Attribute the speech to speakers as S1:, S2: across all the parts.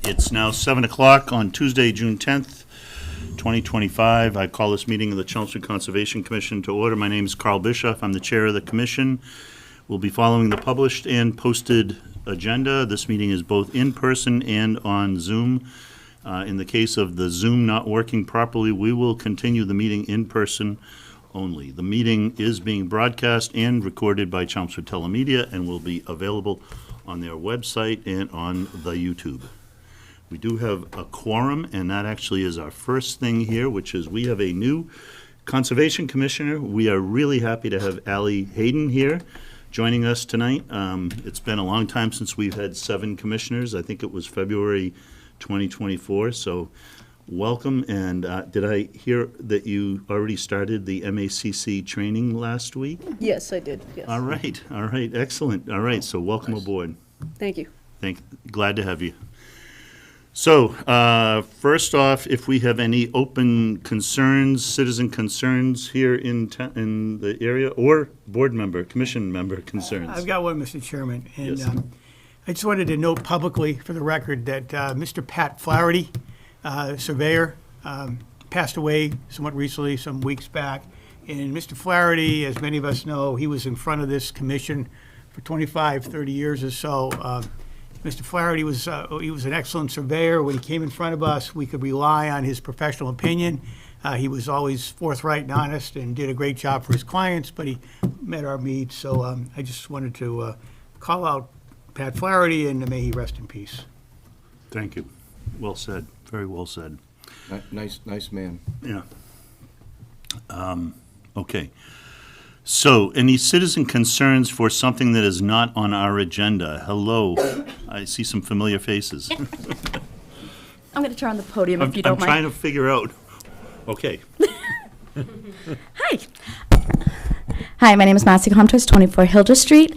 S1: It's now 7 o'clock on Tuesday, June 10th, 2025. I call this meeting of the Chelmsford Conservation Commission to order. My name is Carl Bischoff. I'm the chair of the commission. We'll be following the published and posted agenda. This meeting is both in person and on Zoom. In the case of the Zoom not working properly, we will continue the meeting in person only. The meeting is being broadcast and recorded by Chelmsford Telemedia and will be available on their website and on the YouTube. We do have a quorum, and that actually is our first thing here, which is we have a new Conservation Commissioner. We are really happy to have Allie Hayden here joining us tonight. It's been a long time since we've had 7 commissioners. I think it was February 2024, so welcome. And did I hear that you already started the MACC training last week?
S2: Yes, I did, yes.
S1: All right, excellent. All right, so welcome aboard.
S2: Thank you.
S1: Glad to have you. So, first off, if we have any open concerns, citizen concerns here in the area, or board member, commission member concerns.
S3: I've got one, Mr. Chairman, and
S1: Yes.
S3: I just wanted to note publicly for the record that Mr. Pat Flaherty, surveyor, passed away somewhat recently, some weeks back. And Mr. Flaherty, as many of us know, he was in front of this commission for 25, 30 years or so. Mr. Flaherty was an excellent surveyor. When he came in front of us, we could rely on his professional opinion. He was always forthright and honest and did a great job for his clients, but he met our needs. So I just wanted to call out Pat Flaherty, and may he rest in peace.
S1: Thank you. Well said. Very well said.
S4: Nice man.
S1: Yeah. Okay. So, any citizen concerns for something that is not on our agenda? Hello. I see some familiar faces.
S2: I'm going to turn on the podium if you don't
S1: I'm
S2: mind.
S1: trying to figure out. Okay.
S2: Hi. Hi, my name is Marcy Comtos, 24 Hildreth Street.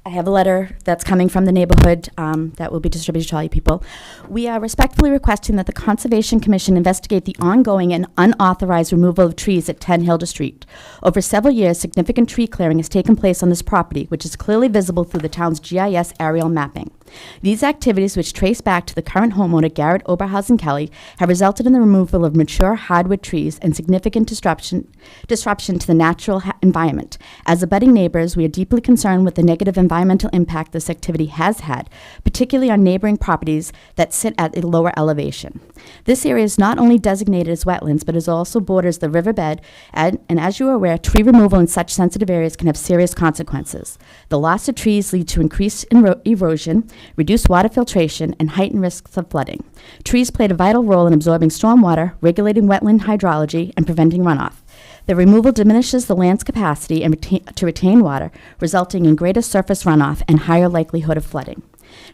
S2: I have a letter that's coming from the neighborhood that will be distributed to all you people. We are respectfully requesting that the Conservation Commission investigate the ongoing and unauthorized removal of trees at 10 Hildreth Street. Over several years, significant tree clearing has taken place on this property, which is clearly visible through the town's GIS aerial mapping. These activities, which trace back to the current homeowner, Garrett Oberhausen Kelly, have resulted in the removal of mature hardwood trees and significant disruption to the natural environment. As abutting neighbors, we are deeply concerned with the negative environmental impact this activity has had, particularly on neighboring properties that sit at a lower elevation. This area is not only designated as wetlands, but it also borders the riverbed, and as you are aware, tree removal in such sensitive areas can have serious consequences. The loss of trees lead to increased erosion, reduced water filtration, and heightened risks of flooding. Trees played a vital role in absorbing stormwater, regulating wetland hydrology, and preventing runoff. The removal diminishes the land's capacity to retain water, resulting in greater surface runoff and higher likelihood of flooding.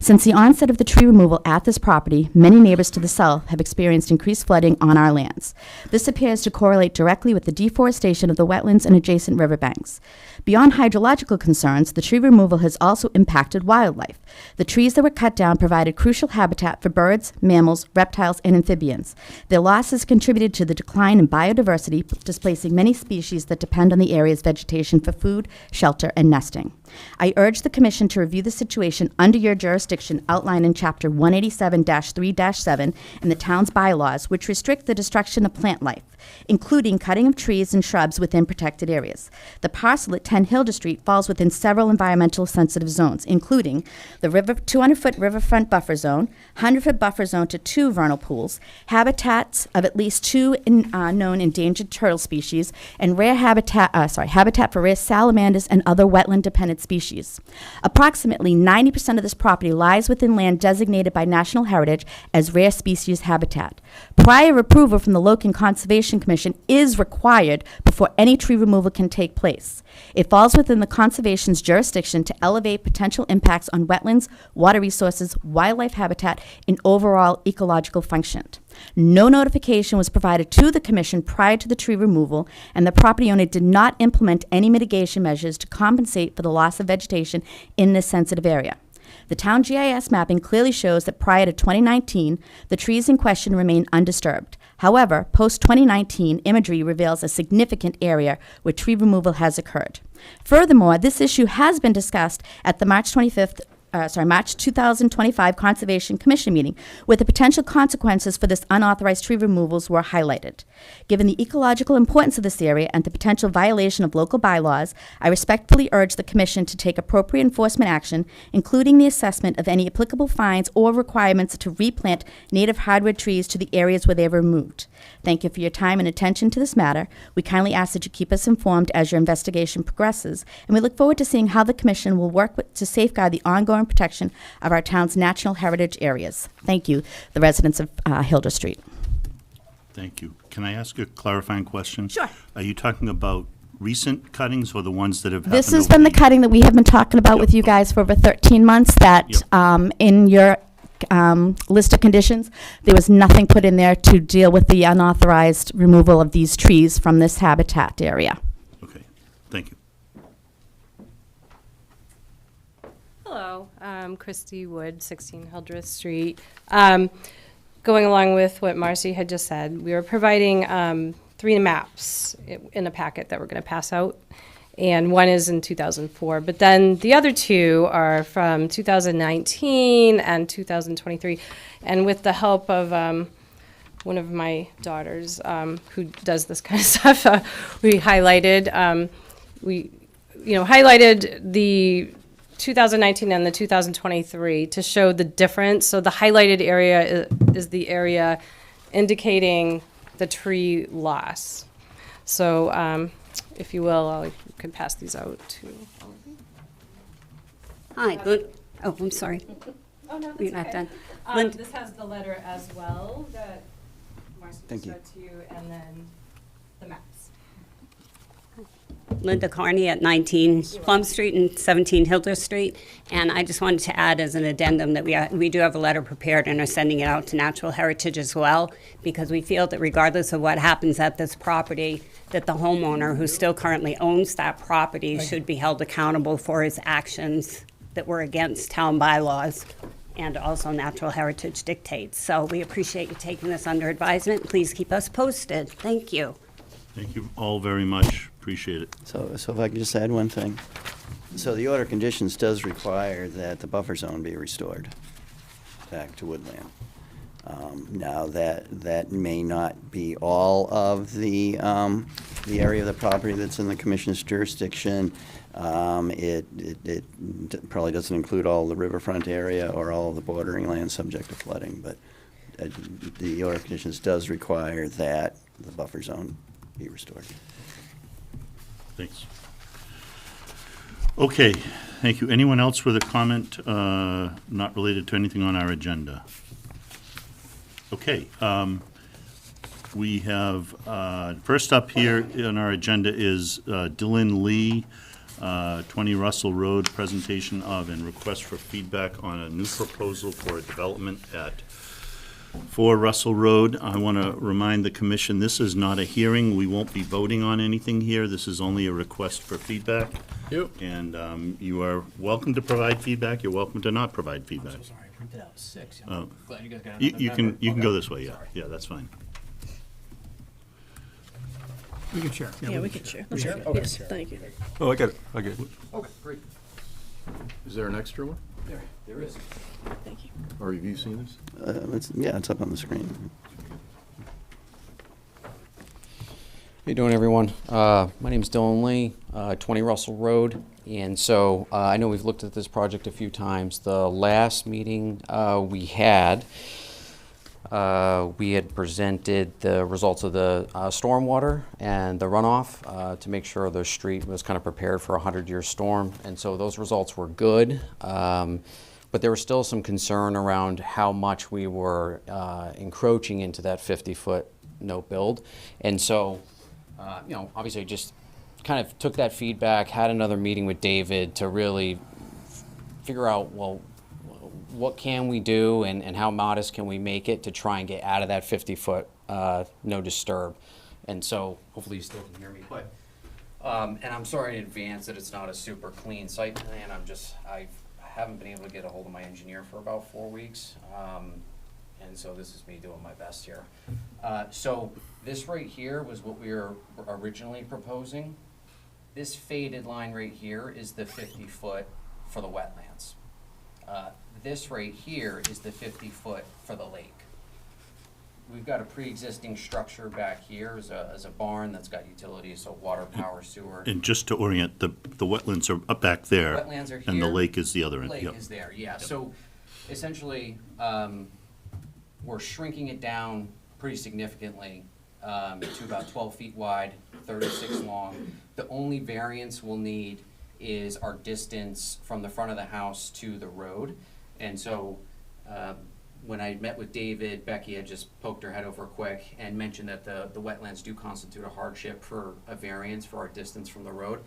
S2: Since the onset of the tree removal at this property, many neighbors to the south have experienced increased flooding on our lands. This appears to correlate directly with the deforestation of the wetlands and adjacent riverbanks. Beyond hydrological concerns, the tree removal has also impacted wildlife. The trees that were cut down provided crucial habitat for birds, mammals, reptiles, and amphibians. Their loss has contributed to the decline in biodiversity, displacing many species that depend on the area's vegetation for food, shelter, and nesting. I urge the Commission to review the situation under your jurisdiction outlined in Chapter 187-3-7 in the town's bylaws, which restrict the destruction of plant life, including cutting of trees and shrubs within protected areas. The parcel at 10 Hildreth Street falls within several environmental sensitive zones, including the 200-foot riverfront buffer zone, 100-foot buffer zone to 2 vernal pools, habitats of at least 2 known endangered turtle species, and habitat for rare salamanders and other wetland-dependent species. Approximately 90% of this property lies within land designated by National Heritage as rare species habitat. Prior approval from the Local Conservation Commission is required before any tree removal can take place. It falls within the Conservation's jurisdiction to elevate potential impacts on wetlands, water resources, wildlife habitat, and overall ecological function. No notification was provided to the Commission prior to the tree removal, and the property owner did not implement any mitigation measures to compensate for the loss of vegetation in this sensitive area. The town GIS mapping clearly shows that prior to 2019, the trees in question remain undisturbed. However, post-2019 imagery reveals a significant area where tree removal has occurred. Furthermore, this issue has been discussed at the March 25th March 2025 Conservation Commission meeting, where the potential consequences for this unauthorized tree removals were highlighted. Given the ecological importance of this area and the potential violation of local bylaws, I respectfully urge the Commission to take appropriate enforcement action, including the assessment of any applicable fines or requirements to replant native hardwood trees to the areas where they were removed. Thank you for your time and attention to this matter. We kindly ask that you keep us informed as your investigation progresses, and we look forward to seeing how the Commission will work to safeguard the ongoing protection of our town's natural heritage areas. Thank you, the residents of Hilda Street.
S1: Thank you. Can I ask a clarifying question?
S2: Sure.
S1: Are you talking about recent cuttings or the ones that have happened?
S2: This has
S1: over
S2: been the
S1: years?
S2: cutting that we have been talking about with you guys for over 13 months, that in your list of conditions, there was nothing put in there to deal with the unauthorized removal of these trees from this habitat area.
S1: Okay, thank you.
S5: Hello, I'm Christy Wood, 16 Hildreth Street. Going along with what Marcy had just said, we are providing 3 maps in a packet that we're going to pass out, and one is in 2004. But then the other 2 are from 2019 and 2023. And with the help of one of my daughters who does this kind of stuff, we highlighted highlighted the 2019 and the 2023 to show the difference. So the highlighted area is the area indicating the tree loss. So if you will, I can pass these out to all of you.
S6: Hi, good. Oh, I'm sorry.
S5: Oh, no,
S6: You're not done.
S5: This has the letter as well that Marcy
S4: Thank
S5: just
S4: you.
S5: read to you, and then the maps.
S6: Linda Carney at 19 Plum Street and 17 Hilda Street. And I just wanted to add as an addendum that we do have a letter prepared and are sending it out to Natural Heritage as well, because we feel that regardless of what happens at this property, that the homeowner who still currently owns that property should be held accountable for his actions that were against town bylaws and also Natural Heritage dictates. So we appreciate you taking this under advisement. Please keep us posted. Thank you.
S1: Thank you all very much. Appreciate it.
S7: So if I could just add one thing. So the order of conditions does require that the buffer zone be restored back to woodland. Now, that may not be all of the area of the property that's in the commission's jurisdiction. It probably doesn't include all the riverfront area or all of the bordering land subject to flooding, but the order of conditions does require that the buffer zone be restored.
S1: Thanks. Okay, thank you. Anyone else with a comment not related to anything on our agenda? Okay, we have, first up here on our agenda is Dylan Lee, 20 Russell Road, presentation of and request for feedback on a new proposal for a development at 4 Russell Road. I want to remind the commission, this is not a hearing. We won't be voting on anything here. This is only a request for feedback.
S8: Yep.
S1: And you are welcome to provide feedback. You're welcome to not provide feedback.
S8: So sorry, I printed out 6.
S1: Oh.
S8: I'm glad you guys got
S1: You
S8: another
S1: can
S8: member.
S1: go
S8: Okay.
S1: this way, yeah.
S8: Sorry.
S1: Yeah, that's fine.
S3: We can share.
S9: Yeah, we can share.
S8: Sure? Okay.
S9: Yes, thank you.
S8: Oh, I got it. I get it. Okay, great. Is there an extra one?
S1: There is.
S9: Thank you.
S8: Or have you seen this?
S7: It's up on the screen.
S10: How you doing, everyone? My name's Dylan Lee, 20 Russell Road, and so I know we've looked at this project a few times. The last meeting we had presented the results of the stormwater and the runoff to make sure the street was kind of prepared for a 100-year storm, and so those results were good. But there was still some concern around how much we were encroaching into that 50-foot no build. And so, obviously just kind of took that feedback, had another meeting with David to really figure out, well, what can we do and how modest can we make it to try and get out of that 50-foot no disturb. And so, hopefully you still can hear me. But, and I'm sorry in advance that it's not a super clean site plan. I haven't been able to get a hold of my engineer for about 4 weeks, and so this is me doing my best here. So this right here was what we were originally proposing. This faded line right here is the 50-foot for the wetlands. This right here is the 50-foot for the lake. We've got a pre-existing structure back here as a barn that's got utilities, so water, power, sewer.
S1: And just to orient, the wetlands are up back there.
S10: Wetlands are
S1: And the
S10: here.
S1: lake is the other end.
S10: Lake
S1: Yep.
S10: is there, yeah. So essentially, we're shrinking it down pretty significantly to about 12 feet wide, 36 long. The only variance we'll need is our distance from the front of the house to the road. And so when I met with David, Becky had just poked her head over quick and mentioned that the wetlands do constitute a hardship for a variance for our distance from the road.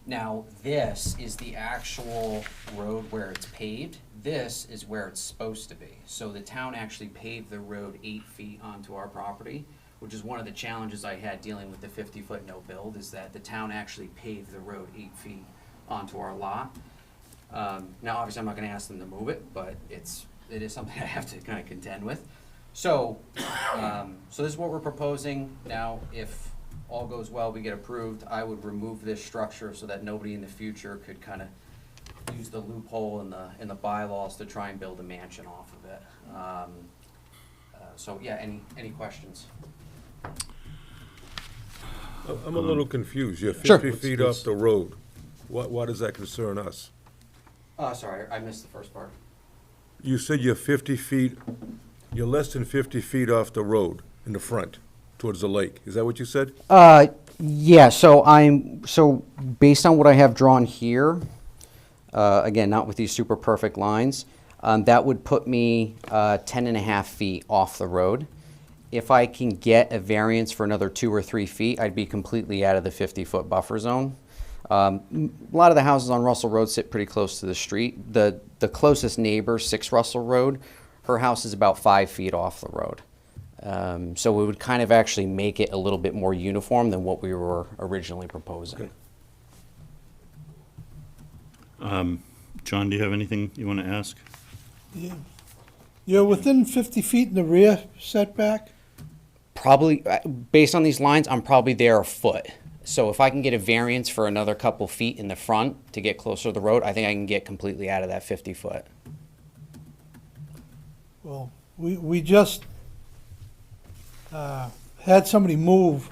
S10: Now, this is the actual road where it's paved. This is where it's supposed to be. So the town actually paved the road 8 feet onto our property, which is one of the challenges I had dealing with the 50-foot no build, is that the town actually paved the road 8 feet onto our lot. Now, obviously, I'm not gonna ask them to move it, but it is something I have to kind of contend with. So, so this is what we're proposing. Now, if all goes well, we get approved, I would remove this structure so that nobody in the future could kind of use the loophole in the bylaws to try and build a mansion off of it. So, yeah, any questions?
S9: I'm a little confused. You're
S10: Sure.
S9: 50 feet off the road. Why does that concern us?
S10: Sorry, I missed the first part.
S9: You said you're 50 feet, you're less than 50 feet off the road in the front towards the lake. Is that what you said?
S10: Yeah, so based on what I have drawn here, again, not with these super perfect lines, that would put me 10.5 feet off the road. If I can get a variance for another 2 or 3 feet, I'd be completely out of the 50-foot buffer zone. A lot of the houses on Russell Road sit pretty close to the street. The closest neighbor, 6 Russell Road, her house is about 5 feet off the road. So it would kind of actually make it a little bit more uniform than what we were originally proposing.
S9: Okay.
S1: John, do you have anything you want to ask?
S11: Yeah. You're within 50 feet in the rear setback?
S10: Probably, based on these lines, I'm probably there a foot. So if I can get a variance for another couple feet in the front to get closer to the road, I think I can get completely out of that 50-foot.
S11: Well, we just had somebody move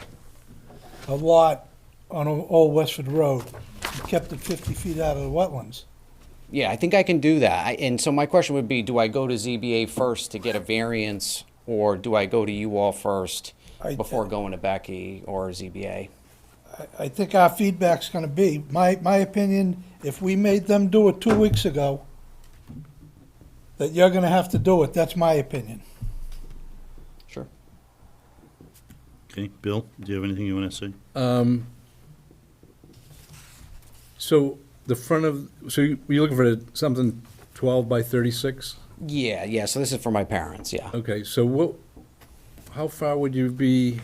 S11: a lot on Old Westford Road. and kept it 50 feet out of the wetlands.
S10: Yeah, I think I can do that. And so my question would be, do I go to ZBA first to get a variance, or do I go to you all first before going to Becky or ZBA?
S11: I think our feedback's gonna be, my opinion, if we made them do it 2 weeks ago, that you're gonna have to do it. That's my opinion.
S10: Sure.
S1: Okay, Bill, do you have anything you want to say?
S9: So the front of, so you're looking for something 12 by 36?
S10: Yeah, so this is for my parents, yeah.
S9: Okay, so how far would you be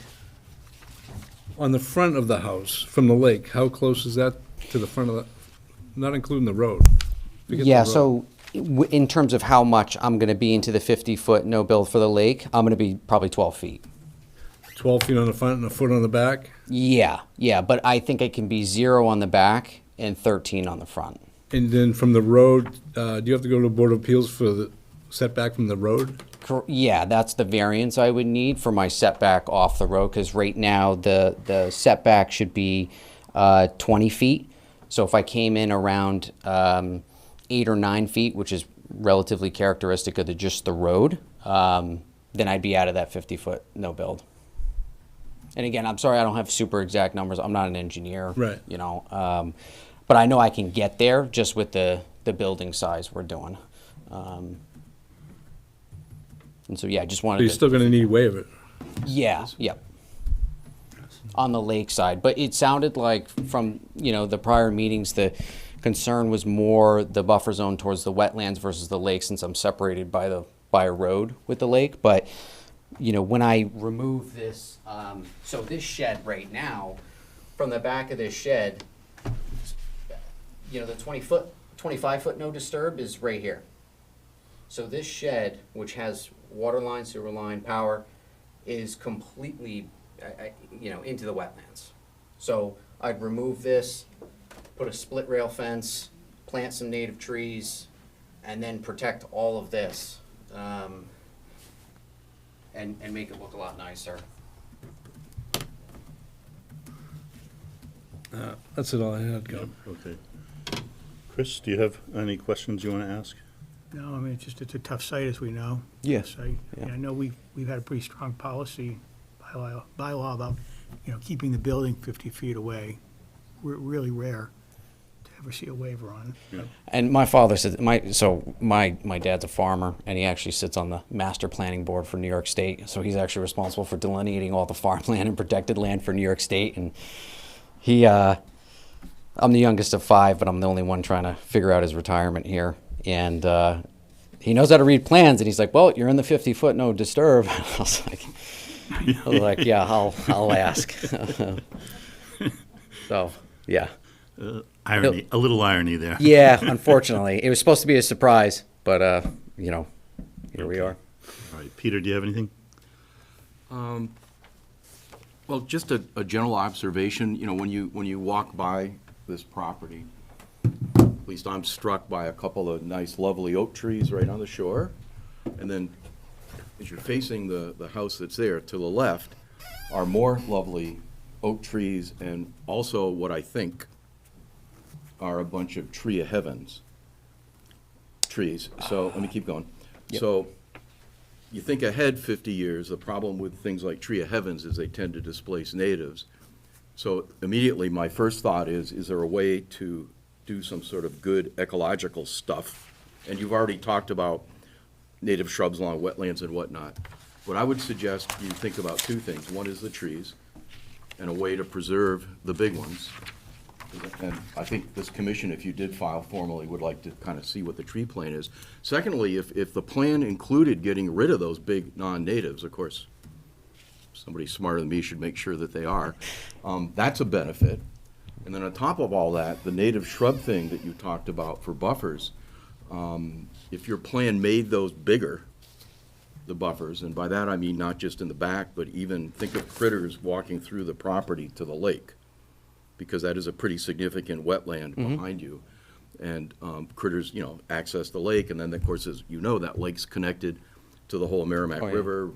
S9: on the front of the house from the lake? How close is that to the front of the, not including the road? Forget the
S10: Yeah,
S9: road.
S10: so in terms of how much I'm going to be into the 50-foot no build for the lake, I'm going to be probably 12 feet.
S9: 12 feet on the front and a foot on the back?
S10: Yeah, but I think it can be 0 on the back and 13 on the front.
S9: And then from the road, do you have to go to the Board of Appeals for the setback from the road?
S10: Yeah, that's the variance I would need for my setback off the road, because right now the setback should be 20 feet. So if I came in around 8 or 9 feet, which is relatively characteristic of just the road, then I'd be out of that 50-foot no build. And again, I'm sorry I don't have super exact numbers. I'm not an engineer,
S9: Right.
S10: you know, but I know I can get there just with the building size we're doing. And so, yeah, I just wanted
S9: But you're
S10: to.
S9: still gonna need a waiver.
S10: Yeah, yep. On the lake side, but it sounded like from, the prior meetings, the concern was more the buffer zone towards the wetlands versus the lake, since I'm separated by a road with the lake. But, when I remove this, so this shed right now, from the back of this shed, the 25-foot no disturb is right here. So this shed, which has water line, sewer line, power, is completely, into the wetlands. So I'd remove this, put a split rail fence, plant some native trees, and then protect all of this, and make it look a lot nicer.
S9: That's it all I had, Gov.
S1: Okay. Chris, do you have any questions you want to ask?
S3: No, I mean, it's a tough site, as we know.
S7: Yeah.
S3: Site.
S7: Yeah.
S3: And I know we've had a pretty strong policy, bylaw about, keeping the building 50 feet away. Really rare to ever see a waiver on it.
S10: And my father said, my dad's a farmer, and he actually sits on the master planning board for New York State. So he's actually responsible for delineating all the farmland and protected land for New York State. And I'm the youngest of 5, but I'm the only one trying to figure out his retirement here. And he knows how to read plans, and he's like, "Well, you're in the 50-foot no disturb." I was like, "Yeah, I'll ask." So, yeah.
S1: Irony, a little irony there.
S10: Yeah, unfortunately. It was supposed to be a surprise, but, here we are.
S1: All right, Peter, do you have anything?
S4: Well, just a general observation, when you walk by this property, at least I'm struck by a couple of nice, lovely oak trees right on the shore. And then as you're facing the house that's there to the left are more lovely oak trees and also what I think are a bunch of tree of heavens trees. So let me keep going.
S10: Yep.
S4: So you think ahead 50 years, the problem with things like tree of heavens is they tend to displace natives. So immediately my first thought is there a way to do some sort of good ecological stuff? And you've already talked about native shrubs along wetlands and whatnot. What I would suggest you think about 2 things. One is the trees and a way to preserve the big ones. And I think this commission, if you did file formally, would like to kind of see what the tree plan is. Secondly, if the plan included getting rid of those big non-natives, of course, somebody smarter than me should make sure that they are, that's a benefit. And then on top of all that, the native shrub thing that you talked about for buffers, if your plan made those bigger, the buffers, and by that I mean not just in the back, but even think of critters walking through the property to the lake, because that is a pretty significant wetland behind you. And critters, access the lake, and then of course, as you know, that lake's connected to the whole Merrimack
S10: Oh, yeah.
S4: River.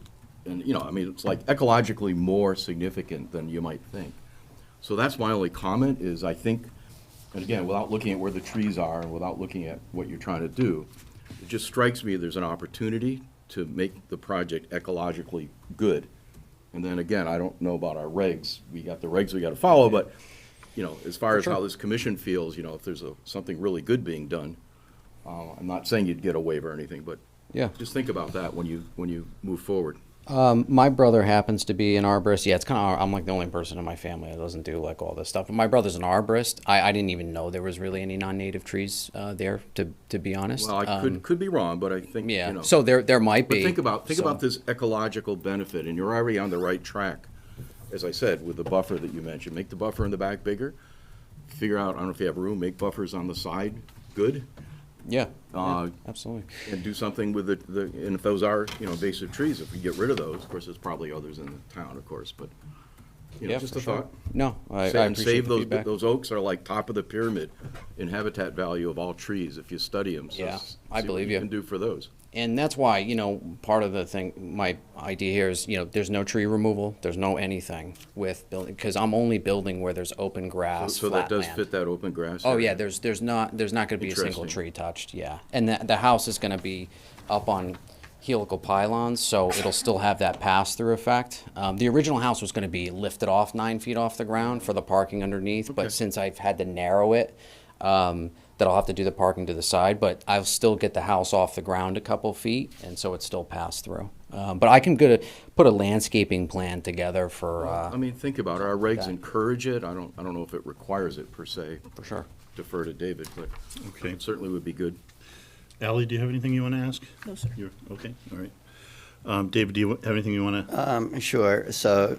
S4: And, it's like ecologically more significant than you might think. So that's my only comment is I think, and again, without looking at where the trees are and without looking at what you're trying to do, it just strikes me there's an opportunity to make the project ecologically good. And then again, I don't know about our regs. We got the regs we got to follow, but, as far as how this commission feels, if there's something really good being done, I'm not saying you'd get a waiver or anything, but
S10: Yeah.
S4: just think about that when you move forward.
S10: My brother happens to be an arborist. Yeah, it's kind of, I'm like the only person in my family that doesn't do like all this stuff. But my brother's an arborist. I didn't even know there was really any non-native trees there, to be honest.
S4: Well, I could be wrong, but I think,
S10: Yeah, so there might
S4: But
S10: be.
S4: think about
S10: So-
S4: this ecological benefit, and you're already on the right track. As I said, with the buffer that you mentioned, make the buffer in the back bigger. Figure out, I don't know if you have room, make buffers on the side good.
S10: Yeah,
S4: Uh,
S10: absolutely.
S4: And do something with and if those are, invasive trees, if we get rid of those, of course, there's probably others in the town, of course, but,
S10: Yeah,
S4: just
S10: for
S4: a
S10: sure.
S4: thought.
S10: No, I
S4: And
S10: appreciate
S4: save
S10: the
S4: those,
S10: feedback.
S4: those oaks are like top of the pyramid in habitat value of all trees, if you study them. So
S10: Yeah, I
S4: see
S10: believe
S4: what
S10: you.
S4: can do for those.
S10: And that's why, part of the thing, my idea here is, there's no tree removal, there's no anything with building, because I'm only building where there's open grass,
S4: So that
S10: flat
S4: does
S10: land.
S4: fit that open grass
S10: Oh,
S4: area.
S10: yeah, there's not gonna be a single
S4: Interesting.
S10: tree touched, yeah. And the house is gonna be up on helical pylons, so it'll still have that pass-through effect. The original house was gonna be lifted off 9 feet off the ground for the parking underneath, but since I've had to narrow it, that I'll have to do the parking to the side, but I'll still get the house off the ground a couple feet, and so it's still passed through. But I can put a landscaping plan together for,
S4: I mean, think about it. Our regs
S10: that.
S4: encourage it. I don't know if it requires it per se.
S10: for sure.
S4: Defer to David, but
S1: Okay.
S4: it certainly would be good.
S1: Ally, do you have anything you want to ask?
S2: No, sir.
S1: Okay, all right. David, do you have anything you want to?
S7: Sure. So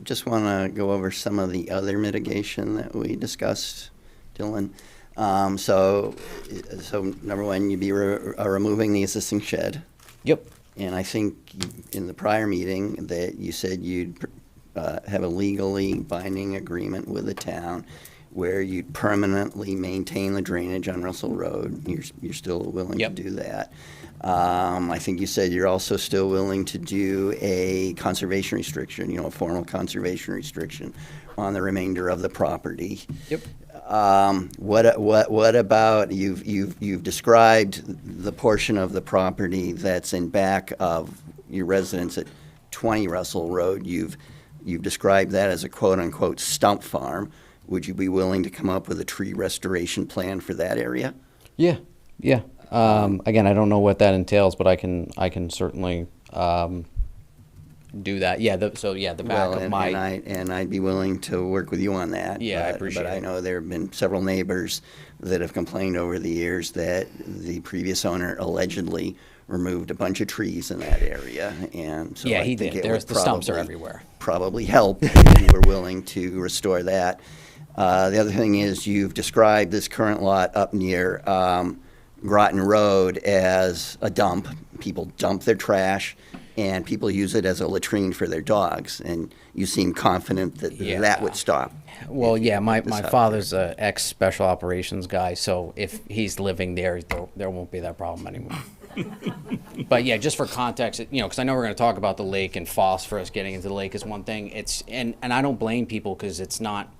S7: just want to go over some of the other mitigation that we discussed, Dylan. So number one, you'd be removing the existing shed.
S10: Yep.
S7: And I think in the prior meeting that you said you'd have a legally binding agreement with the town where you'd permanently maintain the drainage on Russell Road. You're still willing to
S10: Yep.
S7: do that. I think you said you're also still willing to do a conservation restriction, a formal conservation restriction on the remainder of the property.
S10: Yep.
S7: What about, you've described the portion of the property that's in back of your residence at 20 Russell Road. You've described that as a quote-unquote stump farm. Would you be willing to come up with a tree restoration plan for that area?
S10: Yeah, yeah. Again, I don't know what that entails, but I can certainly do that. Yeah. The back
S7: Well,
S10: of my.
S7: and I'd be willing to work with you on that.
S10: Yeah, I
S7: but-
S10: appreciate
S7: But I
S10: it.
S7: know there have been several neighbors that have complained over the years that the previous owner allegedly removed a bunch of trees in that area, and so
S10: Yeah,
S7: I
S10: he
S7: think
S10: did.
S7: it would
S10: The stumps are
S7: probably-
S10: everywhere.
S7: Probably help if you were willing to restore that. The other thing is, you've described this current lot up near Groton Road as a dump. People dump their trash, and people use it as a latrine for their dogs, and you seem confident that
S10: Yeah.
S7: that would stop.
S10: Well, yeah, my
S7: this out
S10: father's a ex-special operations guy, so if he's living there, there won't be that problem anymore. But yeah, just for context, because I know we're going to talk about the lake and phosphorus getting into the lake is one thing. And I don't blame people because it's not.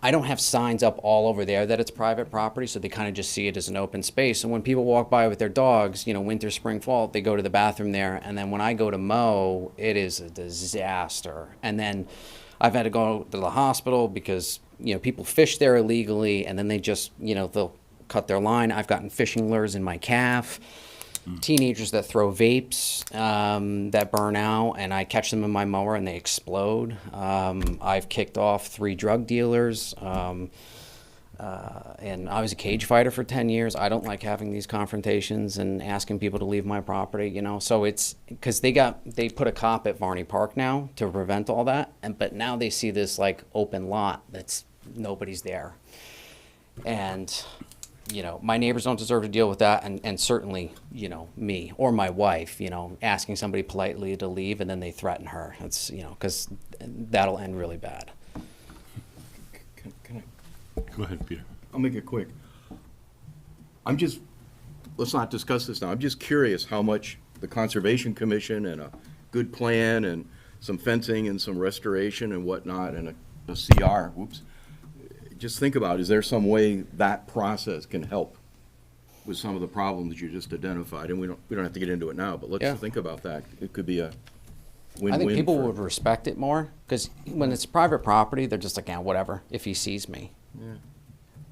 S10: I don't have signs up all over there that it's private property, so they kind of just see it as an open space. And when people walk by with their dogs, winter, spring, fall, they go to the bathroom there. And then when I go to mow, it is a disaster. And then I've had to go to the hospital because, people fish there illegally, and then they just, they'll cut their line. I've gotten fishing lures in my calf. Teenagers that throw vapes that burn out, and I catch them in my mower and they explode. I've kicked off 3 drug dealers, and I was a cage fighter for 10 years. I don't like having these confrontations and asking people to leave my property, So it's because they put a cop at Varney Park now to prevent all that, but now they see this like open lot that's nobody's there, and. My neighbors don't deserve to deal with that, and certainly, me or my wife, asking somebody politely to leave and then they threaten her. It's, because that'll end really bad.
S4: Can
S1: Go ahead, Peter.
S4: I'll make it quick. Let's not discuss this now. I'm just curious how much the Conservation Commission and a good plan and some fencing and some restoration and whatnot and a CR, just think about, is there some way that process can help with some of the problems you just identified? And we don't have to get into it now, but
S10: Yeah.
S4: let's think about that. It could be a win-win.
S10: I think people
S4: for-
S10: would respect it more, because when it's private property, they're just like, whatever, if he sees me.
S4: Yeah.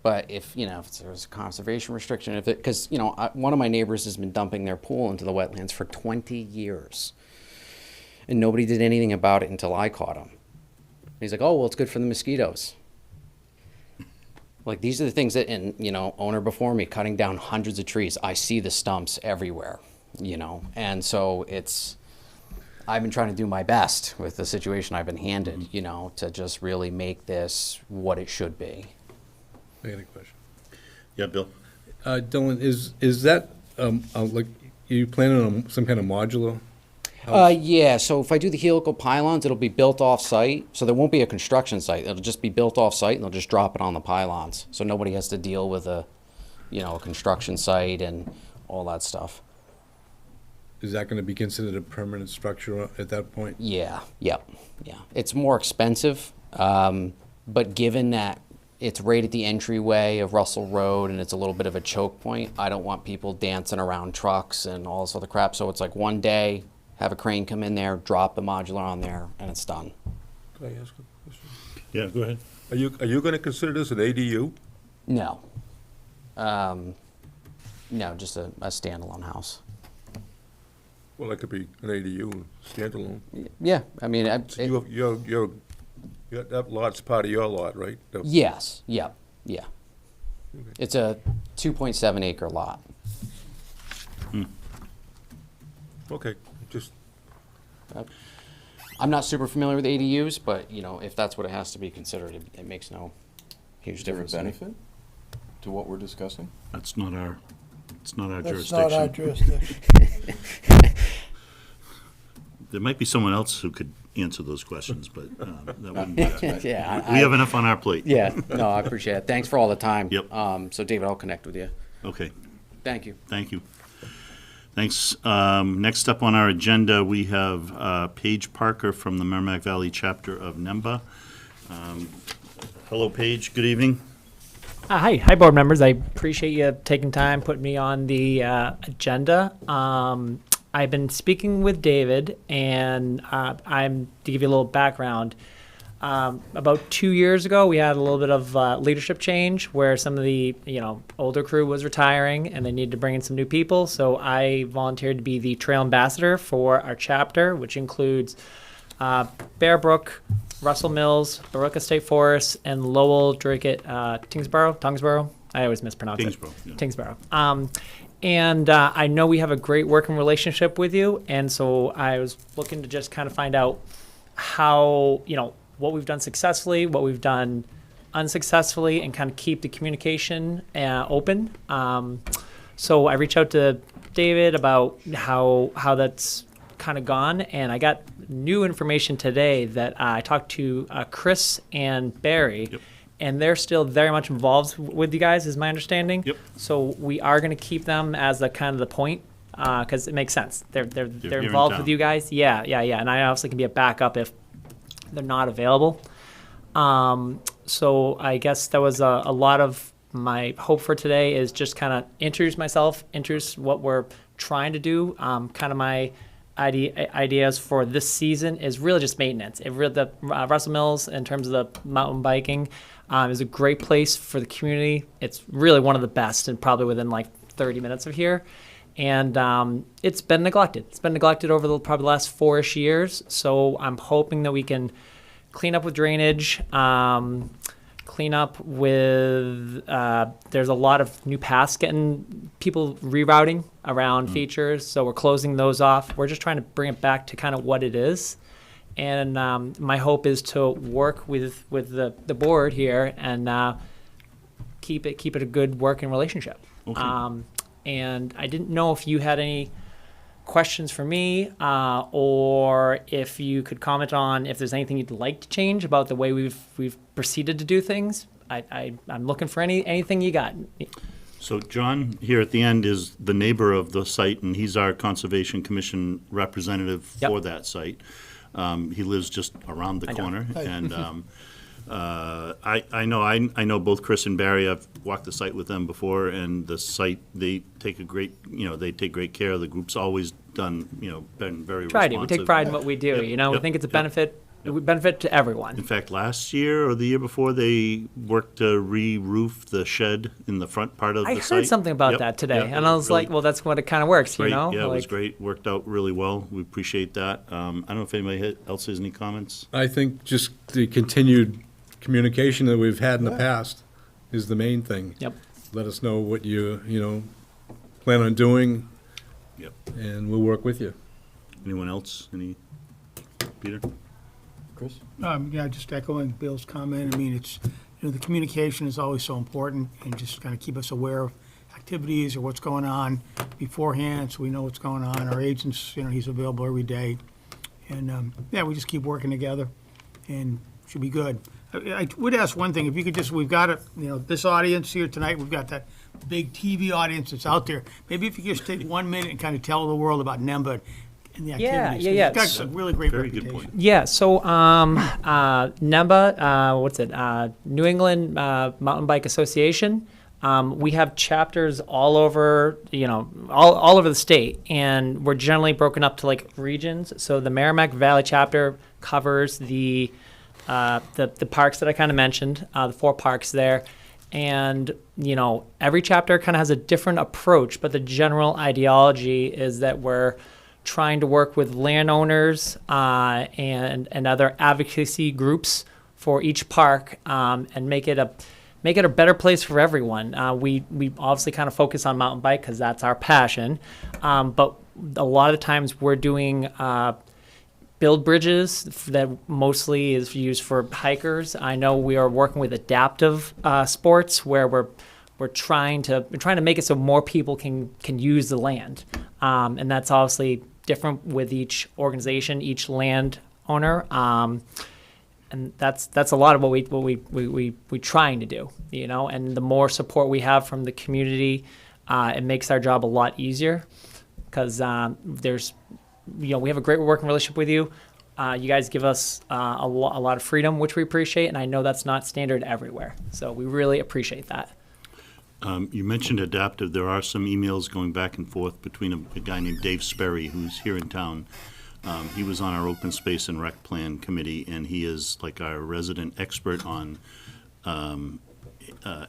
S10: But if there's a conservation restriction, because, one of my neighbors has been dumping their pool into the wetlands for 20 years. And nobody did anything about it until I caught him. He's like, oh, well, it's good for the mosquitoes. Like, these are the things that, owner before me, cutting down hundreds of trees. I see the stumps everywhere, And so I've been trying to do my best with the situation I've been handed, to just really make this what it should be.
S9: I got a question.
S1: Yeah, Bill?
S9: Dylan, is that, like, you planning on some kind of modular?
S10: Yeah, so if I do the helical pylons, it'll be built off-site, so there won't be a construction site. It'll just be built off-site, and they'll just drop it on the pylons. So nobody has to deal with a construction site and all that stuff.
S9: Is that going to be considered a permanent structure at that point?
S10: Yeah. It's more expensive, but given that it's right at the entryway of Russell Road and it's a little bit of a choke point, I don't want people dancing around trucks and all this other crap. So it's like one day, have a crane come in there, drop the modular on there, and it's done.
S8: Can I ask a question?
S1: Yeah, go ahead.
S8: Are you going to consider this an ADU?
S10: No. No, just a standalone house.
S8: Well, that could be an ADU, standalone.
S10: Yeah, I mean,
S8: That lot's part of your lot, right?
S10: yes, yeah. It's a 2.7 acre lot.
S8: Okay, just,
S10: I'm not super familiar with ADUs, but, if that's what it has to be considered, it makes no huge
S4: Is there a
S10: difference. to me.
S4: benefit to what we're discussing?
S1: It's not our
S11: That's
S1: jurisdiction.
S11: not our jurisdiction.
S1: There might be someone else who could answer those questions, but that wouldn't be us.
S10: Yeah,
S1: We have enough on our plate.
S10: Yeah, no, I appreciate it. Thanks for all the time.
S1: Yep.
S10: So David, I'll connect with you.
S1: Okay,
S10: Thank you.
S1: thank you. Thanks. Next up on our agenda, we have Paige Parker from the Merrimack Valley chapter of NEMBA. Hello, Paige. Good evening.
S12: Hi, board members. I appreciate you taking time, putting me on the agenda. I've been speaking with David, and I'm to give you a little background. About 2 years ago, we had a little bit of leadership change where some of the older crew was retiring, and they needed to bring in some new people. So I volunteered to be the trail ambassador for our chapter, which includes Bear Brook, Russell Mills, Baroka State Forest, and Lowell, Drake, Tungsboro. I always mispronounce
S1: Kingsborough,
S12: it.
S1: yeah.
S12: Tingsboro. And I know we have a great working relationship with you, and so I was looking to just kind of find out how, what we've done successfully, what we've done unsuccessfully, and kind of keep the communication open. So I reached out to David about how that's kind of gone, and I got new information today that I talked to Chris and Barry.
S1: Yep.
S12: And they're still very much involved with you guys, is my understanding.
S1: Yep.
S12: So we are going to keep them as the kind of the point, because it makes sense. They're
S1: here in
S12: involved
S1: town.
S12: with you guys. Yeah. And I obviously can be a backup if they're not available. So I guess that was a lot of my hope for today is just kind of introduce myself, introduce what we're trying to do. Kind of my ideas for this season is really just maintenance. The Russell Mills, in terms of the mountain biking, is a great place for the community. It's really one of the best, and probably within like 30 minutes of here. And it's been neglected. It's been neglected over probably the last 4-ish years. So I'm hoping that we can clean up with drainage, clean up with, there's a lot of new paths getting people rerouting around features. So we're closing those off. We're just trying to bring it back to kind of what it is. And my hope is to work with the board here and keep it a good working relationship.
S1: Okay.
S12: And I didn't know if you had any questions for me, or if you could comment on if there's anything you'd like to change about the way we've proceeded to do things. I'm looking for anything you got.
S1: So John here at the end is the neighbor of the site, and he's our Conservation Commission representative
S12: Yep.
S1: for that site. He lives just around the corner, and I know both Chris and Barry. I've walked the site with them before, and the site, they take great care of. The group's always done, been very
S12: Try to.
S1: responsive.
S12: We take pride in what we do.
S1: Yep,
S12: We
S1: yep,
S12: think it's a
S1: yep.
S12: benefit. We benefit to everyone.
S1: In fact, last year or the year before, they worked to re-roof the shed in the front part of
S12: I
S1: the site.
S12: heard something about
S1: Yep,
S12: that today,
S1: yep,
S12: and I was
S1: really
S12: like, well, that's what it kind of works,
S1: great.
S12: Yeah,
S1: it was
S12: like,
S1: great. Worked out really well. We appreciate that. I don't know if anybody else has any comments.
S9: I think just the continued communication that we've had in the past is the main thing.
S12: Yep.
S9: Let us know what you plan on doing,
S1: Yep.
S9: and we'll work with you.
S1: Anyone else? Peter?
S4: Chris?
S3: Yeah, just echoing Bill's comment. I mean, it's, the communication is always so important, and just kind of keep us aware of activities or what's going on beforehand, so we know what's going on. Our agents, he's available every day. And, we just keep working together, and should be good. I would ask one thing, if you could just, we've got this audience here tonight, we've got that big TV audience that's out there. Maybe if you could just take 1 minute and kind of tell the world about NEMBA and the activities. 'cause
S12: yeah.
S3: It's got a really great
S1: Very
S3: reputation.
S1: good point.
S12: Yeah, so NEMBA, New England Mountain Bike Association. We have chapters all over, all over the state, and we're generally broken up to like regions. So the Merrimack Valley chapter covers the parks that I kind of mentioned, the 4 parks there. And, every chapter kind of has a different approach, but the general ideology is that we're trying to work with landowners and other advocacy groups for each park, and make it a better place for everyone. We obviously kind of focus on mountain bike because that's our passion, but a lot of the times we're doing build bridges that mostly is used for hikers. I know we are working with adaptive sports where we're trying to make it so more people can use the land, and that's obviously different with each organization, each land owner. And that's a lot of what we trying to do, you know. And the more support we have from the community, it makes our job a lot easier, because there's, you know, we have a great working relationship with you. You guys give us a lot of freedom, which we appreciate, and I know that's not standard everywhere. So we really appreciate that.
S1: You mentioned adaptive. There are some emails going back and forth between a guy named Dave Sperry, who's here in town. He was on our Open Space and Rec Plan Committee, and he is like our resident expert on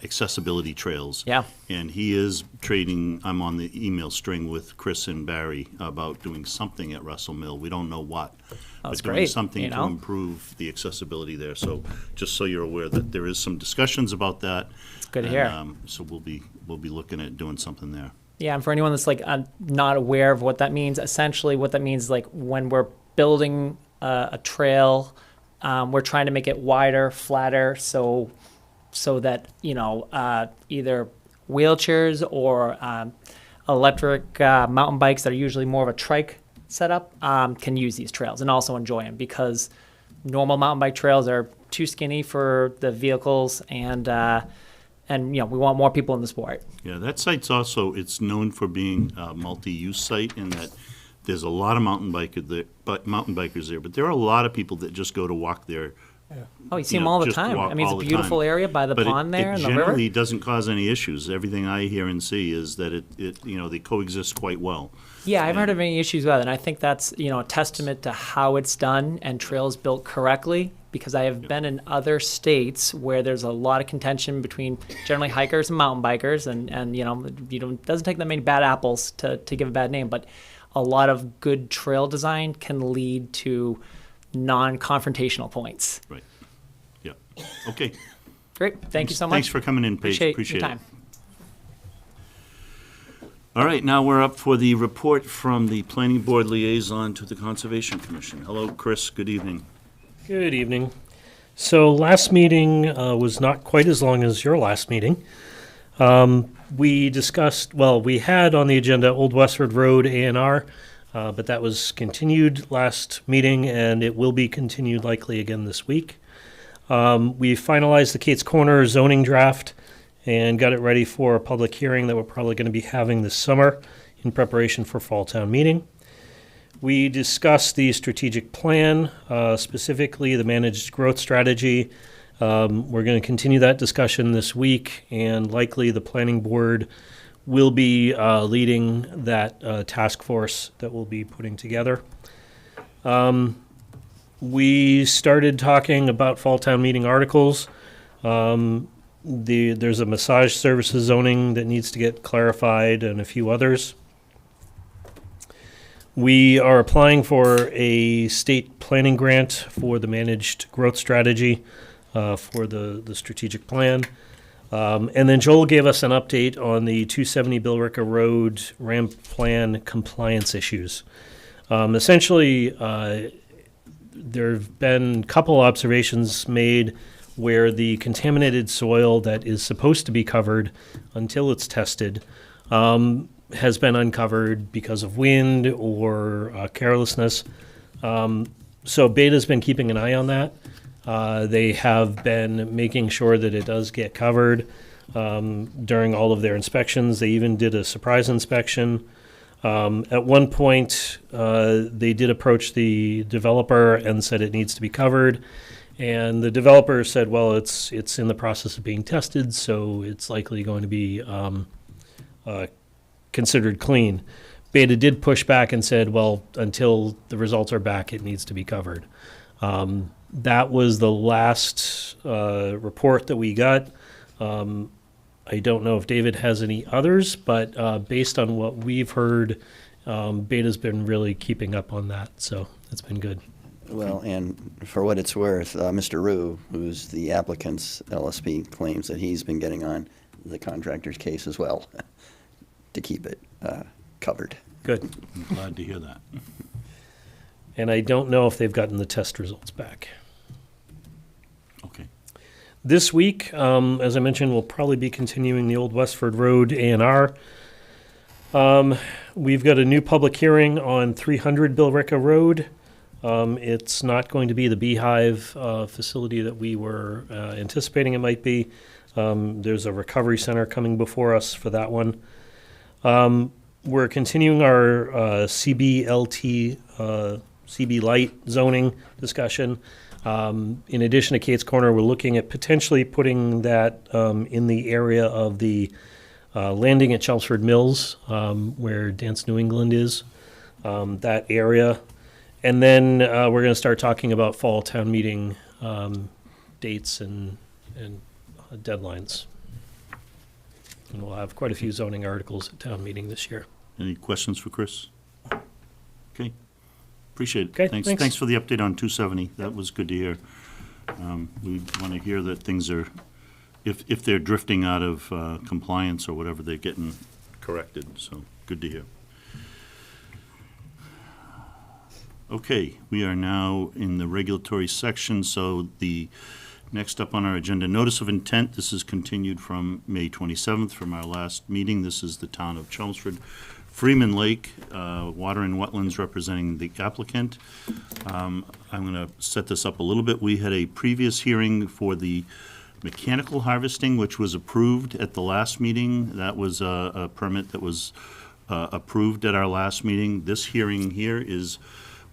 S1: accessibility trails.
S12: Yeah.
S1: And he is trading, I'm on the email string with Chris and Barry about doing something at Russell Mill. We don't know what.
S12: That's
S1: but doing
S12: great,
S1: something
S12: you
S1: to
S12: know?
S1: improve the accessibility there. So just so you're aware that there is some discussions about that.
S12: It's good to
S1: And,
S12: hear.
S1: So we'll be looking at doing something there.
S12: Yeah, and for anyone that's like not aware of what that means, essentially what that means is like when we're building a trail, we're trying to make it wider, flatter, so that, you know, either wheelchairs or electric mountain bikes that are usually more of a trike setup can use these trails and also enjoy them, because normal mountain bike trails are too skinny for the vehicles, and you know, we want more people in the sport.
S1: Yeah, that site's also, it's known for being a multi-use site in that there's a lot of mountain bikers there, but there are a lot of people that just go to walk there.
S12: Oh, you see
S1: You
S12: them
S1: know,
S12: all the
S1: just
S12: time.
S1: walk
S12: I mean, it's
S1: all
S12: a
S1: the
S12: beautiful
S1: time.
S12: area by the
S1: But
S12: pond there
S1: it
S12: and the river.
S1: generally doesn't cause any issues. Everything I hear and see is that it you know, they coexist quite well.
S12: Yeah, I haven't heard of any issues with it, and I think that's, you know, a testament to how it's done and trails built correctly, because I have been in other states where there's a lot of contention between generally hikers and mountain bikers, and you know, it doesn't take that many bad apples to give a bad name, but a lot of good trail design can lead to non-confrontational points.
S1: Right. Yeah. Okay.
S12: Great, thank you so much.
S1: Thanks for coming in, Paige.
S12: Appreciate your
S1: it.
S12: time.
S1: All right, now we're up for the report from the Planning Board Liaison to the Conservation Commission. Hello, Chris. Good evening.
S13: Good evening. So last meeting was not quite as long as your last meeting. We discussed, well, we had on the agenda Old Westford Road A&R, but that was continued last meeting, and it will be continued likely again this week. We finalized the Kate's Corner zoning draft and got it ready for a public hearing that we're probably going to be having this summer in preparation for Fall Town Meeting. We discussed the strategic plan, specifically the managed growth strategy. We're going to continue that discussion this week, and likely the planning board will be leading that task force that we'll be putting together. We started talking about Fall Town Meeting articles. There's a massage services zoning that needs to get clarified, and a few others. We are applying for a state planning grant for the managed growth strategy for the strategic plan. And then Joel gave us an update on the 270 Billerica Road ramp plan compliance issues. Essentially, there have been a couple observations made where the contaminated soil that is supposed to be covered until it's tested has been uncovered because of wind or carelessness. So Beta's been keeping an eye on that. They have been making sure that it does get covered during all of their inspections. They even did a surprise inspection. At one point, they did approach the developer and said it needs to be covered. And the developer said, well, it's in the process of being tested, so it's likely going to be considered clean. Beta did push back and said, well, until the results are back, it needs to be covered. That was the last report that we got. I don't know if David has any others, but based on what we've heard, Beta's been really keeping up on that, so it's been good.
S7: Well, and for what it's worth, Mr. Rue, who's the applicant's LSP, claims that he's been getting on the contractor's case as well to keep it covered.
S13: Good.
S1: I'm glad to hear that.
S13: And I don't know if they've gotten the test results back.
S1: Okay.
S13: This week, as I mentioned, we'll probably be continuing the Old Westford Road A&R. we've got a new public hearing on 300 Billerica Road. It's not going to be the Beehive facility that we were anticipating it might be. There's a recovery center coming before us for that one. We're continuing our CBLT, CB Light zoning discussion. In addition to Kate's Corner, we're looking at potentially putting that in the area of the landing at Chelmsford Mills, where Dance New England is, that area. And then we're going to start talking about fall town meeting dates and deadlines. And we'll have quite a few zoning articles at town meeting this year.
S1: Any questions for Chris? Okay, appreciate it.
S13: Okay,
S1: Thanks.
S13: thanks.
S1: Thanks for the update on 270. That was good to hear. We want to hear that things are, if they're drifting out of compliance or whatever, they're getting corrected, so good to hear. Okay, we are now in the regulatory section, so the next up on our agenda, notice of intent. This is continued from May 27th from our last meeting. This is the town of Chelmsford, Freeman Lake, Water and Wetlands representing the applicant. I'm going to set this up a little bit. We had a previous hearing for the mechanical harvesting, which was approved at the last meeting. That was a permit that was approved at our last meeting. This hearing here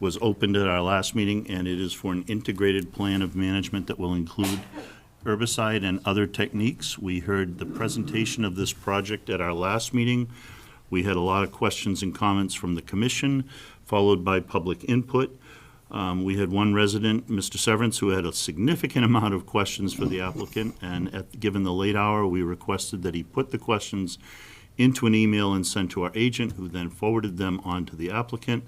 S1: was opened at our last meeting, and it is for an integrated plan of management that will include herbicide and other techniques. We heard the presentation of this project at our last meeting. We had a lot of questions and comments from the commission, followed by public input. We had one resident, Mr. Severance, who had a significant amount of questions for the applicant, and given the late hour, we requested that he put the questions into an email and sent to our agent, who then forwarded them on to the applicant.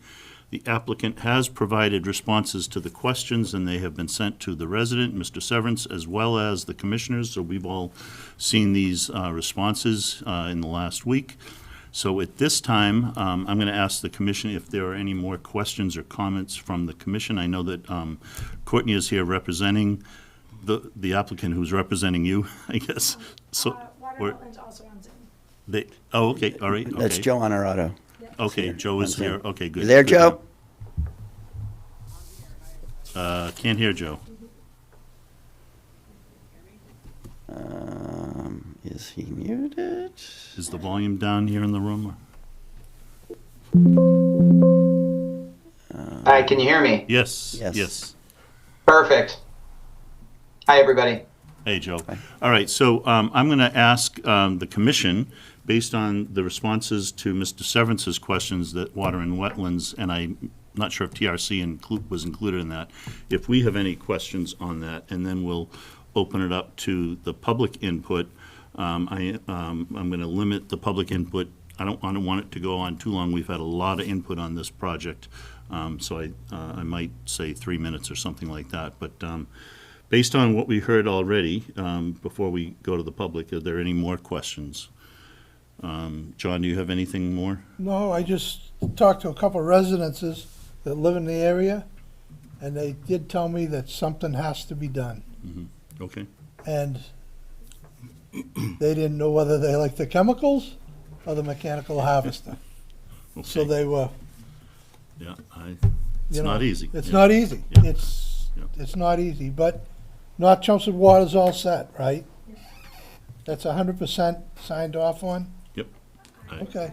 S1: The applicant has provided responses to the questions, and they have been sent to the resident, Mr. Severance, as well as the commissioners, so we've all seen these responses in the last week. So at this time, I'm going to ask the commission if there are any more questions or comments from the commission. I know that Courtney is here representing the applicant who's representing you, I guess. So,
S14: Water Wetlands also on Zoom.
S1: Oh, okay, all right.
S7: That's
S1: Okay.
S7: Joe Honorato.
S1: Okay, Joe is here. Okay, good.
S7: You there,
S1: Good.
S7: Joe?
S1: Can't hear Joe.
S7: Is he muted?
S1: Is the volume down here in the room?
S15: Hi, can you hear me?
S1: Yes,
S7: Yes.
S1: yes.
S15: Perfect. Hi, everybody.
S1: Hey, Joe. All right, so I'm going to ask the commission, based on the responses to Mr. Severance's questions that Water and Wetlands, and I'm not sure if TRC was included in that, if we have any questions on that, and then we'll open it up to the public input. I'm going to limit the public input. I don't want it to go on too long. We've had a lot of input on this project, so I might say 3 minutes or something like that. But based on what we heard already, before we go to the public, are there any more questions? John, do you have anything more?
S11: No, I just talked to a couple of residences that live in the area, and they did tell me that something has to be done.
S1: Okay.
S11: And they didn't know whether they liked the chemicals or the mechanical harvester. So
S1: Okay.
S11: they were,
S1: Yeah,
S11: you
S1: it's
S11: know,
S1: not easy.
S11: It's
S1: Yeah.
S11: not easy.
S1: Yeah.
S11: It's not easy, but North Chelmsford Water's all set, right? That's 100% signed off on?
S1: Yep.
S11: Okay.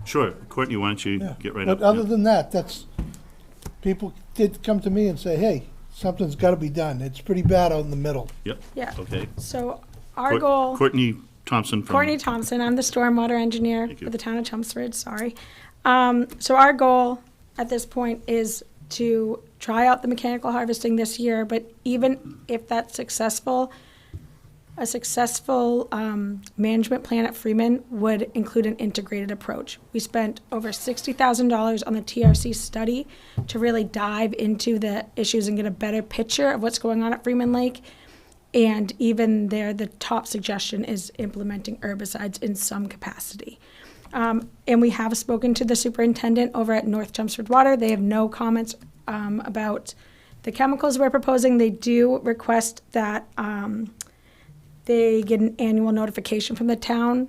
S1: Sure. Courtney, why don't you
S11: Yeah.
S1: get right
S11: But
S1: up?
S11: other than that, people did come to me and say, hey, something's got to be done. It's pretty bad out in the middle.
S1: Yep.
S14: Yeah.
S1: Okay.
S14: So our goal,
S1: Courtney Thompson from.
S14: Courtney Thompson, I'm the stormwater engineer
S1: Thank you.
S14: for the town of Chelmsford, sorry. So our goal at this point is to try out the mechanical harvesting this year, but even if that's successful, a successful management plan at Freeman would include an integrated approach. We spent over $60,000 on the TRC study to really dive into the issues and get a better picture of what's going on at Freeman Lake. And even there, the top suggestion is implementing herbicides in some capacity. And we have spoken to the superintendent over at North Chelmsford Water. They have no comments about the chemicals we're proposing. They do request that they get an annual notification from the town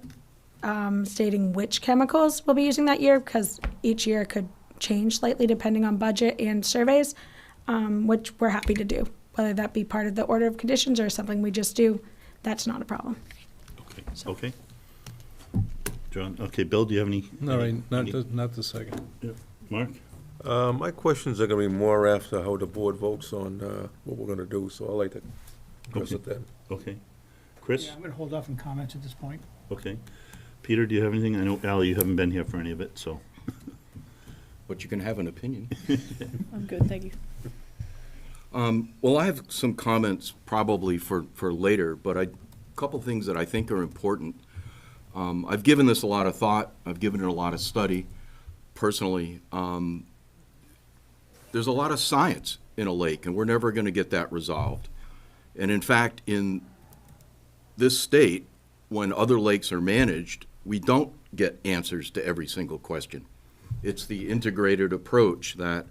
S14: stating which chemicals we'll be using that year, because each year could change slightly depending on budget and surveys, which we're happy to do. Whether that be part of the order of conditions or something we just do, that's not a problem.
S1: Okay, okay. John, okay, Bill, do you have any?
S9: All right,
S1: any-
S9: not the second.
S1: Yeah. Mark?
S8: My questions are gonna be more after how the board votes on what we're gonna do, so I'd like to address it then.
S1: Okay. Chris?
S3: Yeah, I'm going to hold off on comments at this point.
S1: Okay. Peter, do you have anything? I know, Al, you haven't been here for any of it, so.
S4: But you can have an opinion.
S16: I'm good, thank you.
S4: Well, I have some comments probably for later, but a couple things that I think are important. I've given this a lot of thought. I've given it a lot of study personally. There's a lot of science in a lake, and we're never going to get that resolved. And in fact, in this state, when other lakes are managed, we don't get answers to every single question. It's the integrated approach that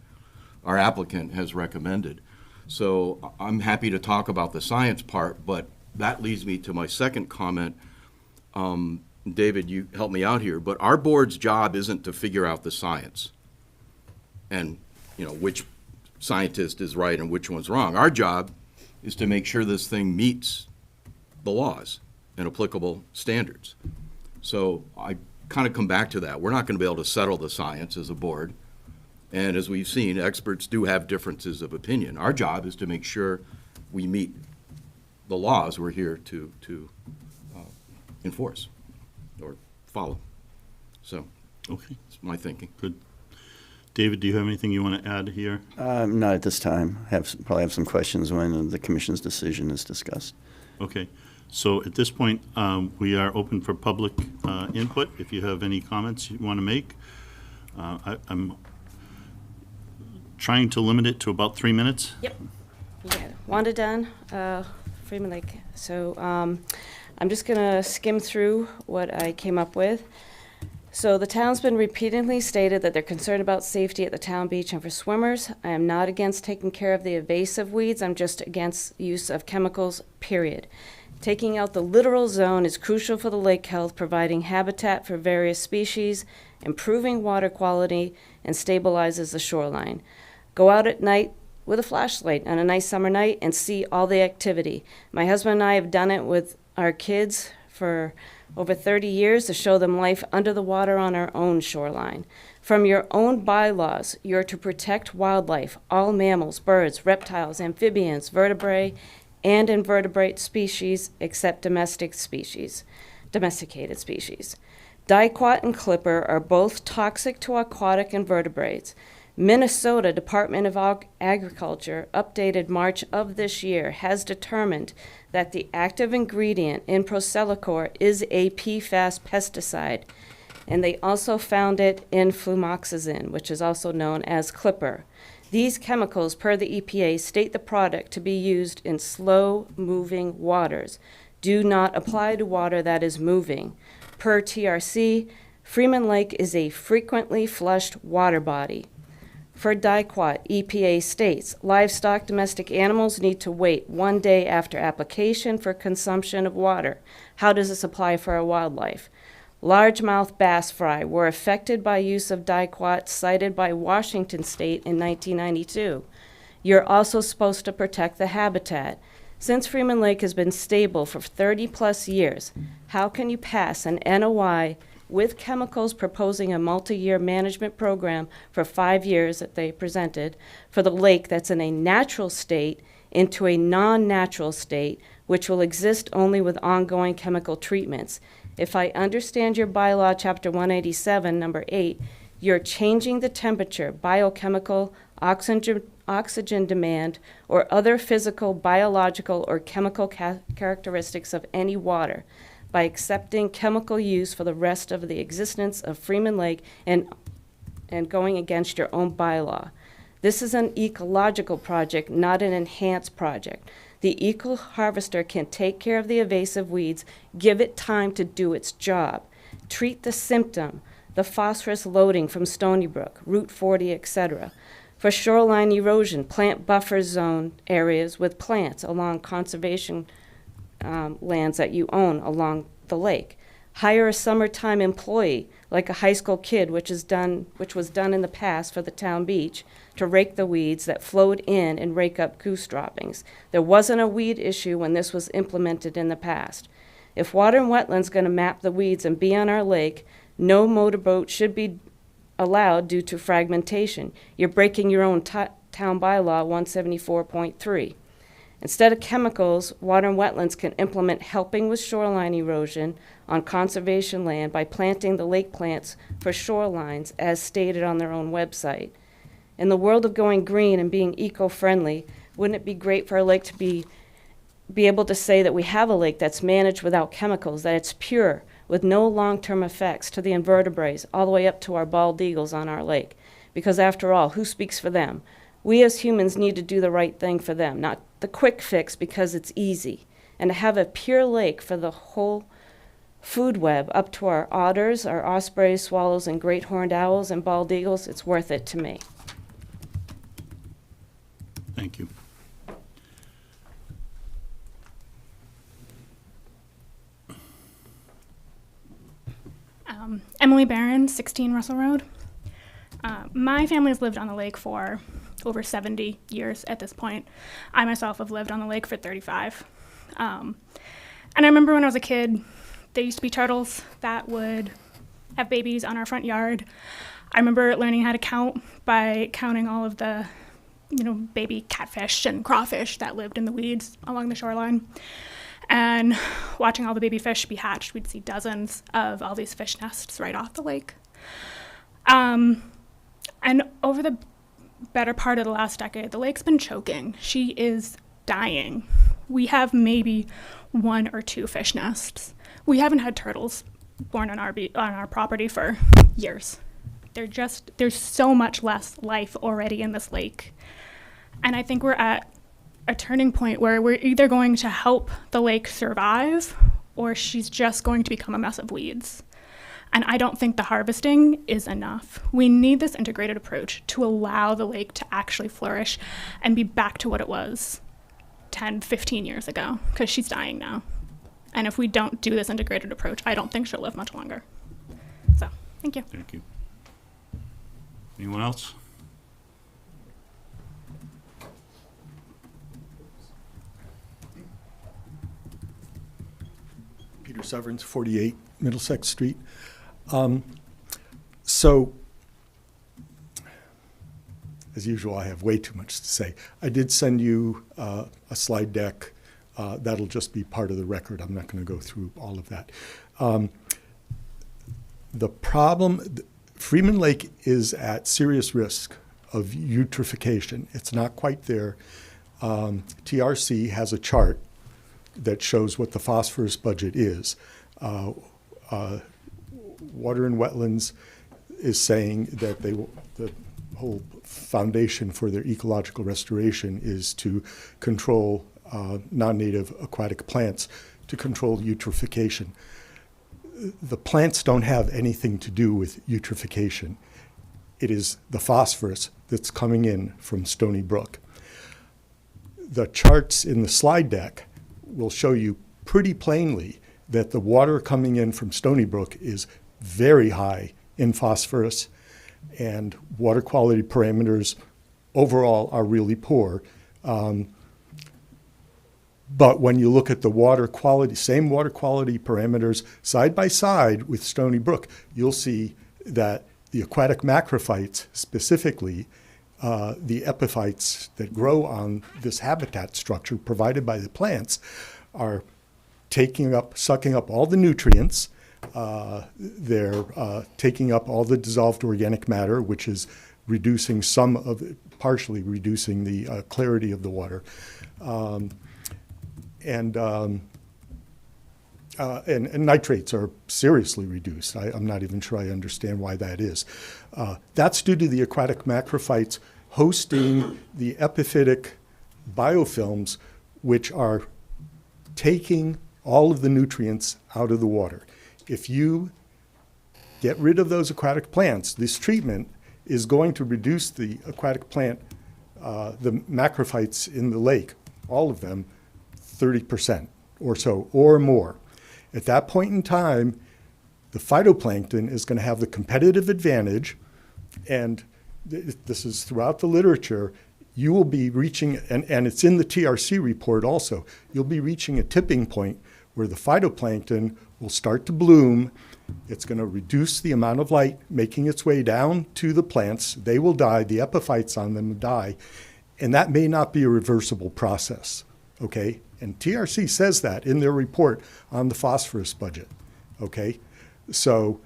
S4: our applicant has recommended. So I'm happy to talk about the science part, but that leads me to my second comment. David, you help me out here, but our board's job isn't to figure out the science and, you know, which scientist is right and which one's wrong. Our job is to make sure this thing meets the laws and applicable standards. So I kind of come back to that. We're not going to be able to settle the science as a board. And as we've seen, experts do have differences of opinion. Our job is to make sure we meet the laws we're here to enforce or follow. So,
S1: Okay.
S4: that's my thinking.
S1: Good. David, do you have anything you want to add here?
S7: Not at this time. Probably have some questions when the commission's decision is discussed.
S1: Okay. So at this point, we are open for public input. If you have any comments you want to make, I'm trying to limit it to about 3 minutes.
S5: Yep. Yeah. Wanda Dunn, Freeman Lake. So I'm just going to skim through what I came up with. So the town's been repeatedly stated that they're concerned about safety at the town beach and for swimmers. I am not against taking care of the invasive weeds. I'm just against use of chemicals, period. Taking out the littoral zone is crucial for the lake health, providing habitat for various species, improving water quality, and stabilizes the shoreline. Go out at night with a flashlight on a nice summer night and see all the activity. My husband and I have done it with our kids for over 30 years to show them life under the water on our own shoreline. From your own bylaws, you're to protect wildlife, all mammals, birds, reptiles, amphibians, vertebrae, and invertebrate species except domesticated species. Dicot and clipper are both toxic to aquatic invertebrates. Minnesota Department of Agriculture, updated March of this year, has determined that the active ingredient in Procelicor is a PFAS pesticide, and they also found it in flumoxazine, which is also known as clipper. These chemicals, per the EPA, state the product to be used in slow-moving waters. Do not apply to water that is moving. Per TRC, Freeman Lake is a frequently flushed water body. For Dicot, EPA states, livestock domestic animals need to wait 1 day after application for consumption of water. How does this apply for our wildlife? Largemouth bass fry were affected by use of Dicot cited by Washington State in 1992. You're also supposed to protect the habitat. Since Freeman Lake has been stable for 30 plus years, how can you pass an NOI with chemicals proposing a multi-year management program for 5 years that they presented for the lake that's in a natural state into a non-natural state, which will exist only with ongoing chemical treatments? If I understand your bylaw, chapter 187, number 8, you're changing the temperature, biochemical, oxygen demand, or other physical, biological, or chemical characteristics of any water by accepting chemical use for the rest of the existence of Freeman Lake and going against your own bylaw. This is an ecological project, not an enhanced project. The eco-harvester can take care of the invasive weeds, give it time to do its job. Treat the symptom, the phosphorus loading from Stony Brook, Route 40, etc. For shoreline erosion, plant buffer zone areas with plants along conservation lands that you own along the lake.
S17: Hire a summertime employee, like a high school kid, which was done in the past for the town beach, to rake the weeds that flowed in and rake up goose droppings. There wasn't a weed issue when this was implemented in the past. If Water and Wetlands going to map the weeds and be on our lake, no motorboat should be allowed due to fragmentation. You're breaking your own town bylaw 174.3. Instead of chemicals, Water and Wetlands can implement helping with shoreline erosion on conservation land by planting the lake plants for shorelines as stated on their own website. In the world of going green and being eco-friendly, wouldn't it be great for our lake to be able to say that we have a lake that's managed without chemicals, that it's pure, with no long-term effects to the invertebrates, all the way up to our bald eagles on our lake? Because after all, who speaks for them? We as humans need to do the right thing for them, not the quick fix because it's easy. And to have a pure lake for the whole food web up to our otters, our ospreys, swallows, and great horned owls and bald eagles, it's worth it to me.
S1: Thank you.
S18: Emily Barron, 16 Russell Road. My family has lived on the lake for over 70 years at this point. I myself have lived on the lake for 35. And I remember when I was a kid, there used to be turtles that would have babies on our front yard. I remember learning how to count by counting all of the, baby catfish and crawfish that lived in the weeds along the shoreline. And watching all the baby fish be hatched, we'd see dozens of all these fish nests right off the lake. And over the better part of the last decade, the lake's been choking. She is dying. We have maybe 1 or 2 fish nests. We haven't had turtles born on our property for years. There's so much less life already in this lake. And I think we're at a turning point where we're either going to help the lake survive or she's just going to become a mess of weeds. And I don't think the harvesting is enough. We need this integrated approach to allow the lake to actually flourish and be back to what it was 10, 15 years ago, because she's dying now. And if we don't do this integrated approach, I don't think she'll live much longer. So, thank you.
S1: Thank you. Anyone else?
S19: Peter Severance, 48 Middlesex Street. So, as usual, I have way too much to say. I did send you a slide deck. That'll just be part of the record. I'm not going to go through all of that. The problem, Freeman Lake is at serious risk of eutrophication. It's not quite there. TRC has a chart that shows what the phosphorus budget is. Water and Wetlands is saying that the whole foundation for their ecological restoration is to control non-native aquatic plants, to control eutrophication. The plants don't have anything to do with eutrophication. It is the phosphorus that's coming in from Stony Brook. The charts in the slide deck will show you pretty plainly that the water coming in from Stony Brook is very high in phosphorus, and water quality parameters overall are really poor. But when you look at the water quality, same water quality parameters side by side with Stony Brook, you'll see that the aquatic macrophytes, specifically the epiphytes that grow on this habitat structure provided by the plants, are sucking up all the nutrients. They're taking up all the dissolved organic matter, which is reducing partially reducing the clarity of the water. And nitrates are seriously reduced. I'm not even sure I understand why that is. That's due to the aquatic macrophytes hosting the epiphytic biofilms, which are taking all of the nutrients out of the water. If you get rid of those aquatic plants, this treatment is going to reduce the aquatic plant, the macrophytes in the lake, all of them, 30% or so, or more. At that point in time, the phytoplankton is going to have the competitive advantage, and this is throughout the literature, you will be reaching, and it's in the TRC report also, you'll be reaching a tipping point where the phytoplankton will start to bloom. It's going to reduce the amount of light making its way down to the plants. They will die, the epiphytes on them die, and that may not be a reversible process, okay? And TRC says that in their report on the phosphorus budget, okay? So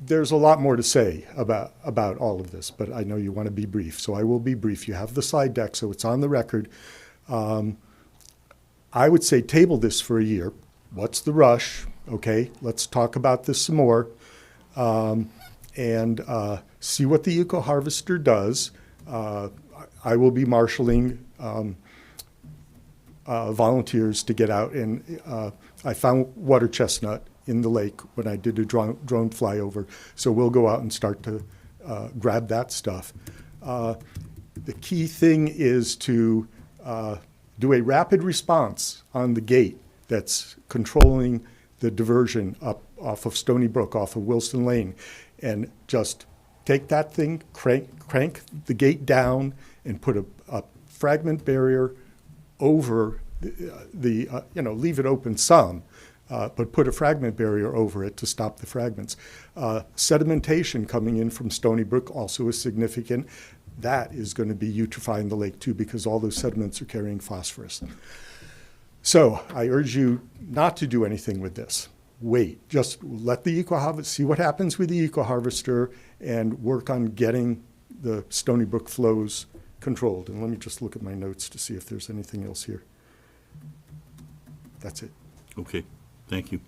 S19: there's a lot more to say about all of this, but I know you want to be brief, so I will be brief. You have the slide deck, so it's on the record. I would say table this for a year. What's the rush? Okay, let's talk about this some more, and see what the eco-harvester does. I will be marshaling volunteers to get out, and I found water chestnut in the lake when I did a drone flyover, so we'll go out and start to grab that stuff. The key thing is to do a rapid response on the gate that's controlling the diversion up off of Stony Brook, off of Wilson Lane, and just take that thing, crank the gate down, and put a fragment barrier over leave it open some, but put a fragment barrier over it to stop the fragments. Sedimentation coming in from Stony Brook also is significant. That is going to be eutrophying the lake too, because all those sediments are carrying phosphorus. So I urge you not to do anything with this. Wait, just let the see what happens with the eco-harvester and work on getting the Stony Brook flows controlled. And let me just look at my notes to see if there's anything else here. That's it.
S1: Okay, thank you.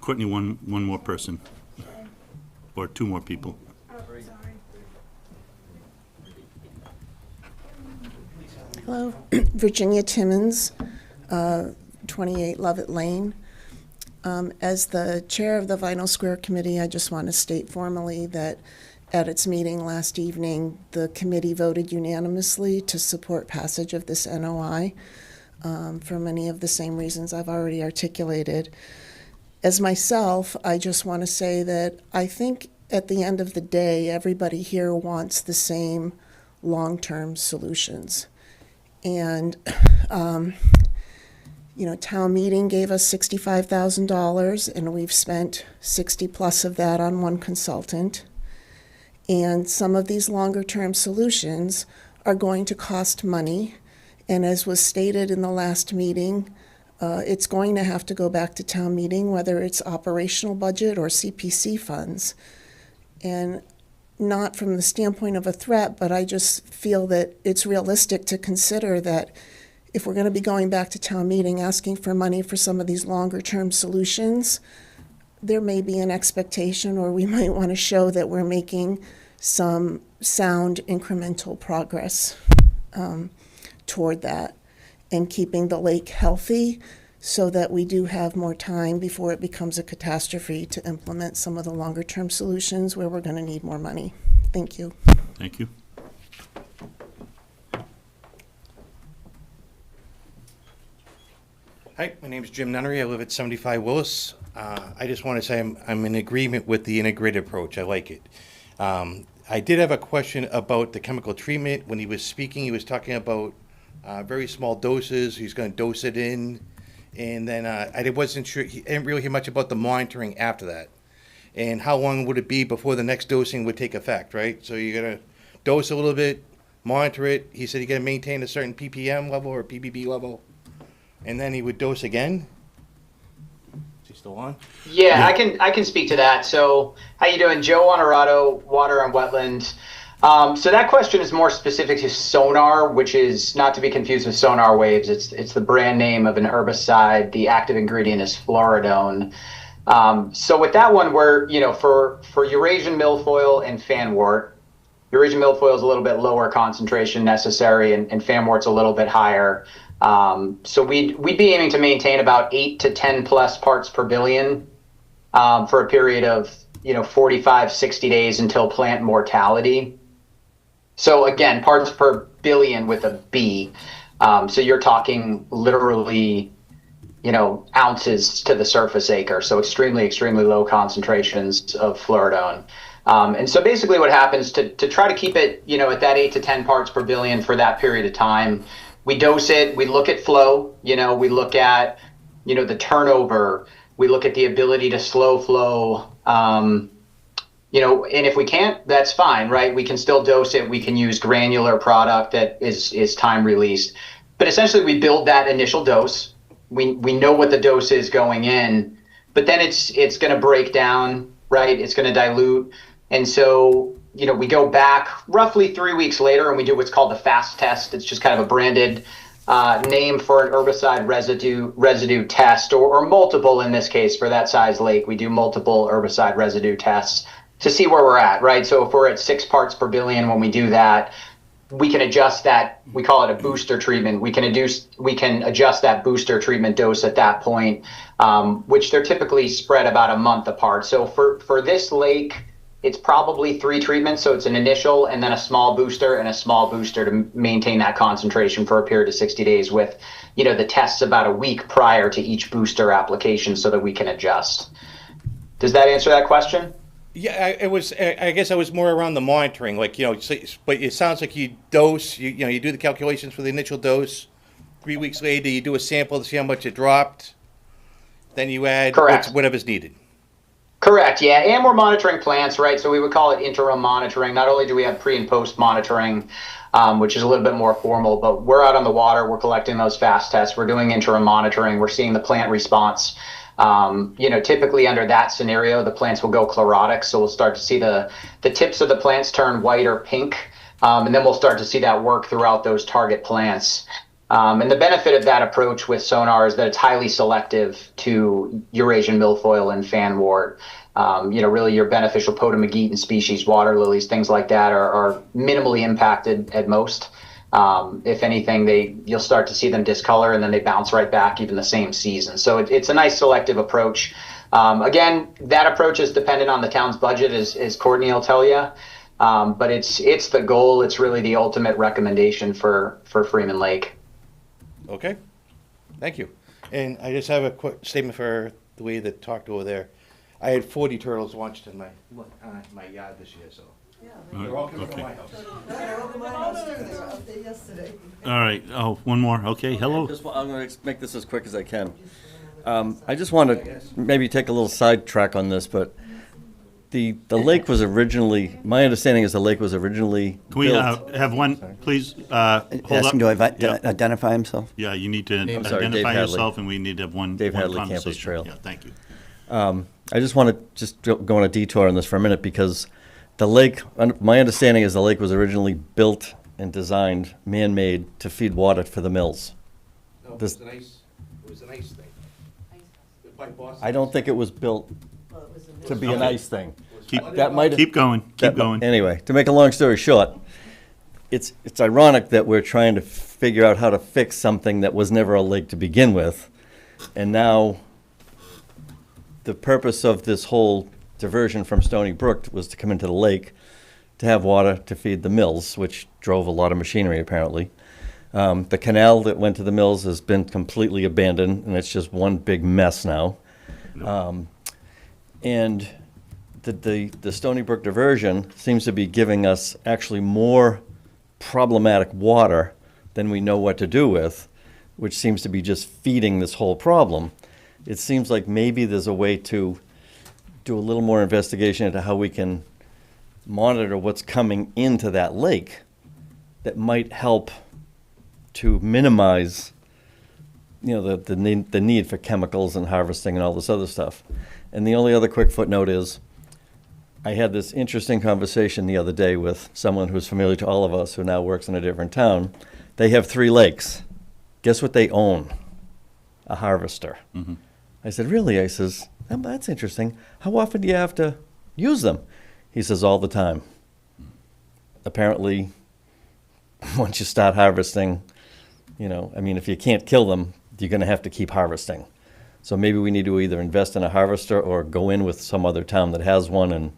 S1: Courtney, one more person, or two more people.
S20: Hello, Virginia Timmons, 28 Lovett Lane. As the chair of the Vinyl Square Committee, I just want to state formally that at its meeting last evening, the committee voted unanimously to support passage of this NOI for many of the same reasons I've already articulated. As myself, I just want to say that I think at the end of the day, everybody here wants the same long-term solutions. And, town meeting gave us $65,000, and we've spent 60 plus of that on one consultant. And some of these longer-term solutions are going to cost money. And as was stated in the last meeting, it's going to have to go back to town meeting, whether it's operational budget or CPC funds. And not from the standpoint of a threat, but I just feel that it's realistic to consider that if we're going to be going back to town meeting asking for money for some of these longer-term solutions, there may be an expectation, or we might want to show that we're making some sound incremental progress toward that, and keeping the lake healthy so that we do have more time before it becomes a catastrophe to implement some of the longer-term solutions where we're going to need more money. Thank you.
S1: Thank you.
S21: Hi, my name is Jim Nunnery. I live at 75 Willis. I just want to say I'm in agreement with the integrated approach. I like it. I did have a question about the chemical treatment. When he was speaking, he was talking about very small doses. He's going to dose it in. And then I wasn't sure, I didn't really hear much about the monitoring after that. And how long would it be before the next dosing would take effect, right? So you're going to dose a little bit, monitor it. He said you're going to maintain a certain ppm level or ppb level. And then he would dose again? Is he still on?
S15: Yeah, I can speak to that. So how you doing? Joe Honorato, Water and Wetlands. So that question is more specific to sonar, which is not to be confused with sonar waves. It's the brand name of an herbicide. The active ingredient is fluoridone. So with that one, we're, for Eurasian milfoil and fanwort, Eurasian milfoil is a little bit lower concentration necessary, and fanwort's a little bit higher. So we'd be aiming to maintain about 8 to 10 plus parts per billion for a period of 45, 60 days until plant mortality. So again, parts per billion with a B. So you're talking literally ounces to the surface acre. So extremely, extremely low concentrations of fluoridone. And so basically what happens to try to keep it, at that 8 to 10 parts per billion for that period of time, we dose it, we look at flow, we look at, the turnover, we look at the ability to slow flow, and if we can't, that's fine, right? We can still dose it. We can use granular product that is time released. But essentially we build that initial dose. We know what the dose is going in, but then it's going to break down, right? It's going to dilute. And so, we go back roughly 3 weeks later and we do what's called the FAST test. It's just kind of a branded name for an herbicide residue test, or multiple in this case for that size lake. We do multiple herbicide residue tests to see where we're at, right? So if we're at 6 parts per billion when we do that, we can adjust that. We call it a booster treatment. We can adjust that booster treatment dose at that point, which they're typically spread about a month apart. So for this lake, it's probably 3 treatments. So it's an initial and then a small booster and a small booster to maintain that concentration for a period of 60 days with, the tests about a week prior to each booster application so that we can adjust. Does that answer that question?
S21: Yeah, it was. I guess I was more around the monitoring, but it sounds like you dose. You do the calculations for the initial dose. 3 weeks later, you do a sample to see how much it dropped. Then you add whatever's needed.
S15: Correct. Yeah, and we're monitoring plants, right? So we would call it interim monitoring. Not only do we have pre and post monitoring, which is a little bit more formal, but we're out on the water. We're collecting those fast tests. We're doing interim monitoring. We're seeing the plant response. Typically under that scenario, the plants will go chlorotic. So we'll start to see the tips of the plants turn white or pink. And then we'll start to see that work throughout those target plants. And the benefit of that approach with sonar is that it's highly selective to Eurasian milfoil and fanwort. Really your beneficial potamogeton species, water lilies, things like that are minimally impacted at most. If anything, you'll start to see them discolor and then they bounce right back even the same season. So it's a nice selective approach. Again, that approach is dependent on the town's budget, as Courtney will tell you. But it's the goal. It's really the ultimate recommendation for Freeman Lake.
S21: Okay, thank you. And I just have a quick statement for the way that talked over there. I had 40 turtles launched in my yard this year, so. They're all coming from my house.
S1: All right. Oh, one more. Okay. Hello.
S6: I'm going to make this as quick as I can. I just want to maybe take a little sidetrack on this, but the lake was originally, my understanding is the lake was originally
S1: Can we
S6: built.
S1: have one, please? Hold
S7: Ask him
S1: up.
S7: to identify himself.
S1: Yeah, you need to
S6: I'm sorry, Dave
S1: identify
S6: Hadley.
S1: yourself, and we need to have one
S6: Dave
S1: one
S6: Hadley, Campus
S1: conversation.
S6: Trail.
S1: Yeah, thank you.
S6: I just want to just go on a detour on this for a minute because the lake, my understanding is the lake was originally built and designed, man-made, to feed water for the mills.
S21: No,
S6: This-
S21: it was an ice thing.
S6: I don't think it was built to be an
S1: Okay.
S6: ice thing.
S1: Keep
S6: Keep
S1: going. Keep going.
S6: Anyway, to make a long story short, it's ironic that we're trying to figure out how to fix something that was never a lake to begin with, and now the purpose of this whole diversion from Stony Brook was to come into the lake to have water to feed the mills, which drove a lot of machinery apparently. The canal that went to the mills has been completely abandoned, and it's just one big mess now. And the Stony Brook diversion seems to be giving us actually more problematic water than we know what to do with, which seems to be just feeding this whole problem. It seems like maybe there's a way to do a little more investigation into how we can monitor what's coming into that lake that might help to minimize, the need for chemicals and harvesting and all this other stuff. And the only other quick footnote is, I had this interesting conversation the other day with someone who's familiar to all of us who now works in a different town. They have 3 lakes. Guess what they own? A harvester.
S1: Mm-hmm.
S6: I said, really? I says, that's interesting. How often do you have to use them? He says, all the time. Apparently, once you start harvesting, if you can't kill them, you're going to have to keep harvesting. So maybe we need to either invest in a harvester or go in with some other town that has one and,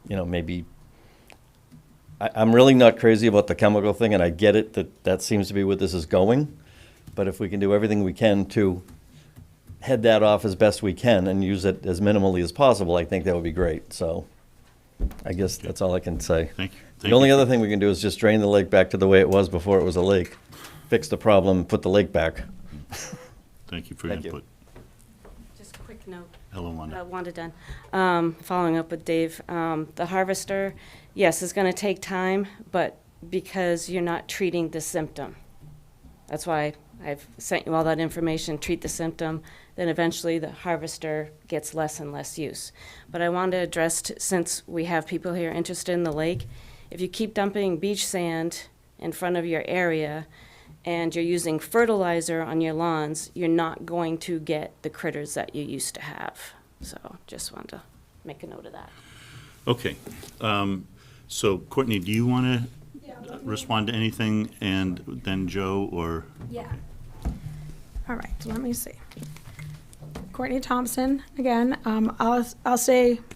S6: maybe. I'm really not crazy about the chemical thing, and I get it that seems to be where this is going. But if we can do everything we can to head that off as best we can and use it as minimally as possible, I think that would be great. So I guess that's all I can say.
S1: Thank you.
S6: The only other thing we can do is just drain the lake back to the way it was before it was a lake. Fix the problem, put the lake back.
S1: Thank you for your input.
S17: Just a quick note.
S1: Hello, Wanda.
S17: Wanda Dunn. Following up with Dave, the harvester, yes, it's going to take time, but because you're not treating the symptom. That's why I've sent you all that information, treat the symptom, then eventually the harvester gets less and less use. But I want to address, since we have people here interested in the lake, if you keep dumping beach sand in front of your area and you're using fertilizer on your lawns, you're not going to get the critters that you used to have. So just wanted to make a note of that.
S1: Okay. So Courtney, do you want to respond to anything, and then Joe, or?
S14: Yeah. All right, let me see. Courtney Thompson, again. I'll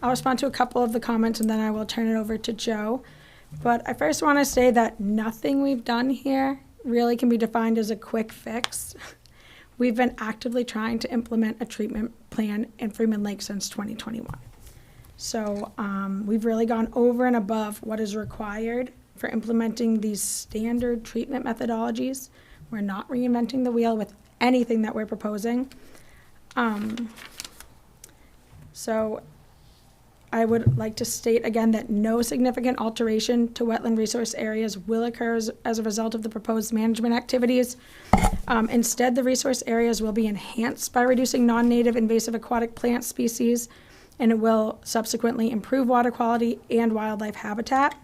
S14: respond to a couple of the comments and then I will turn it over to Joe. But I first want to say that nothing we've done here really can be defined as a quick fix. We've been actively trying to implement a treatment plan in Freeman Lake since 2021. So we've really gone over and above what is required for implementing these standard treatment methodologies. We're not reinventing the wheel with anything that we're proposing. So I would like to state again that no significant alteration to wetland resource areas will occur as a result of the proposed management activities. Instead, the resource areas will be enhanced by reducing non-native invasive aquatic plant species, and it will subsequently improve water quality and wildlife habitat.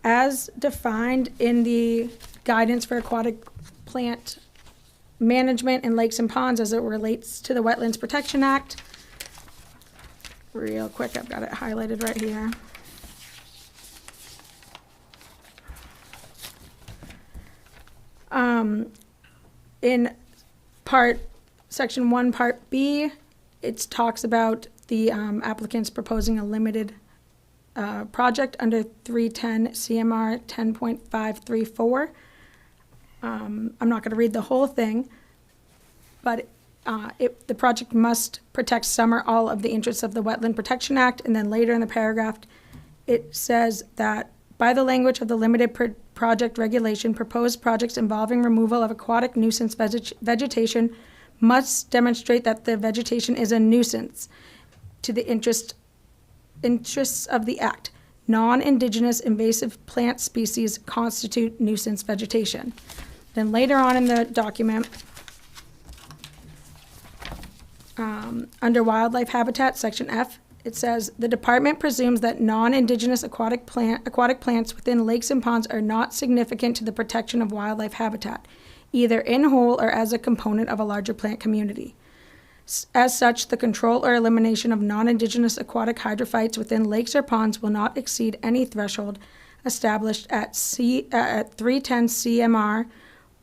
S14: As defined in the guidance for aquatic plant management in lakes and ponds as it relates to the Wetlands Protection Act. Real quick, I've got it highlighted right here. In section 1, part B, it talks about the applicants proposing a limited project under 310 CMR 10.534. I'm not going to read the whole thing, but the project must protect some or all of the interests of the Wetland Protection Act. And then later in the paragraph, it says that by the language of the limited project regulation, proposed projects involving removal of aquatic nuisance vegetation must demonstrate that the vegetation is a nuisance to the interests of the Act. Non-indigenous invasive plant species constitute nuisance vegetation. Then later on in the document, under wildlife habitat, section F, it says, the department presumes that non-indigenous aquatic plants within lakes and ponds are not significant to the protection of wildlife habitat, either in whole or as a component of a larger plant community. As such, the control or elimination of non-indigenous aquatic hydrophytes within lakes or ponds will not exceed any threshold established at 310 CMR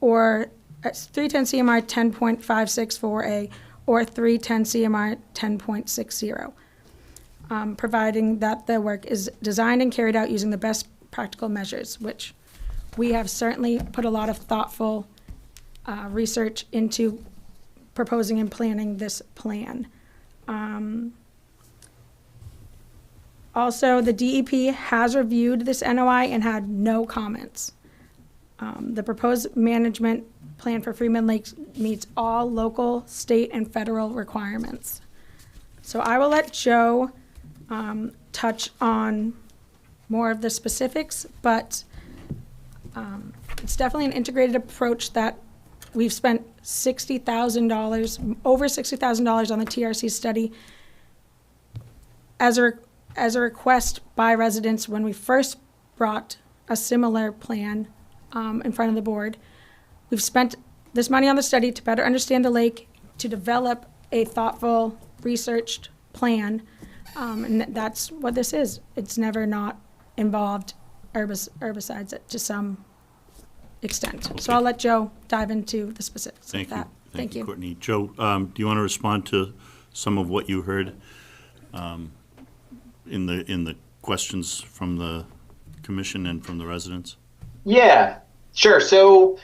S14: or 310 CMR 10.564A or 310 CMR 10.60, providing that the work is designed and carried out using the best practical measures, which we have certainly put a lot of thoughtful research into proposing and planning this plan. Also, the DEP has reviewed this NOI and had no comments. The proposed management plan for Freeman Lake meets all local, state, and federal requirements. So I will let Joe touch on more of the specifics, but it's definitely an integrated approach that we've spent $60,000, over $60,000 on the TRC study as a request by residents when we first brought a similar plan in front of the board. We've spent this money on the study to better understand the lake, to develop a thoughtful, researched plan, and that's what this is. It's never not involved herbicides to some extent. Okay. So I'll let Joe dive into the specifics of that.
S1: Thank you, Courtney. Joe, do you want to respond to some of what you heard in the questions from the commission and from the residents?
S15: Yeah, sure. So,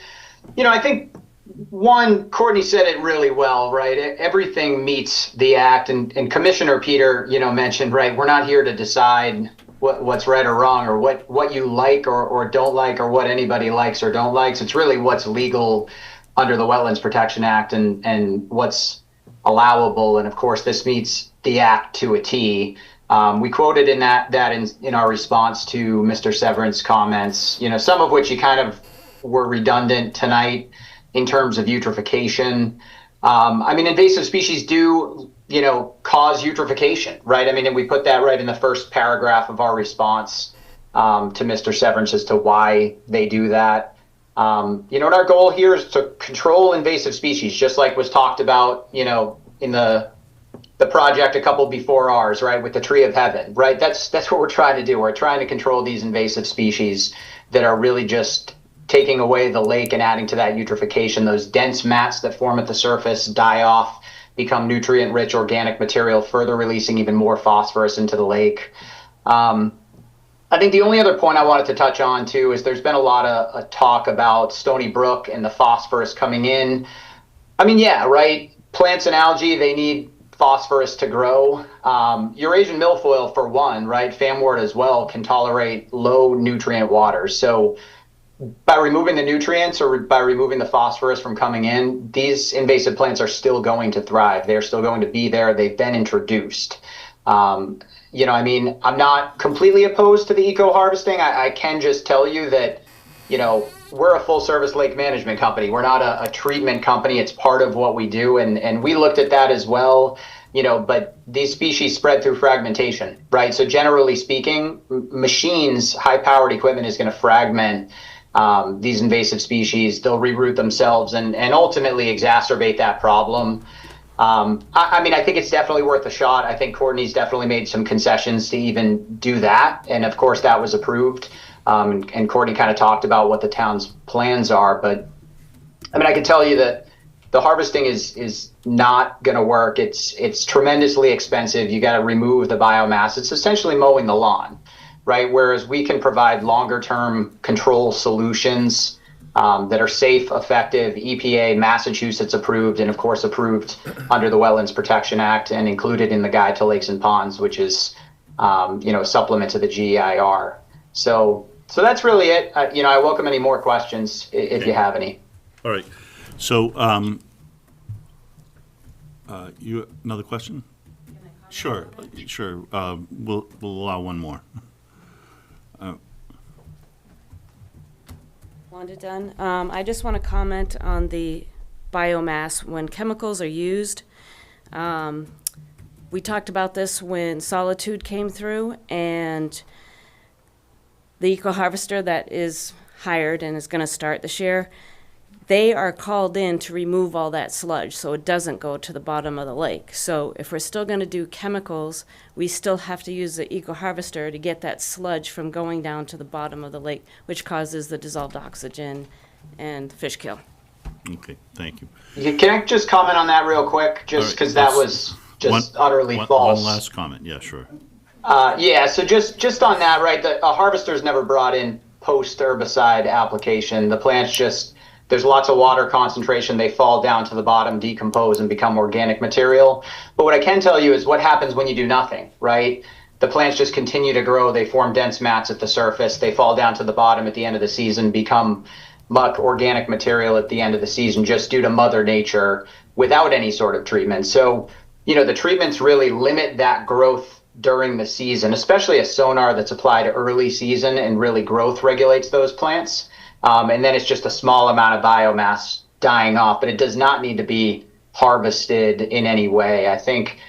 S15: I think one, Courtney said it really well, right? Everything meets the act, and Commissioner Peter, mentioned, right, we're not here to decide what's right or wrong, or what you like or don't like, or what anybody likes or don't likes. It's really what's legal under the Wetlands Protection Act and what's allowable. And of course, this meets the act to a T. We quoted in that in our response to Mr. Severance comments, some of which you kind of were redundant tonight in terms of eutrophication. Invasive species do, cause eutrophication, right? And we put that right in the first paragraph of our response to Mr. Severance as to why they do that. And our goal here is to control invasive species, just like was talked about, in the project a couple before ours, right, with the Tree of Heaven, right? That's what we're trying to do. We're trying to control these invasive species that are really just taking away the lake and adding to that eutrophication. Those dense mats that form at the surface die off, become nutrient-rich organic material, further releasing even more phosphorus into the lake. I think the only other point I wanted to touch on, too, is there's been a lot of talk about Stony Brook and the phosphorus coming in. Yeah, right? Plants and algae, they need phosphorus to grow. Eurasian milfoil, for one, right? Famwort as well, can tolerate low nutrient waters. So by removing the nutrients or by removing the phosphorus from coming in, these invasive plants are still going to thrive. They're still going to be there. They've been introduced. I'm not completely opposed to the eco-harvesting. I can just tell you that, we're a full-service lake management company. We're not a treatment company. It's part of what we do, and we looked at that as well, but these species spread through fragmentation, right? So generally speaking, machines, high-powered equipment is going to fragment these invasive species. They'll reroute themselves and ultimately exacerbate that problem. I think it's definitely worth a shot. I think Courtney's definitely made some concessions to even do that. And of course, that was approved. And Courtney kind of talked about what the town's plans are. But I can tell you that the harvesting is not going to work. It's tremendously expensive. You got to remove the biomass. It's essentially mowing the lawn, right? Whereas we can provide longer term control solutions that are safe, effective, EPA, Massachusetts approved, and of course approved under the Wetlands Protection Act and included in the Guide to Lakes and Ponds, which is, a supplement to the GEIR. So that's really it. I welcome any more questions if you have any.
S1: All right. So, you another question? Sure. We'll allow one more.
S17: Wanda Dunn. I just want to comment on the biomass when chemicals are used. We talked about this when Solitude came through, and the eco-harvester that is hired and is going to start this year, they are called in to remove all that sludge so it doesn't go to the bottom of the lake. So if we're still going to do chemicals, we still have to use the eco-harvester to get that sludge from going down to the bottom of the lake, which causes the dissolved oxygen and fish kill.
S1: Okay, thank you.
S15: Can I just comment on that real quick? Just because that was just utterly false.
S1: One last comment. Yeah, sure.
S15: So just on that, right, a harvester's never brought in post-herbicide application. The plants there's lots of water concentration. They fall down to the bottom, decompose, and become organic material. But what I can tell you is what happens when you do nothing, right? The plants just continue to grow. They form dense mats at the surface. They fall down to the bottom at the end of the season, become muck, organic material at the end of the season, just due to Mother Nature without any sort of treatment. So, the treatments really limit that growth during the season, especially a sonar that's applied early season and really growth regulates those plants. And then it's just a small amount of biomass dying off, but it does not need to be harvested in any way. I think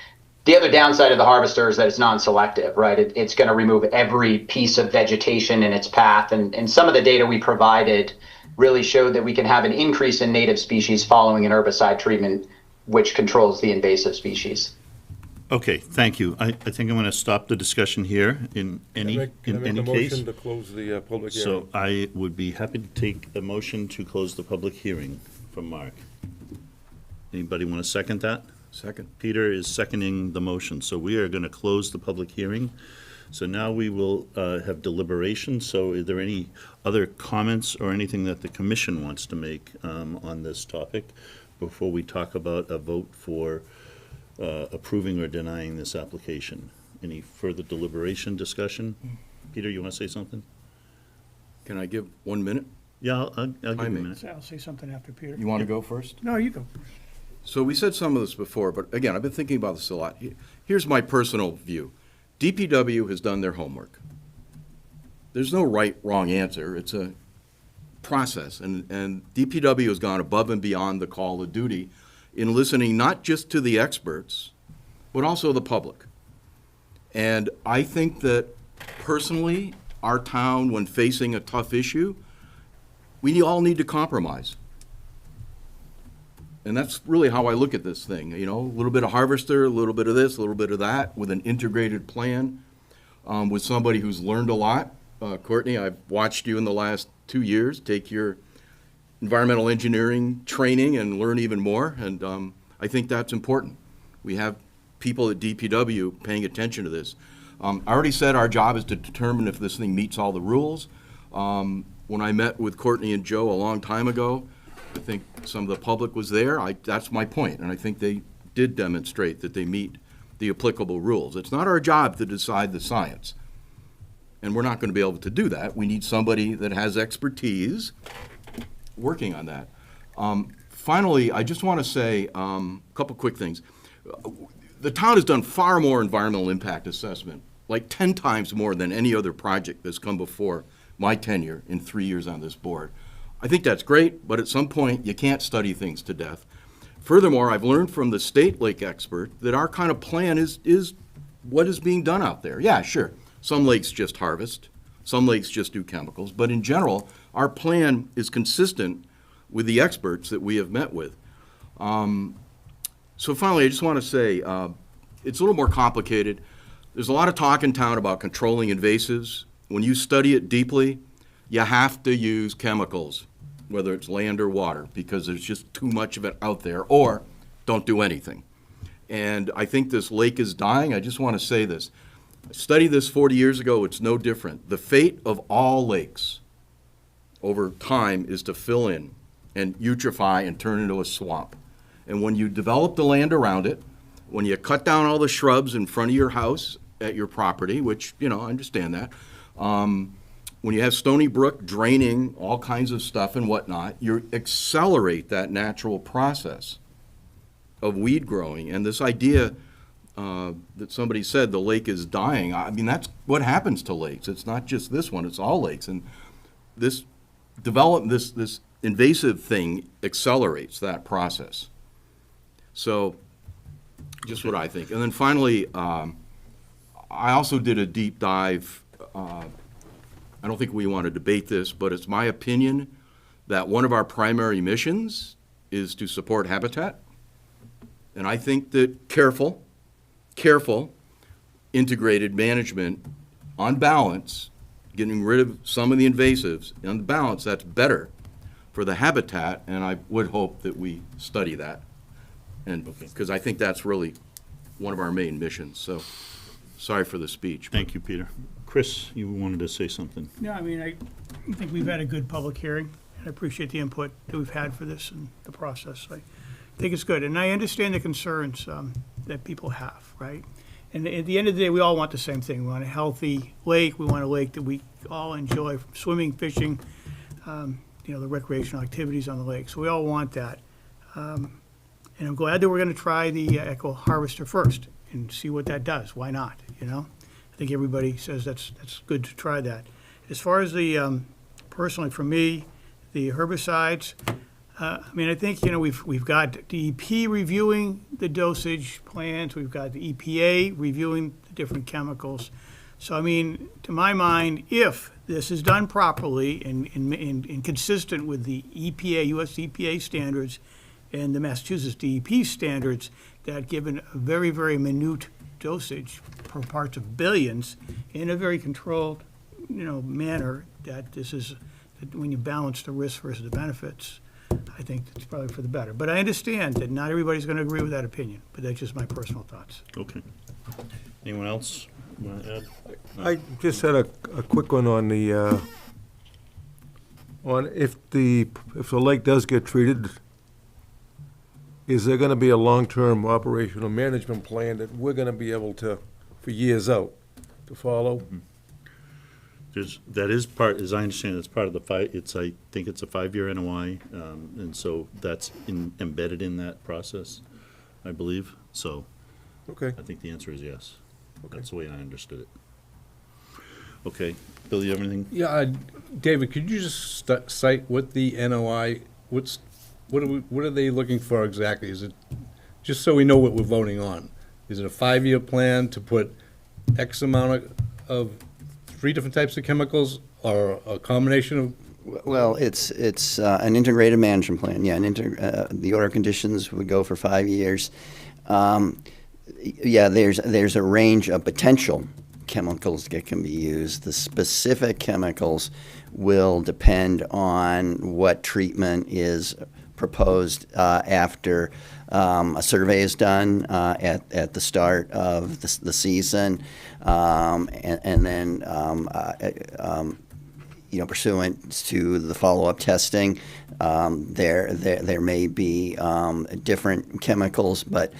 S15: the other downside of the harvester is that it's non-selective, right? It's going to remove every piece of vegetation in its path. And some of the data we provided really showed that we can have an increase in native species following an herbicide treatment, which controls the invasive species.
S1: Okay, thank you. I think I'm going to stop the discussion here in any case.
S8: Can I make a motion to close the public hearing?
S1: So I would be happy to take the motion to close the public hearing from Mark. Anybody want to second that?
S4: Second.
S1: Peter is seconding the motion. So we are going to close the public hearing. So now we will have deliberation. So is there any other comments or anything that the commission wants to make on this topic before we talk about a vote for approving or denying this application? Any further deliberation, discussion? Peter, you want to say something?
S4: Can I give 1 minute?
S1: Yeah, I'll give you a
S4: Timing.
S1: minute.
S3: I'll say something after Peter.
S4: You want to go first?
S3: No, you go.
S4: So we said some of this before, but again, I've been thinking about this a lot. Here's my personal view. DPW has done their homework. There's no right, wrong answer. It's a process. And DPW has gone above and beyond the call of duty in listening not just to the experts, but also the public. And I think that personally, our town, when facing a tough issue, we all need to compromise. And that's really how I look at this thing, you know, a little bit of harvester, a little bit of this, a little bit of that, with an integrated plan, with somebody who's learned a lot. Courtney, I've watched you in the last 2 years take your environmental engineering training and learn even more, and I think that's important. We have people at DPW paying attention to this. I already said our job is to determine if this thing meets all the rules. When I met with Courtney and Joe a long time ago, I think some of the public was there. That's my point, and I think they did demonstrate that they meet the applicable rules. It's not our job to decide the science, and we're not going to be able to do that. We need somebody that has expertise working on that. Finally, I just want to say a couple quick things. The town has done far more environmental impact assessment, like 10 times more than any other project that's come before my tenure in 3 years on this board. I think that's great, but at some point, you can't study things to death. Furthermore, I've learned from the state lake expert that our kind of plan is what is being done out there. Yeah, sure, some lakes just harvest, some lakes just do chemicals, but in general, our plan is consistent with the experts that we have met with. So finally, I just want to say, it's a little more complicated. There's a lot of talk in town about controlling invasives. When you study it deeply, you have to use chemicals, whether it's land or water, because there's just too much of it out there, or don't do anything. And I think this lake is dying. I just want to say this. I studied this 40 years ago. It's no different. The fate of all lakes over time is to fill in and eutrophy and turn into a swamp. And when you develop the land around it, when you cut down all the shrubs in front of your house at your property, which, you know, I understand that, when you have Stony Brook draining all kinds of stuff and whatnot, you accelerate that natural process of weed growing. And this idea that somebody said the lake is dying, I mean, that's what happens to lakes. It's not just this one, it's all lakes. And this this invasive thing accelerates that process. So just what I think. And then finally, I also did a deep dive. I don't think we want to debate this, but it's my opinion that one of our primary missions is to support habitat. And I think that careful, integrated management, on balance, getting rid of some of the invasives, on balance, that's better for the habitat, and I would hope that we study that. And because I think that's really one of our main missions. So sorry for the speech.
S1: Thank you, Peter. Chris, you wanted to say something.
S3: No, I mean, I think we've had a good public hearing. I appreciate the input that we've had for this and the process. I think it's good. And I understand the concerns that people have, right? And at the end of the day, we all want the same thing. We want a healthy lake. We want a lake that we all enjoy, from swimming, fishing, you know, the recreational activities on the lake. So we all want that. And I'm glad that we're going to try the Echo Harvester first and see what that does. Why not, you know? I think everybody says that's good to try that. As far as the, personally for me, the herbicides, I mean, I think, you know, we've got DEP reviewing the dosage plans. We've got the EPA reviewing the different chemicals. So, I mean, to my mind, if this is done properly and consistent with the EPA, US EPA standards and the Massachusetts DEP standards, that given a very, very minute dosage per parts of billions in a very controlled, you know, manner, that this is, that when you balance the risk versus the benefits, I think it's probably for the better. But I understand that not everybody's going to agree with that opinion, but that's just my personal thoughts.
S1: Okay. Anyone else want to add?
S8: I just had a quick one on the, on if the lake does get treated, is there gonna be a long-term operational management plan that we're gonna be able to, for years out, to follow?
S1: That is part, as I understand, it's part of the I think it's a 5-year NOI, and so that's embedded in that process, I believe. So
S8: Okay.
S1: I think the answer is yes. That's the way I understood it. Okay, Bill, you have anything?
S9: Yeah, David, could you just cite what the NOI, what are they looking for exactly? Is it, just so we know what we're voting on, is it a 5-year plan to put X amount of 3 different types of chemicals, or a combination of?
S7: Well, it's an integrated management plan, yeah, the order of conditions would go for 5 years. Yeah, there's a range of potential chemicals that can be used. The specific chemicals will depend on what treatment is proposed after a survey is done at the start of the season, and then pursuant to the follow-up testing, there may be different chemicals, but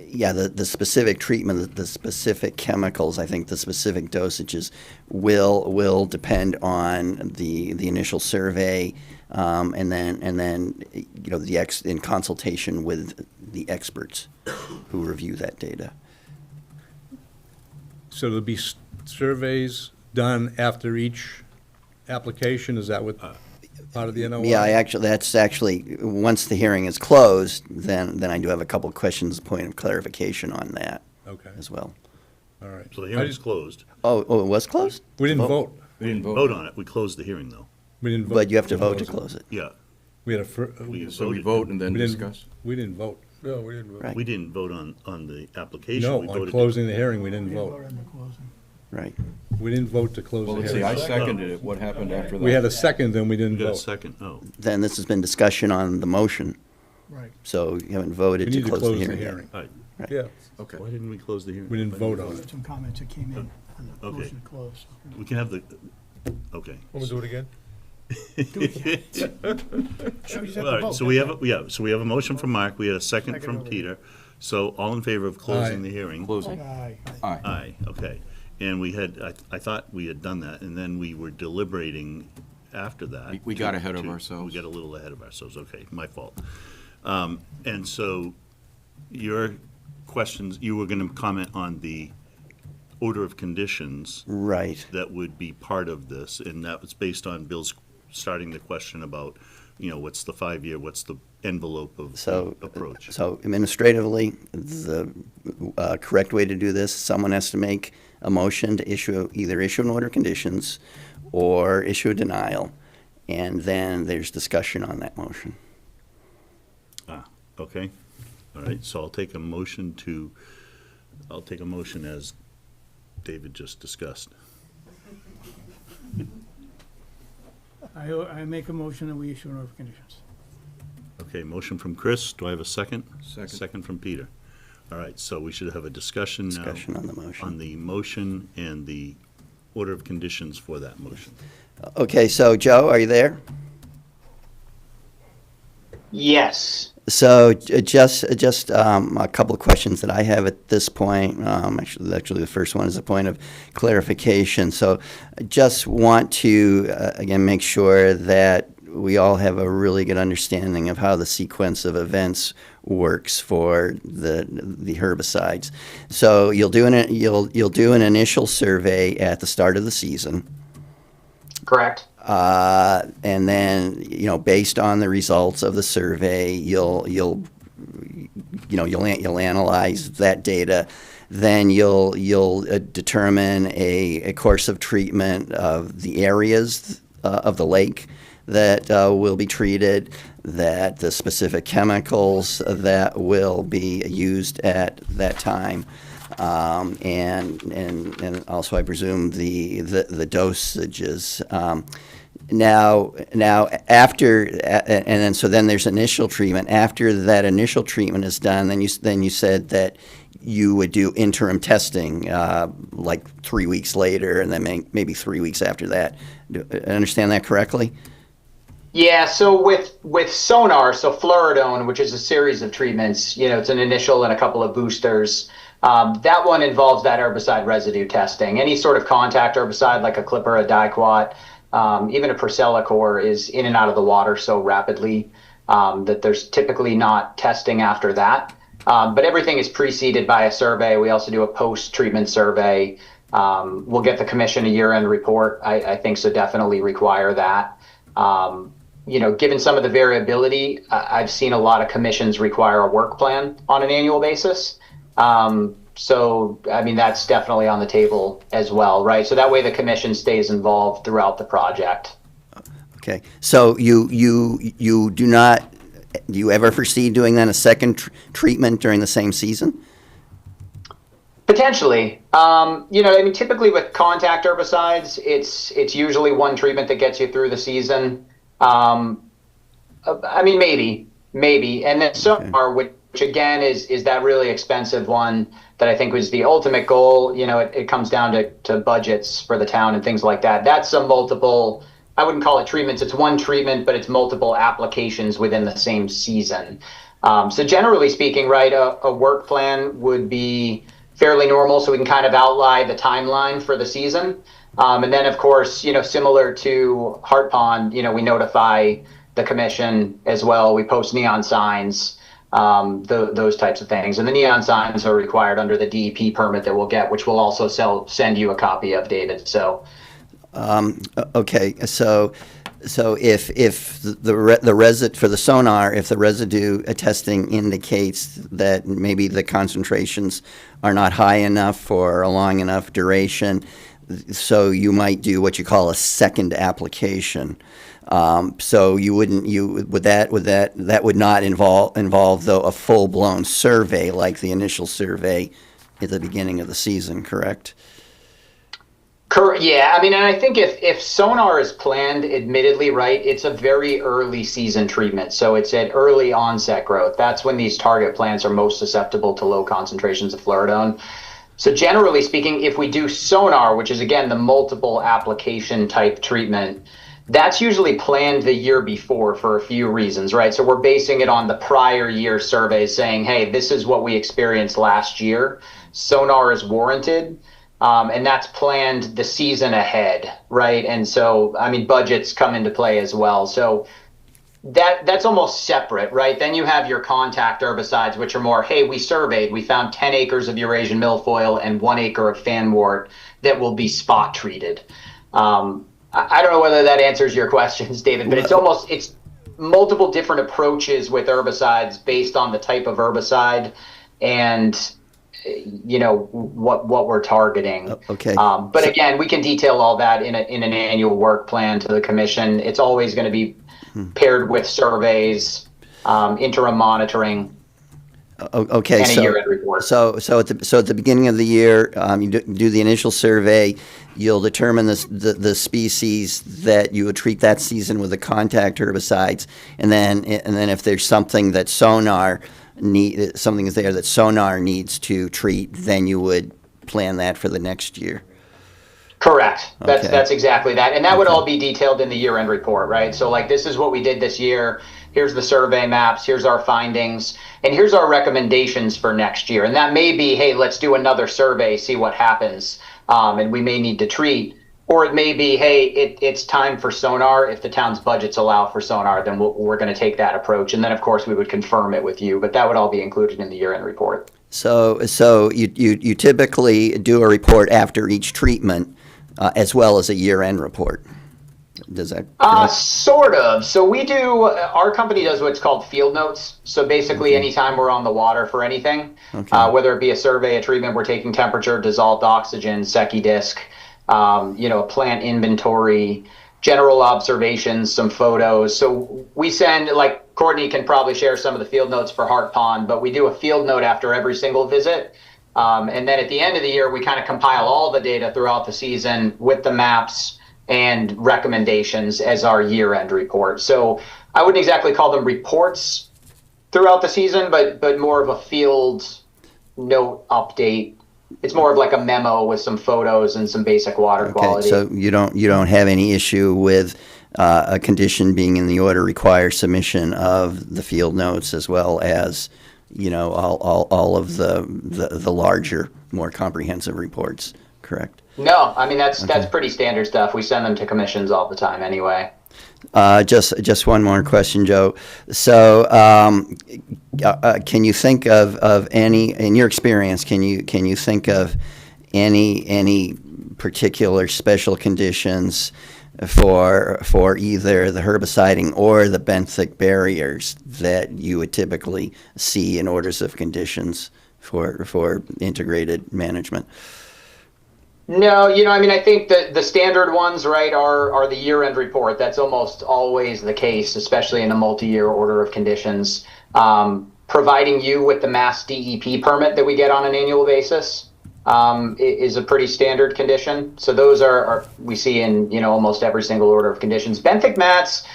S7: yeah, the specific treatment, the specific chemicals, I think the specific dosages will depend on the initial survey, and then in consultation with the experts who review that data.
S9: So there'll be surveys done after each application, is that what, part of the NOI?
S7: Yeah, that's actually, once the hearing is closed, then I do have a couple of questions, point of clarification on that.
S9: Okay.
S7: As well.
S9: All right.
S1: So the hearing's closed.
S7: Oh, it was closed?
S9: We didn't vote.
S1: We didn't vote on it. We closed the hearing, though.
S9: We didn't vote.
S7: But you have to vote to close it.
S1: Yeah.
S9: We had a
S4: So we vote and then
S9: we didn't-
S4: discuss?
S9: We didn't vote.
S8: No, we didn't vote.
S7: Right.
S1: We didn't vote on the application.
S9: No,
S1: We
S9: on
S1: voted to-
S9: closing the hearing, we didn't vote.
S7: Right.
S9: We didn't vote to close
S4: Well,
S9: the
S4: let's see,
S9: hearing.
S4: I seconded it. What happened after that?
S9: We had a second, then we
S1: We
S9: didn't
S1: got a
S9: vote.
S1: second. Oh,
S7: Then this has been discussion on the motion,
S3: Right.
S7: so you haven't
S9: We
S7: voted to
S9: need to
S7: close the hearing. yet.
S1: all right.
S8: Yeah.
S4: Okay.
S1: Why didn't we close the hearing?
S9: We didn't vote on it.
S3: Some comments that came in on the
S1: Okay.
S3: motion to close.
S1: We can have the, okay.
S8: Want me to do it again?
S1: All right, so we have a motion from Mark, we had a second from Peter. So all in favor of closing
S9: Aye.
S1: the hearing?
S4: Closing.
S3: Aye.
S4: Aye.
S1: Aye, okay. And we had, I thought we had done that, and then we were deliberating after that.
S4: We got ahead of ourselves.
S1: We got a little ahead of ourselves, okay, my fault. And so your questions, you were gonna comment on the order of conditions
S7: Right.
S1: that would be part of this, and that was based on Bill's starting the question about, what's the 5-year, what's the envelope of the approach?
S7: So administratively, the correct way to do this, someone has to make a motion to either issue an order of conditions or issue a denial, and then there's discussion on that motion.
S1: Okay, all right, so I'll take a motion as David just discussed.
S3: I make a motion that we issue an order of conditions.
S1: Okay, motion from Chris, do I have a second?
S4: Second.
S1: Second from Peter. All right, so we should have a discussion now.
S7: Discussion on the motion.
S1: On the motion and the order of conditions for that motion.
S7: Okay, so Joe, are you there?
S15: Yes.
S7: So just a couple of questions that I have at this point. Actually, the first one is a point of clarification. So I just want to, again, make sure that we all have a really good understanding of how the sequence of events works for the herbicides. So you'll do an initial survey at the start of the season.
S15: Correct.
S7: And then, based on the results of the survey, you'll analyze that data. Then you'll determine a course of treatment of the areas of the lake that will be treated, that the specific chemicals that will be used at that time. and also I presume the dosages. Now after and then so then there's initial treatment. After that initial treatment is done, then you said that you would do interim testing like 3 weeks later, and then maybe 3 weeks after that. Do I understand that correctly?
S15: Yeah, so with sonar, so fluoridone, which is a series of treatments, it's an initial and a couple of boosters. That one involves that herbicide residue testing. Any sort of contact herbicide like a clipper, a diquat, even a Percellacor is in and out of the water so rapidly that there's typically not testing after that. But everything is preceded by a survey. We also do a post-treatment survey. We'll get the commission a year-end report. I think so definitely require that. Given some of the variability, I've seen a lot of commissions require a work plan on an annual basis. So, that's definitely on the table as well, right? So that way the commission stays involved throughout the project.
S7: Okay, so you do you ever foresee doing then a second treatment during the same season?
S15: Potentially. Typically with contact herbicides, it's usually one treatment that gets you through the season. Maybe. And then sonar, which again is that really expensive one that I think was the ultimate goal. It comes down to budgets for the town and things like that. That's a multiple, I wouldn't call it treatments. It's one treatment, but it's multiple applications within the same season. So generally speaking, right, a work plan would be fairly normal, so we can kind of outline the timeline for the season. And then, of course, similar to Hart Pond, we notify the commission as well. We post neon signs, those types of things. And the neon signs are required under the DEP permit that we'll get, which we'll also send you a copy of, David. So,
S7: okay, so if the resid for the sonar, if the residue testing indicates that maybe the concentrations are not high enough for a long enough duration, so you might do what you call a second application. So that would not involve though a full-blown survey like the initial survey at the beginning of the season, correct?
S15: Correct. Yeah, and I think if sonar is planned, admittedly, right, it's a very early season treatment. So it's at early onset growth. That's when these target plants are most susceptible to low concentrations of fluoridone. So generally speaking, if we do sonar, which is again the multiple application type treatment, that's usually planned the year before for a few reasons, right? So we're basing it on the prior year surveys saying, hey, this is what we experienced last year. Sonar is warranted. And that's planned the season ahead, right? And so, budgets come into play as well. So that's almost separate, right? Then you have your contact herbicides, which are more, hey, we surveyed, we found 10 acres of Eurasian milfoil and 1 acre of fanwort that will be spot treated. I don't know whether that answers your questions, David, but it's multiple different approaches with herbicides based on the type of herbicide and what we're targeting.
S7: Okay.
S15: But again, we can detail all that in an annual work plan to the commission. It's always going to be paired with surveys, interim monitoring.
S7: Okay,
S15: and a year-end report.
S7: So at the beginning of the year, you do the initial survey. You'll determine the species that you would treat that season with the contact herbicides, and then if there's something that sonar is there that sonar needs to treat, then you would plan that for the next year.
S15: Correct.
S7: Okay.
S15: That's exactly that. And that would all be detailed in the year-end report, right? So this is what we did this year. Here's the survey maps. Here's our findings. And here's our recommendations for next year. And that may be, hey, let's do another survey, see what happens. And we may need to treat. Or it may be, hey, it's time for sonar. If the town's budgets allow for sonar, then we're going to take that approach. And then, of course, we would confirm it with you. But that would all be included in the year-end report.
S7: So you typically do a report after each treatment, as well as a year-end report. Does that?
S15: Sort of. So our company does what's called field notes. So basically, anytime we're on the water for anything, whether it be a survey, a treatment, we're taking temperature, dissolved oxygen, Secchi disc, a plant inventory, general observations, some photos. So we send, like Courtney can probably share some of the field notes for Hart Pond, but we do a field note after every single visit. And then at the end of the year, we kind of compile all the data throughout the season with the maps and recommendations as our year-end report. So I wouldn't exactly call them reports throughout the season, but more of a field note update. It's more of like a memo with some photos and some basic water quality.
S7: So you don't have any issue with a condition being in the order require submission of the field notes as well as, all of the larger, more comprehensive reports, correct?
S15: No, I mean, that's pretty standard stuff. We send them to commissions all the time anyway.
S7: Just one more question, Joe. So, can you think of any, in your experience, can you think of any particular special conditions for either the herbiciding or the benthic barriers that you would typically see in orders of conditions for integrated management?
S15: No, I mean, I think that the standard ones, right, are the year-end report. That's almost always the case, especially in a multi-year order of conditions. Providing you with the Mass DEP permit that we get on an annual basis is a pretty standard condition. So those are we see in, almost every single order of conditions. Benthic mats,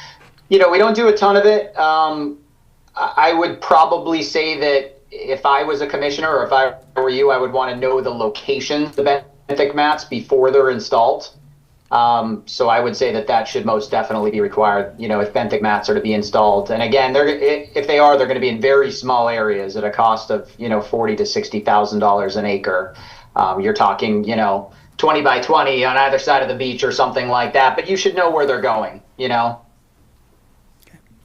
S15: we don't do a ton of it. I would probably say that if I was a commissioner or if I were you, I would want to know the locations of the benthic mats before they're installed. So I would say that should most definitely be required, if benthic mats are to be installed. And again, if they are, they're going to be in very small areas at a cost of, $40,000 to $60,000 an acre. You're talking, 20 by 20 on either side of the beach or something like that, but you should know where they're going,
S7: Okay.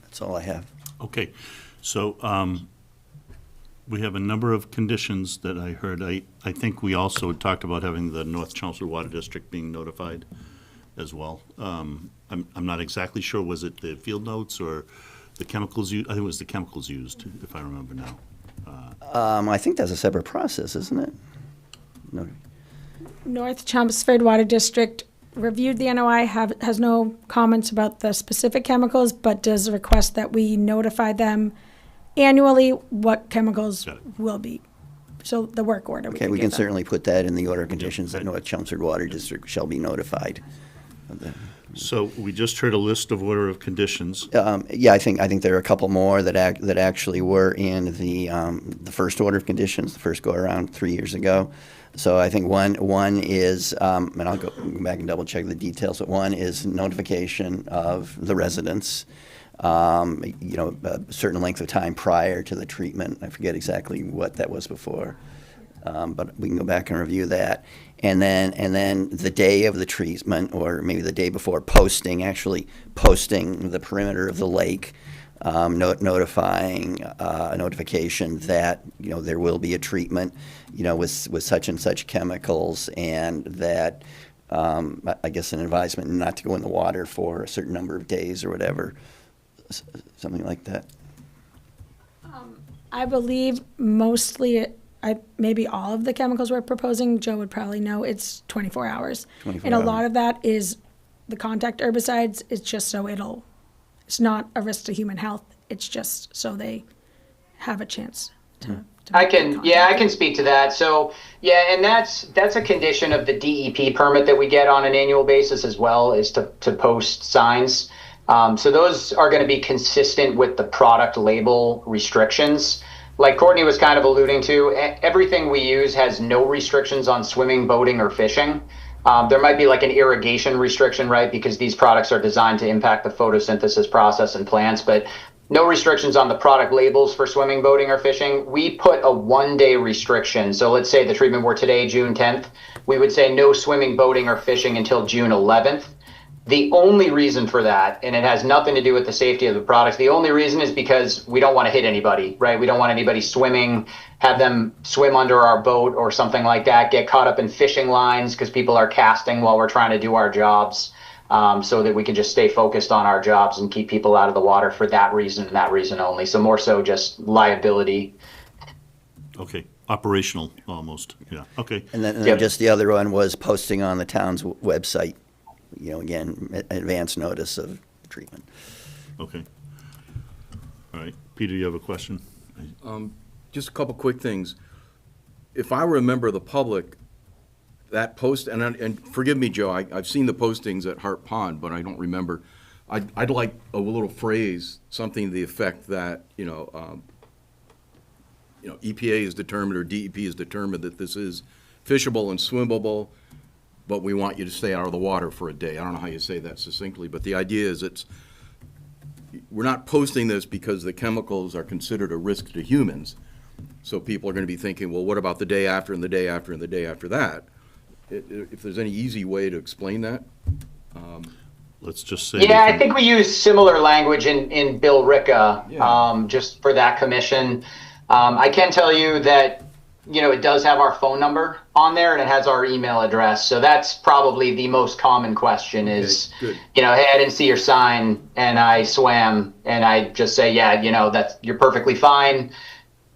S7: That's all I have.
S1: Okay, so we have a number of conditions that I heard. I think we also talked about having the North Chelmsford Water District being notified as well. I'm not exactly sure, was it the field notes or the chemicals used? I think it was the chemicals used, if I remember now.
S7: I think that's a separate process, isn't it? No.
S14: North Chelmsford Water District reviewed the NOI, has no comments about the specific chemicals, but does request that we notify them annually what chemicals will be. So the work order.
S7: Okay, we can certainly put that in the order of conditions that North Chelmsford Water District shall be notified.
S1: So we just heard a list of order of conditions.
S7: Yeah, I think there are a couple more that actually were in the first order of conditions, the first go around 3 years ago. So I think one is, and I'll go back and double check the details, but one is notification of the residents, a certain length of time prior to the treatment. I forget exactly what that was before, but we can go back and review that. And then the day of the treatment, or maybe the day before, posting the perimeter of the lake, notifying a notification that there will be a treatment, with such and such chemicals, and that I guess an advisement not to go in the water for a certain number of days or whatever, something like that.
S14: I believe mostly, maybe all of the chemicals we're proposing, Joe would probably know, it's 24 hours.
S7: 24
S14: and a
S7: hours.
S14: lot of that is the contact herbicides. It's just so it's not a risk to human health. It's just so they have a chance to.
S15: I can speak to that. So yeah, and that's a condition of the DEP permit that we get on an annual basis as well, is to post signs. So those are going to be consistent with the product label restrictions. Like Courtney was kind of alluding to, everything we use has no restrictions on swimming, boating, or fishing. There might be like an irrigation restriction, right? Because these products are designed to impact the photosynthesis process in plants, but no restrictions on the product labels for swimming, boating, or fishing. We put a 1-day restriction. So let's say the treatment were today, June 10th. We would say no swimming, boating, or fishing until June 11th. The only reason for that, and it has nothing to do with the safety of the products, the only reason is because we don't want to hit anybody, right? We don't want anybody swimming, have them swim under our boat or something like that, get caught up in fishing lines because people are casting while we're trying to do our jobs, so that we can just stay focused on our jobs and keep people out of the water for that reason and that reason only. So more so just liability.
S1: Okay, operational almost, yeah, okay.
S7: And then just the other one was posting on the town's website, again, advance notice of treatment.
S1: Okay. All right. Peter, you have a question?
S4: Just a couple quick things. if I were a member of the public, that post, and forgive me, Joe, I've seen the postings at Hart Pond, but I don't remember. I'd like a little phrase, something to the effect that, EPA is determined or DEP is determined that this is fishable and swimmable, but we want you to stay out of the water for a day. I don't know how you say that succinctly, but the idea is we're not posting this because the chemicals are considered a risk to humans. So people are going to be thinking, well, what about the day after and the day after and the day after that? If there's any easy way to explain that.
S1: Let's just say.
S15: Yeah, I think we use similar language in Bill Ricca, just for that commission. I can tell you that, it does have our phone number on there and it has our email address. So that's probably the most common question is, hey, I didn't see your sign and I swam, and I just say, you're perfectly fine.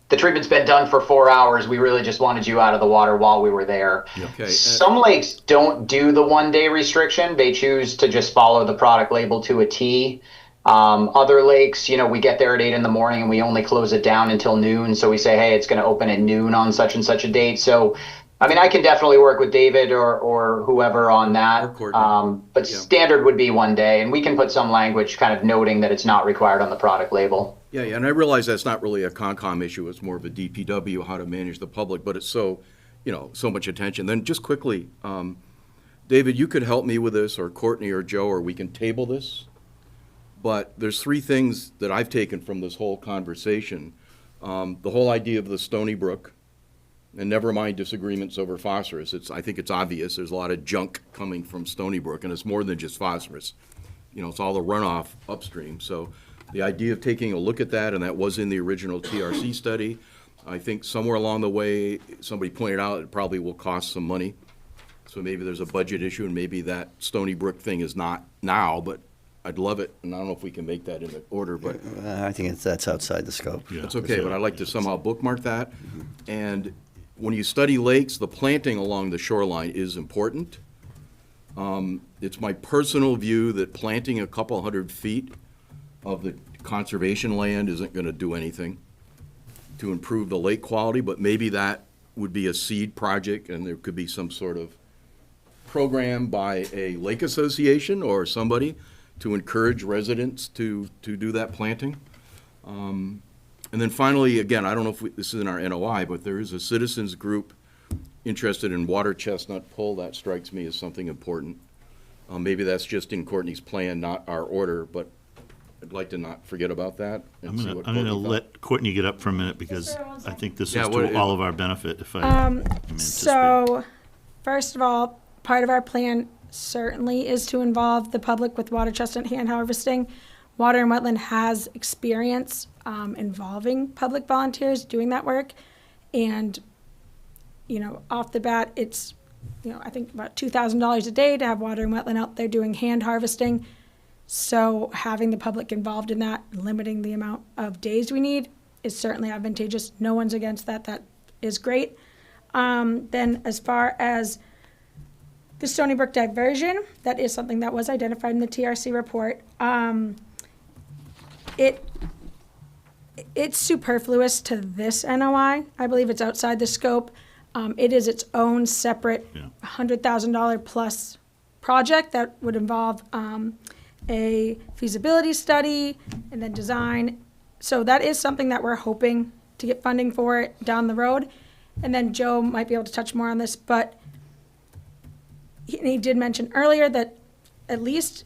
S15: The treatment's been done for 4 hours. We really just wanted you out of the water while we were there.
S4: Okay.
S15: Some lakes don't do the 1-day restriction. They choose to just follow the product label to a T. Other lakes, we get there at 8 in the morning and we only close it down until noon. So we say, hey, it's going to open at noon on such and such a date. So, I can definitely work with David or whoever on that. But standard would be 1 day. And we can put some language kind of noting that it's not required on the product label.
S4: Yeah, and I realize that's not really a Concom issue. It's more of a DPW, how to manage the public, but it's so much attention. Then just quickly, David, you could help me with this, or Courtney or Joe, or we can table this. But there's 3 things that I've taken from this whole conversation. The whole idea of the Stony Brook, and never mind disagreements over phosphorus. I think it's obvious. There's a lot of junk coming from Stony Brook, and it's more than just phosphorus. It's all the runoff upstream. So the idea of taking a look at that, and that was in the original TRC study. I think somewhere along the way, somebody pointed out it probably will cost some money. So maybe there's a budget issue, and maybe that Stony Brook thing is not now, but I'd love it, and I don't know if we can make that in the order, but.
S7: I think that's outside the scope.
S4: It's okay, but I'd like to somehow bookmark that. And when you study lakes, the planting along the shoreline is important. It's my personal view that planting a couple 100 feet of the conservation land isn't going to do anything to improve the lake quality, but maybe that would be a seed project, and there could be some sort of program by a lake association or somebody to encourage residents to do that planting. And then finally, again, I don't know if this is in our NOI, but there is a citizens group interested in water chestnut pull. That strikes me as something important. Maybe that's just in Courtney's plan, not our order, but I'd like to not forget about that.
S1: I'm going to let Courtney get up for a minute because I think this is to all of our benefit. If I am
S14: So, first of all, part of our plan certainly is to involve the public with water chestnut hand harvesting. Water and Wetland has experience involving public volunteers doing that work. And, off the bat, it's, I think about $2,000 a day to have Water and Wetland out there doing hand harvesting. So having the public involved in that, limiting the amount of days we need, is certainly advantageous. No one's against that. That is great. Then as far as the Stony Brook diversion, that is something that was identified in the TRC report. It's superfluous to this NOI. I believe it's outside the scope. It is its own separate $100,000 plus project that would involve a feasibility study and then design. So that is something that we're hoping to get funding for down the road. And then Joe might be able to touch more on this, but he did mention earlier that at least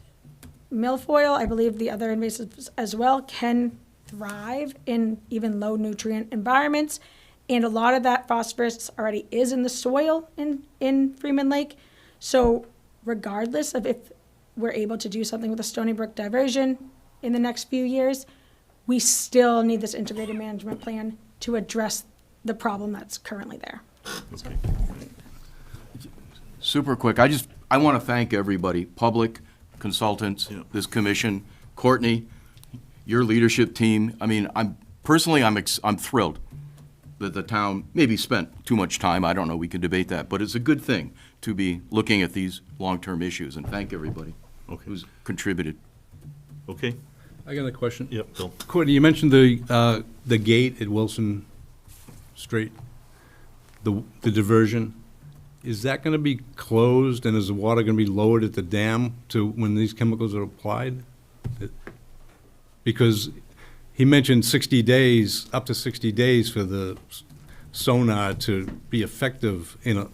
S14: milfoil, I believe the other invasives as well, can thrive in even low nutrient environments. And a lot of that phosphorus already is in the soil in Freeman Lake. So regardless of if we're able to do something with the Stony Brook diversion in the next few years, we still need this integrated management plan to address the problem that's currently there.
S1: Okay.
S4: Super quick. I want to thank everybody, public, consultants, this commission, Courtney, your leadership team. I'm thrilled that the town maybe spent too much time. I don't know. We can debate that, but it's a good thing to be looking at these long-term issues. And thank everybody who's contributed.
S1: Okay.
S9: I got a question.
S1: Yep, Bill.
S9: Courtney, you mentioned the gate at Wilson Street. the diversion, is that gonna be closed, and is the water gonna be lowered at the dam to, when these chemicals are applied? Because he mentioned 60 days, up to 60 days for the sonar to be effective in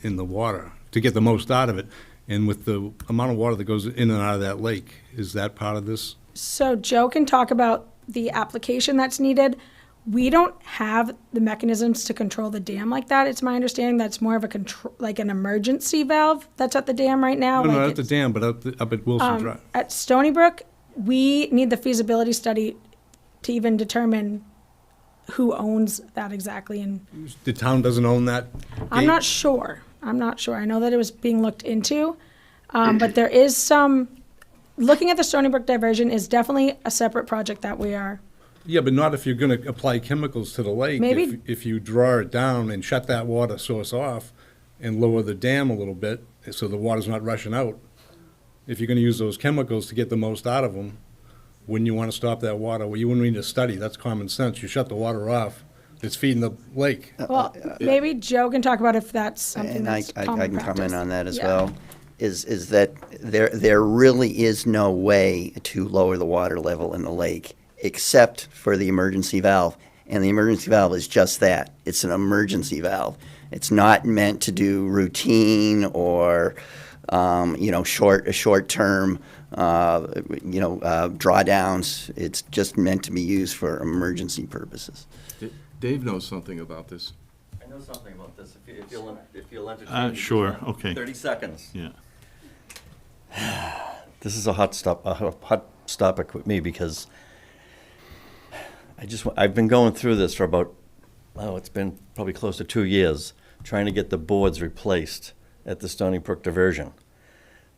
S9: the water, to get the most out of it. And with the amount of water that goes in and out of that lake, is that part of this?
S14: So Joe can talk about the application that's needed. We don't have the mechanisms to control the dam like that. It's my understanding that's more of a control, like an emergency valve that's at the dam right now.
S9: No,
S14: like
S9: not at the dam, but up at Wilson Drive.
S14: At Stony Brook, we need the feasibility study to even determine who owns that exactly. And
S9: The town doesn't own that
S14: I'm
S9: gate?
S14: not sure. I know that it was being looked into, but there is some, looking at the Stony Brook diversion is definitely a separate project that we are.
S9: Yeah, but not if you're gonna apply chemicals to the lake.
S14: Maybe-
S9: If you draw it down and shut that water source off and lower the dam a little bit, so the water's not rushing out. If you're gonna use those chemicals to get the most out of them, wouldn't you wanna stop that water? Well, you wouldn't need a study, that's common sense. You shut the water off, it's feeding the lake.
S14: Well, maybe Joe can talk about if that's something
S7: And
S14: that's
S7: I
S14: common
S7: can
S14: practice.
S7: comment on that as
S14: Yeah.
S7: well, is that there really is no way to lower the water level in the lake except for the emergency valve. And the emergency valve is just that. It's an emergency valve. It's not meant to do routine or, short-term, drawdowns. It's just meant to be used for emergency purposes.
S4: Dave knows something about this.
S6: I know something about this, if you'll entertain me.
S1: Sure, okay.
S6: 30 seconds.
S1: Yeah.
S6: This is a hot topic with me because I've been going through this for about, it's been probably close to 2 years, trying to get the boards replaced at the Stony Brook diversion.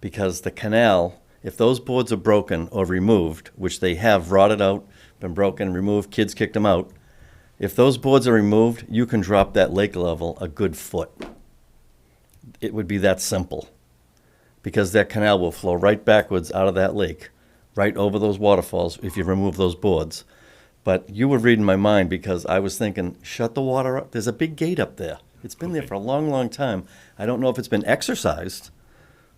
S6: Because the canal, if those boards are broken or removed, which they have rotted out, been broken, removed, kids kicked them out, if those boards are removed, you can drop that lake level a good foot. It would be that simple. Because that canal will flow right backwards out of that lake, right over those waterfalls if you remove those boards. But you were reading my mind because I was thinking, shut the water up. There's a big gate up there. It's been there for a long, long time. I don't know if it's been exercised.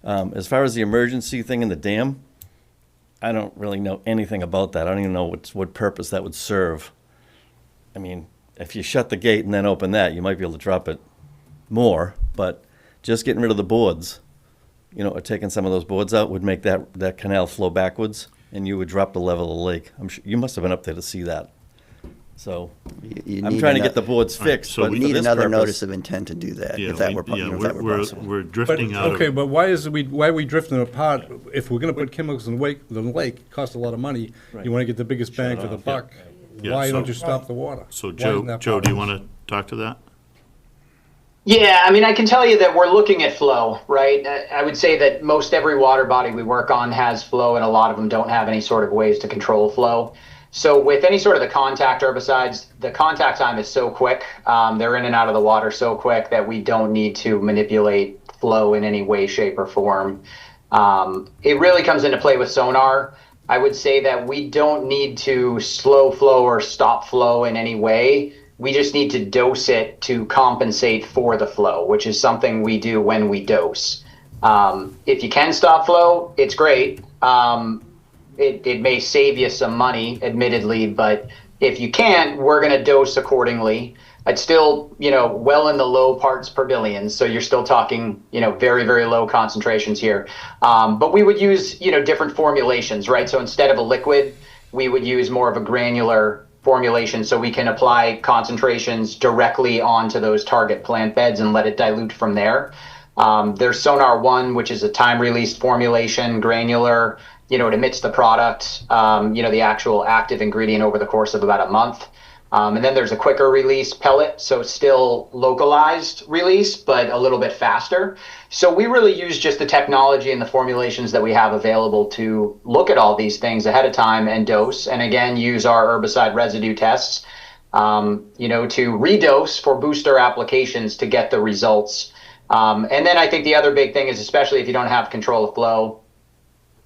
S6: As far as the emergency thing in the dam, I don't really know anything about that. I don't even know what purpose that would serve. I mean, if you shut the gate and then open that, you might be able to drop it more. But just getting rid of the boards, or taking some of those boards out would make that canal flow backwards, and you would drop the level of the lake. I'm sure you must have been up there to see that. So I'm trying to get the boards fixed.
S1: so
S6: but
S7: We
S6: for
S7: need
S6: this
S7: another
S6: purpose-
S7: notice of intent to do that,
S1: Yeah,
S7: if that
S1: we-
S7: were,
S1: yeah,
S7: if that were
S1: we're-
S7: possible.
S1: We're
S9: But,
S1: drifting out of.
S9: okay, but why are we drifting apart? If we're gonna put chemicals in the lake, it costs a lot of money. You wanna get the biggest bang for the buck.
S1: Yeah,
S9: Why
S1: so-
S9: don't you stop the water?
S1: So
S9: Why isn't that
S1: Joe,
S9: part
S1: do you
S9: of
S1: want to talk to that?
S15: Yeah, I mean, I can tell you that we're looking at flow, right? I would say that most every water body we work on has flow, and a lot of them don't have any sort of ways to control flow. So with any sort of the contact herbicides, the contact time is so quick, they're in and out of the water so quick that we don't need to manipulate flow in any way, shape, or form. It really comes into play with sonar. I would say that we don't need to slow flow or stop flow in any way. We just need to dose it to compensate for the flow, which is something we do when we dose. If you can stop flow, it's great. It may save you some money, admittedly, but if you can't, we're going to dose accordingly. It's still, well in the low parts per billion. So you're still talking, very, very low concentrations here. But we would use, different formulations, right? So instead of a liquid, we would use more of a granular formulation so we can apply concentrations directly onto those target plant beds and let it dilute from there. There's Sonar 1, which is a time-released formulation, granular. It emits the product, the actual active ingredient over the course of about a month. And then there's a quicker release pellet, so still localized release, but a little bit faster. So we really use just the technology and the formulations that we have available to look at all these things ahead of time and dose, and again, use our herbicide residue tests, to redose for booster applications to get the results. And then I think the other big thing is, especially if you don't have control of flow,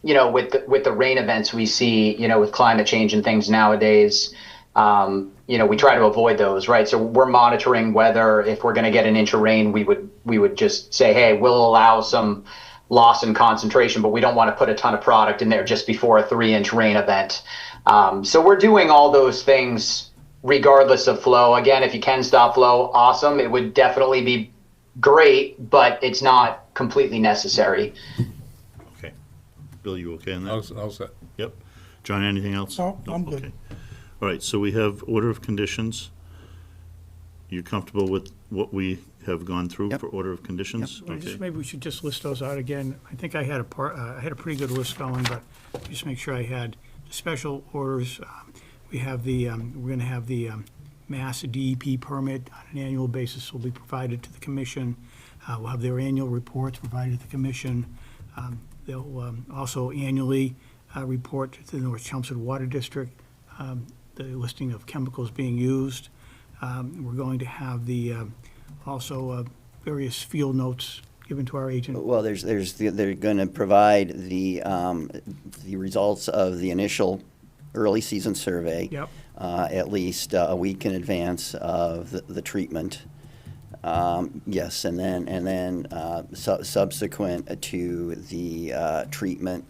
S15: with the rain events we see, with climate change and things nowadays, we try to avoid those, right? So we're monitoring whether if we're going to get an inch of rain, we would just say, hey, we'll allow some loss in concentration, but we don't want to put a ton of product in there just before a 3-inch rain event. So we're doing all those things regardless of flow. Again, if you can stop flow, awesome. It would definitely be great, but it's not completely necessary.
S1: Okay. Bill, you okay on that?
S9: I'll set.
S1: Yep. John, anything else?
S11: No, I'm good.
S1: Okay. All right, so we have order of conditions. You comfortable with what we have gone through for order of conditions?
S3: Well,
S1: Okay.
S3: just maybe we should just list those out again. I think I had I had a pretty good list going, but just make sure I had the special orders. We have we're going to have the Mass DEP permit on an annual basis will be provided to the commission. We'll have their annual reports provided to the commission. They'll also annually report to the North Chelmsford Water District, the listing of chemicals being used. We're going to have also various field notes given to our agent.
S7: Well, they're going to provide the results of the initial early season survey.
S3: Yep.
S7: At least a week in advance of the treatment. Yes, and then subsequent to the treatment,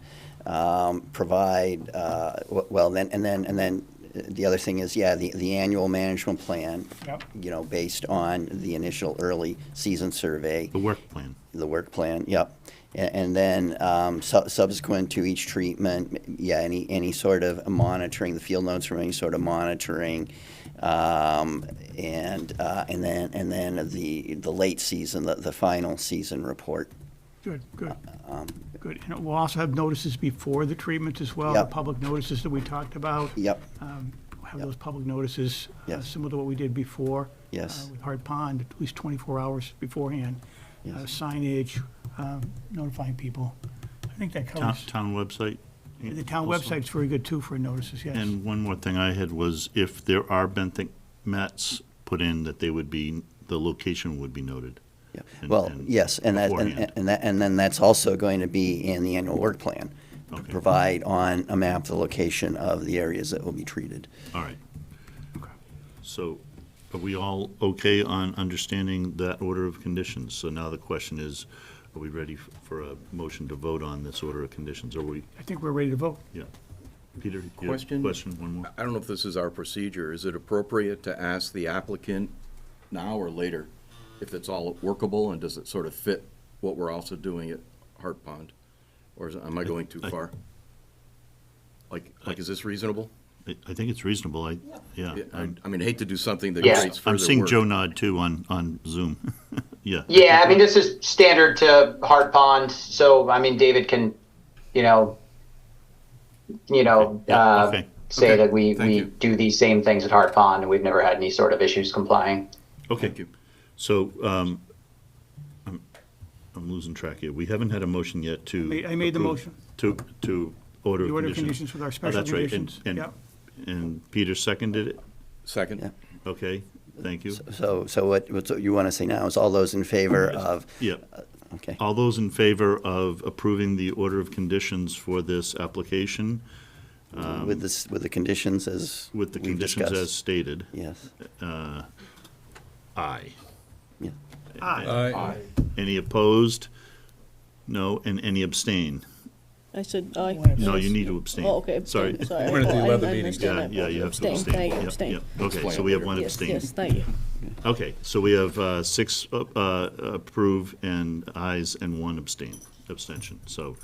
S7: provide then the other thing is the annual management plan.
S3: Yep.
S7: Based on the initial early season survey.
S1: The work plan.
S7: The work plan. Yep. And then subsequent to each treatment, any sort of monitoring, the field notes from any sort of monitoring, and then the late season, the final season report.
S3: Good. Good. And we'll also have notices before the treatment as well,
S7: Yep.
S3: the public notices that we talked about.
S7: Yep.
S3: Have those public notices,
S7: Yes.
S3: similar to what we did before.
S7: Yes.
S3: With Hart Pond, at least 24 hours beforehand.
S7: Yes.
S3: Signage, notifying people. I think that covers.
S1: Town website?
S3: The town
S1: also?
S3: website's very good too for notices, yes.
S1: And one more thing I had was if there are benthic mats put in, that they would be, the location would be noted.
S7: Yeah.
S1: And-
S7: Well,
S1: and
S7: yes, and
S1: beforehand.
S7: then that's also going to be in the annual work plan.
S1: Okay.
S7: Provide on a map the location of the areas that will be treated.
S1: All right. So are we all okay on understanding that order of conditions? So now the question is, are we ready for a motion to vote on this order of conditions? Are we,
S3: I think we're ready to vote.
S1: yeah. Peter, you have a
S4: Question?
S1: question, one more?
S4: I don't know if this is our procedure. Is it appropriate to ask the applicant now or later if it's all workable, and does it sort of fit what we're also doing at Hart Pond? Or am I going too far? Like, is this reasonable?
S1: I think it's reasonable, yeah.
S4: I mean, I hate to do something that
S15: Yeah.
S4: creates further
S1: I'm
S4: work.
S1: seeing Joe nod too on Zoom. Yeah.
S15: Yeah, I mean, this is standard to Hart Pond, so, I mean, David can,
S1: Yeah, okay.
S15: say
S4: Okay,
S15: that we
S4: thank you.
S15: do these same things at Hart Pond, and we've never had any sort of issues complying.
S1: Okay.
S4: Thank you.
S1: So, I'm losing track here. We haven't had a motion yet to.
S3: I made the
S1: approve-
S3: motion.
S1: To order
S3: The
S1: of
S3: order of
S1: conditions.
S3: conditions with our
S1: Oh,
S3: special
S1: that's right.
S3: conditions.
S1: And
S3: Yep.
S1: And Peter seconded it?
S4: Second?
S7: Yeah.
S1: Okay, thank you.
S7: So what you want to say now is all those in favor of?
S1: Yeah.
S7: Okay.
S1: All those in favor of approving the order of conditions for this application,
S7: With the conditions as
S1: with the
S7: we've
S1: conditions
S7: discussed?
S1: as stated?
S7: Yes.
S1: Aye.
S7: Yeah.
S9: Aye.
S1: Any opposed? No, and any abstain?
S16: I said aye.
S1: No, you need to abstain.
S16: Oh, okay.
S1: Sorry.
S16: abstain, Sorry.
S9: We're gonna do
S16: I-
S9: the other
S16: I
S9: meeting.
S16: understand
S1: Yeah,
S16: that.
S1: you have to
S16: Abstain,
S1: abstain.
S16: Thank you,
S1: Yep,
S16: abstain.
S1: yep. Okay, so we have one
S16: Yes,
S1: abstain.
S16: yes, thank you.
S1: Okay, so we have 6 approve and ayes and 1 abstention. So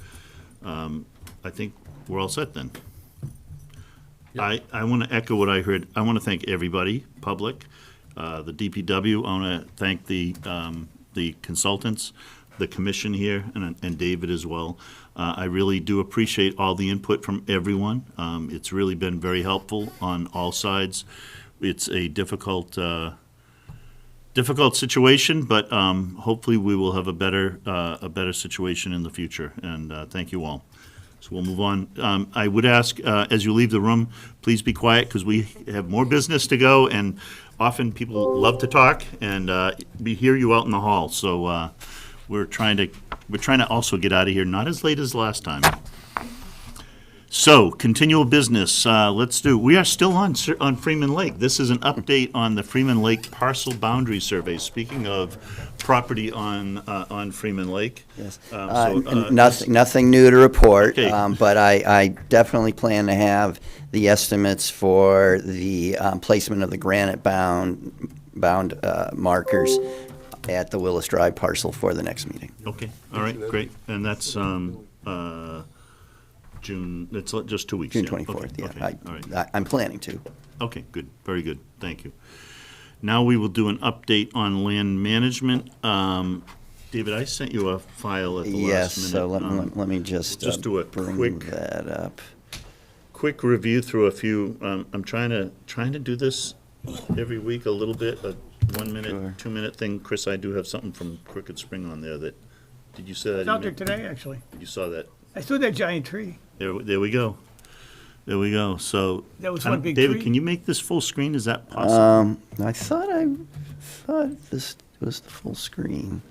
S1: I think we're all set then. I want to echo what I heard. I want to thank everybody, public, the DPW. I want to thank the consultants, the commission here, and David as well. I really do appreciate all the input from everyone. It's really been very helpful on all sides. It's a difficult situation, but hopefully we will have a better situation in the future. And thank you all. So we'll move on. I would ask, as you leave the room, please be quiet because we have more business to go, and often people love to talk, and we hear you out in the hall. So we're trying to also get out of here not as late as last time. So, continual business, we are still on Freeman Lake. This is an update on the Freeman Lake parcel boundary survey. Speaking of property on Freeman Lake.
S7: Yes.
S1: So,
S7: Nothing new to report,
S1: Okay.
S7: but I definitely plan to have the estimates for the placement of the granite bound markers at the Willis Drive parcel for the next meeting.
S1: Okay, all right, great. And that's June, it's just 2 weeks.
S7: June
S1: yeah.
S7: 24th,
S1: Okay,
S7: yeah.
S1: okay, all right.
S7: I'm planning to.
S1: Okay, good, very good, thank you. Now we will do an update on land management. David, I sent you a file at the last
S7: Yes,
S1: minute.
S7: so let me just
S1: do a
S7: bring
S1: quick
S7: that up.
S1: quick review through a few. I'm trying to do this every week a little bit, a 1 minute,
S7: Sure.
S1: 2 minute thing. Chris, I do have something from Crooked Spring on there that, did you say that?
S3: It's out there
S1: email?
S3: today, actually.
S1: You saw that?
S3: I saw that giant tree.
S1: There we go. There we go. So,
S3: That was
S1: I
S3: one
S1: don't-
S3: big
S1: David,
S3: tree?
S1: can you make this full screen? Is that possible?
S7: I thought this was the full screen.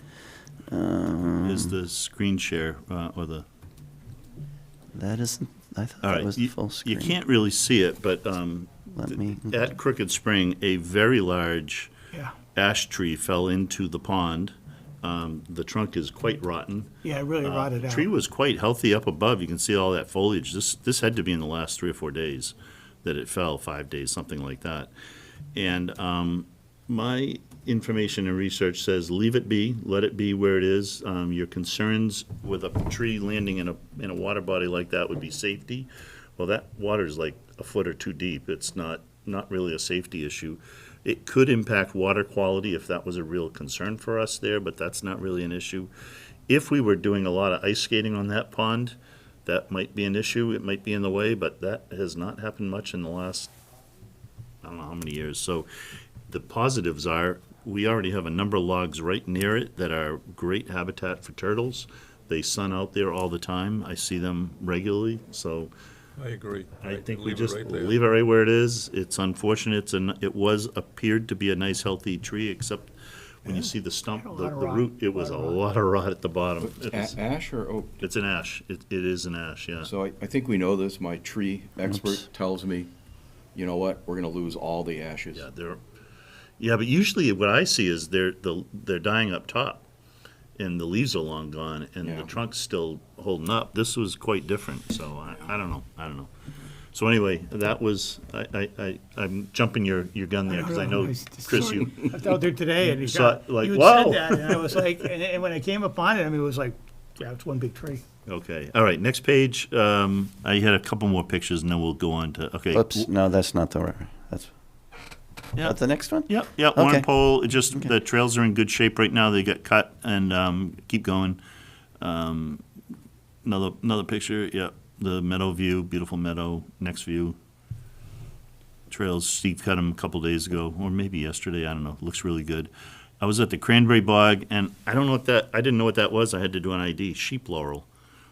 S1: Is the screen share or the?
S7: That isn't. I thought
S1: All
S7: that
S1: right,
S7: was the full screen.
S1: you can't really see it, but
S7: Let me.
S1: at Crooked Spring, a very large
S3: Yeah.
S1: ash tree fell into the pond. The trunk is quite rotten.
S3: Yeah, it really rotted
S1: The
S3: out.
S1: tree was quite healthy up above. You can see all that foliage. This had to be in the last 3 or 4 days that it fell, 5 days, something like that. And my information and research says leave it be, let it be where it is. Your concerns with a tree landing in a water body like that would be safety. Well, that water's like a foot or two deep. It's not really a safety issue. It could impact water quality if that was a real concern for us there, but that's not really an issue. If we were doing a lot of ice skating on that pond, that might be an issue. It might be in the way, but that has not happened much in the last, I don't know how many years. So the positives are, we already have a number of logs right near it that are great habitat for turtles. They sun out there all the time. I see them regularly, so
S8: I agree.
S1: I think we
S8: Leave it
S1: just
S8: right there.
S1: leave it right where it is. It's unfortunate. It appeared to be a nice, healthy tree, except when you see the stump,
S3: Had a
S1: the
S3: lot of rot.
S1: root, it was a lot of rot at the bottom.
S4: Ash or oak?
S1: It's an ash. It is an ash, yeah.
S4: So I think we know this. My tree expert tells me, you know what, we're gonna lose all the ashes.
S1: Yeah, but usually what I see is they're dying up top, and the leaves are long gone, and the trunk's still holding up. This was quite different, so I don't know. So anyway, that was, I'm jumping your gun there, because I know, Chris, you.
S3: I was out there today, and
S1: saw it, like,
S3: you had
S1: whoa.
S3: said that, and I was like, and when I came upon it, I mean, it was like, yeah, it's one big tree.
S1: Okay, all right, next page. I had a couple more pictures, and then we'll go on to, okay.
S7: Oops, no, that's not the right. That's.
S1: Yeah.
S7: That the next one?
S1: Yeah,
S7: Okay.
S1: Warren Pole, the trails are in good shape right now. They got cut and keep going. Another picture, yeah, the meadow view, beautiful meadow, next view. Trails, Steve cut them a couple days ago, or maybe yesterday, I don't know, looks really good. I was at the Cranberry Bog, and I didn't know what that was. I had to do an ID, sheep laurel.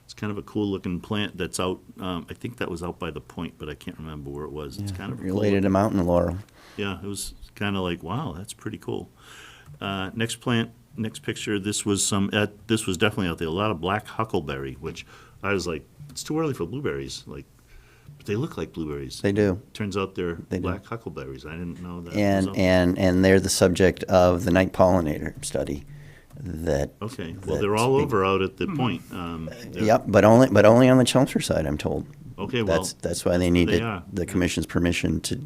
S1: It's kind of a cool looking plant that's out, I think that was out by the point, but I can't remember where it was. It's kind of a cool
S7: Related to mountain laurel.
S1: yeah, it was kind of like, wow, that's pretty cool. Next picture, this was definitely out there, a lot of black huckleberry, which I was like, it's too early for blueberries, like, but they look like blueberries.
S7: They do.
S1: Turns out they're
S7: They do.
S1: black huckleberries. I didn't know that.
S7: And they're the subject of the night pollinator study that.
S1: Okay, well, they're all over out at the point.
S7: Yep, but only on the Chelmsford side, I'm told.
S1: Okay, well,
S7: That's why they
S1: they
S7: needed
S1: are.
S7: the commission's permission to do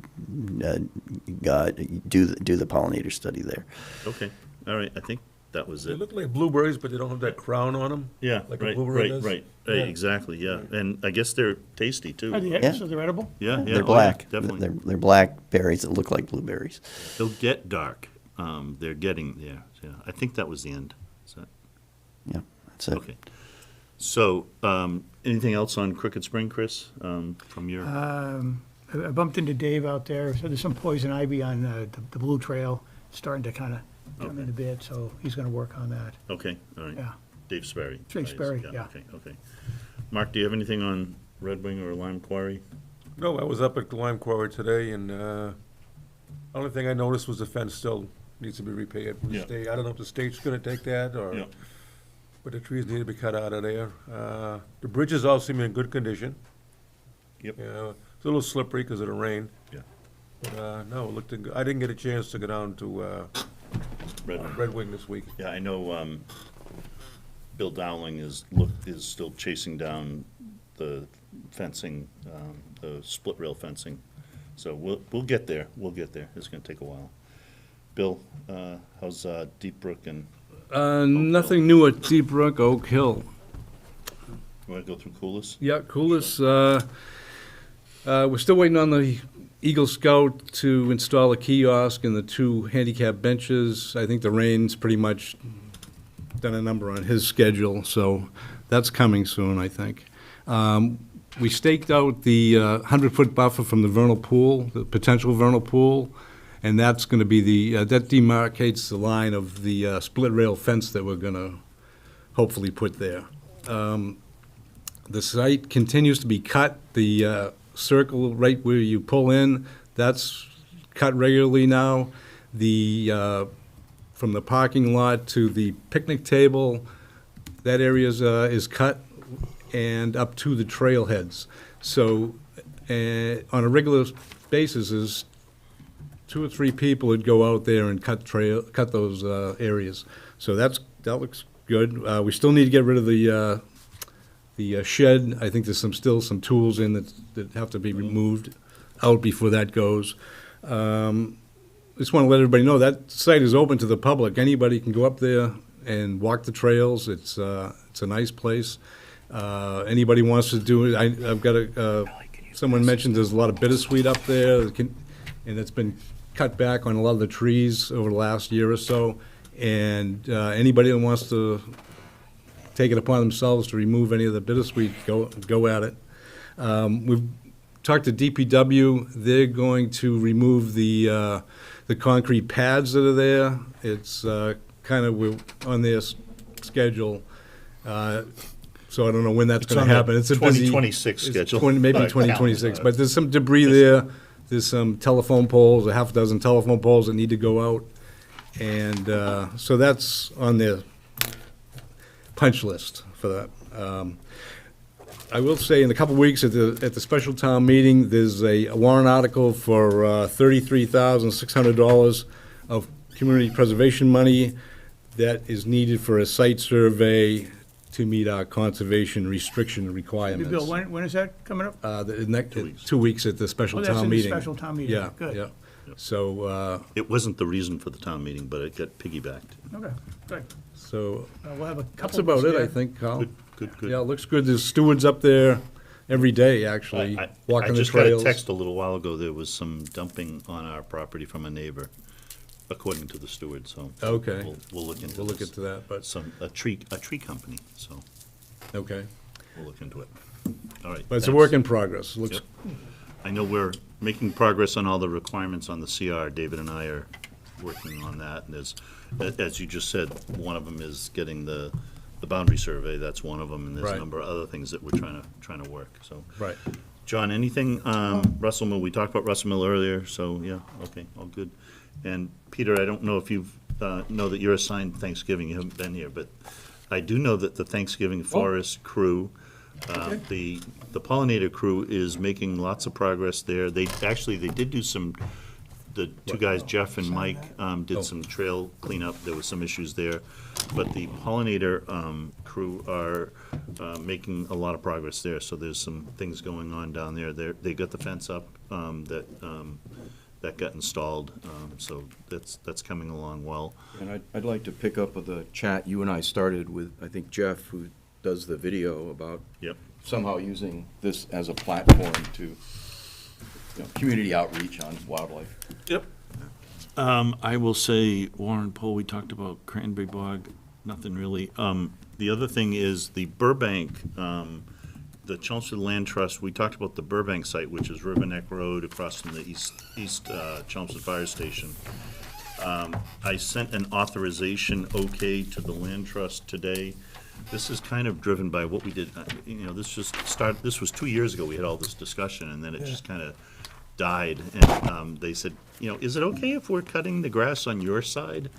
S7: the pollinator study there.
S1: Okay, all right, I think that was
S8: They
S1: it.
S8: look like blueberries, but they don't have that crown on them.
S1: Yeah,
S8: Like a
S1: right,
S8: blueberry
S1: right,
S8: does.
S1: right,
S8: Yeah.
S1: exactly, yeah. And I guess they're tasty, too.
S3: Are they,
S7: Yeah.
S3: so they're edible?
S1: Yeah, yeah.
S7: They're
S1: oh, yeah,
S7: black.
S1: Definitely.
S7: They're black berries that look like blueberries.
S1: They'll get dark. They're getting there. Yeah, I think that was the end. Is that
S7: Yeah, that's it.
S1: okay? So, anything else on Crooked Spring, Chris? From your
S3: I bumped into Dave out there, so there's some poison ivy on the Blue Trail, starting to kind of come in a bit, so he's gonna work on that.
S1: okay, all right.
S3: Yeah.
S1: Dave Sperry.
S3: Dave
S1: right,
S3: Sperry, yeah.
S1: Okay. Mark, do you have anything on Red Wing or Lime Quarry?
S8: No, I was up at Lime Quarry today, and only thing I noticed was the fence still needs to be repaired.
S1: Yeah.
S8: I don't know if the state's gonna take that, or,
S1: Yeah.
S8: but the trees need to be cut out of there. The bridges all seem in good condition.
S1: Yep.
S8: You know, it's a little slippery because of the rain.
S1: Yeah.
S8: But, no, it looked good. I didn't get a chance to go down to Red Wing this week.
S1: Yeah, I know, Bill Dowling is still chasing down the fencing, the split rail fencing. So we'll get there. We'll get there. It's gonna take a while. Bill, how's Deep Brook and
S9: Nothing new at Deep Brook, Oak Hill.
S1: you wanna go through Coolis?
S9: Yeah, coolest. We're still waiting on the Eagle Scout to install a kiosk and the 2 handicap benches. I think the rain's pretty much done a number on his schedule, so that's coming soon, I think. We staked out the 100-foot buffer from the vernal pool, the potential vernal pool, and that's going to be that demarcates the line of the split rail fence that we're going to hopefully put there. The site continues to be cut. The circle right where you pull in, that's cut regularly now. From the parking lot to the picnic table, that area is cut, and up to the trailheads. So on a regular basis, is 2 or 3 people would go out there and cut those areas. So that looks good. We still need to get rid of the shed. I think there's still some tools in that have to be removed out before that goes. Just want to let everybody know that site is open to the public. Anybody can go up there and walk the trails. It's a nice place. Anybody wants to do it, I've got someone mentioned there's a lot of bittersweet up there, and it's been cut back on a lot of the trees over the last year or so. And anybody that wants to take it upon themselves to remove any of the bittersweet, go at it. We've talked to DPW. They're going to remove the concrete pads that are there. It's kind of on their schedule. So I don't know when that's going to happen. It's a busy
S1: 2026 schedule.
S8: Maybe 2026. But there's some debris there. There's some telephone poles, a half dozen telephone poles that need to go out. And so that's on their punch list for that. I will say in a couple of weeks at the special town meeting, there's a warrant article for $33,600 of community preservation money that is needed for a site survey to meet our conservation restriction requirements.
S3: Bill, when is that coming up?
S8: The next 2 weeks at the special
S3: That's
S8: town
S3: in the
S8: meeting.
S3: special town meeting.
S8: Yeah,
S3: Good.
S8: yeah. So,
S1: It wasn't the reason for the town meeting, but it got piggybacked.
S3: Okay, good.
S8: so
S3: We'll have a couple.
S8: that's about it, I
S3: yeah.
S8: think, Carl.
S1: Good.
S8: Yeah, it looks good. There's stewards up there every day, actually, walking
S1: I
S8: the
S1: just got a
S8: trails.
S1: text a little while ago, there was some dumping on our property from a neighbor, according to the steward, so.
S8: Okay.
S1: We'll look into this.
S8: We'll look into that, but,
S1: A tree company, so
S8: okay.
S1: we'll look into it. All right.
S8: But it's a
S1: thanks.
S8: work in progress. Looks,
S1: Yep. I know we're making progress on all the requirements on the CR. David and I are working on that. And there's, as you just said, one of them is getting the boundary survey. That's one of them. And there's
S8: Right.
S1: a number of other things that we're trying to work, so.
S8: right.
S1: John, anything, Russell Mill, we talked about Russell Mill earlier, so, yeah, okay, all good. And Peter, I don't know if you know that you're assigned Thanksgiving, you haven't been here, but I do know that the Thanksgiving forest crew, the pollinator crew is making lots of progress there. They did do some, the 2 guys, Jeff and Mike, did some trail cleanup, there was some issues there. But the pollinator crew are making a lot of progress there, so there's some things going on down there. They got the fence up that got installed, so that's coming along well.
S4: And I'd like to pick up with the chat you and I started with, I think Jeff, who does the video about somehow using this as a platform to, community outreach on wildlife.
S2: Yep. I will say, Warren Pohl, we talked about Cranberry Bog, nothing really.
S1: The other thing is the Burbank, the Chelmsford Land Trust, we talked about the Burbank site, which is Riverneck Road across from the East Chelmsford Fire Station. I sent an authorization okay to the Land Trust today. This is kind of driven by what we did, this was 2 years ago, we had all this discussion, and then it just kind of died. And they said, is it okay if we're cutting the grass on your side?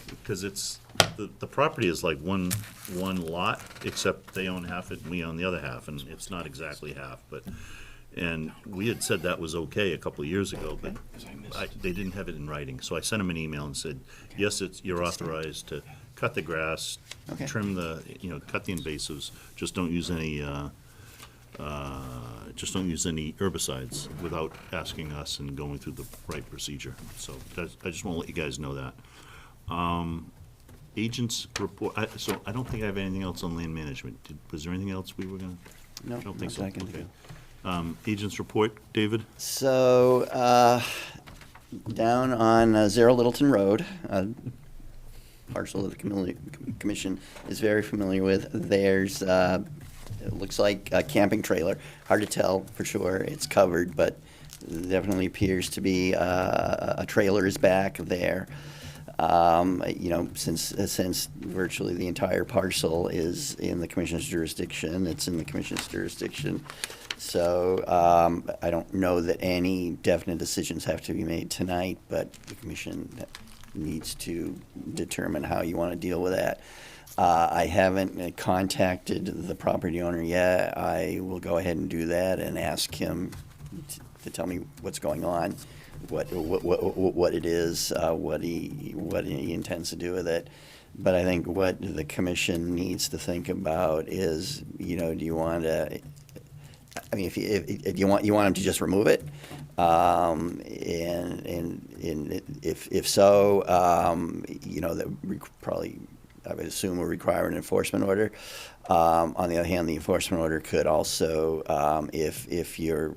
S1: Because it's, the property is like one lot, except they own half it and we own the other half, and it's not exactly half, but And we had said that was okay a couple of years ago, but they didn't have it in writing. So I sent them an email and said, yes, you're authorized to cut the grass,
S7: Okay.
S1: trim cut the invasives, just don't use any herbicides without asking us and going through the right procedure. So I just want to let you guys know that. Agents report, so I don't think I have anything else on land management. Was there anything else we were gonna?
S7: No,
S1: I don't think so.
S7: not that I can think
S1: Okay. Agents report, David?
S7: So, down on Zero Littleton Road, parcel that the commission is very familiar with, there's, it looks like a camping trailer. Hard to tell for sure. It's covered, but definitely appears to be a trailer is back there. Since virtually the entire parcel is in the commission's jurisdiction, it's in the commission's jurisdiction. So I don't know that any definite decisions have to be made tonight, but the commission needs to determine how you want to deal with that. I haven't contacted the property owner yet. I will go ahead and do that and ask him to tell me what's going on, what it is, what he intends to do with it. But I think what the commission needs to think about is, do you want to? I mean, if you want him to just remove it, and if so, that probably, I would assume, will require an enforcement order. On the other hand, the enforcement order could also, if you're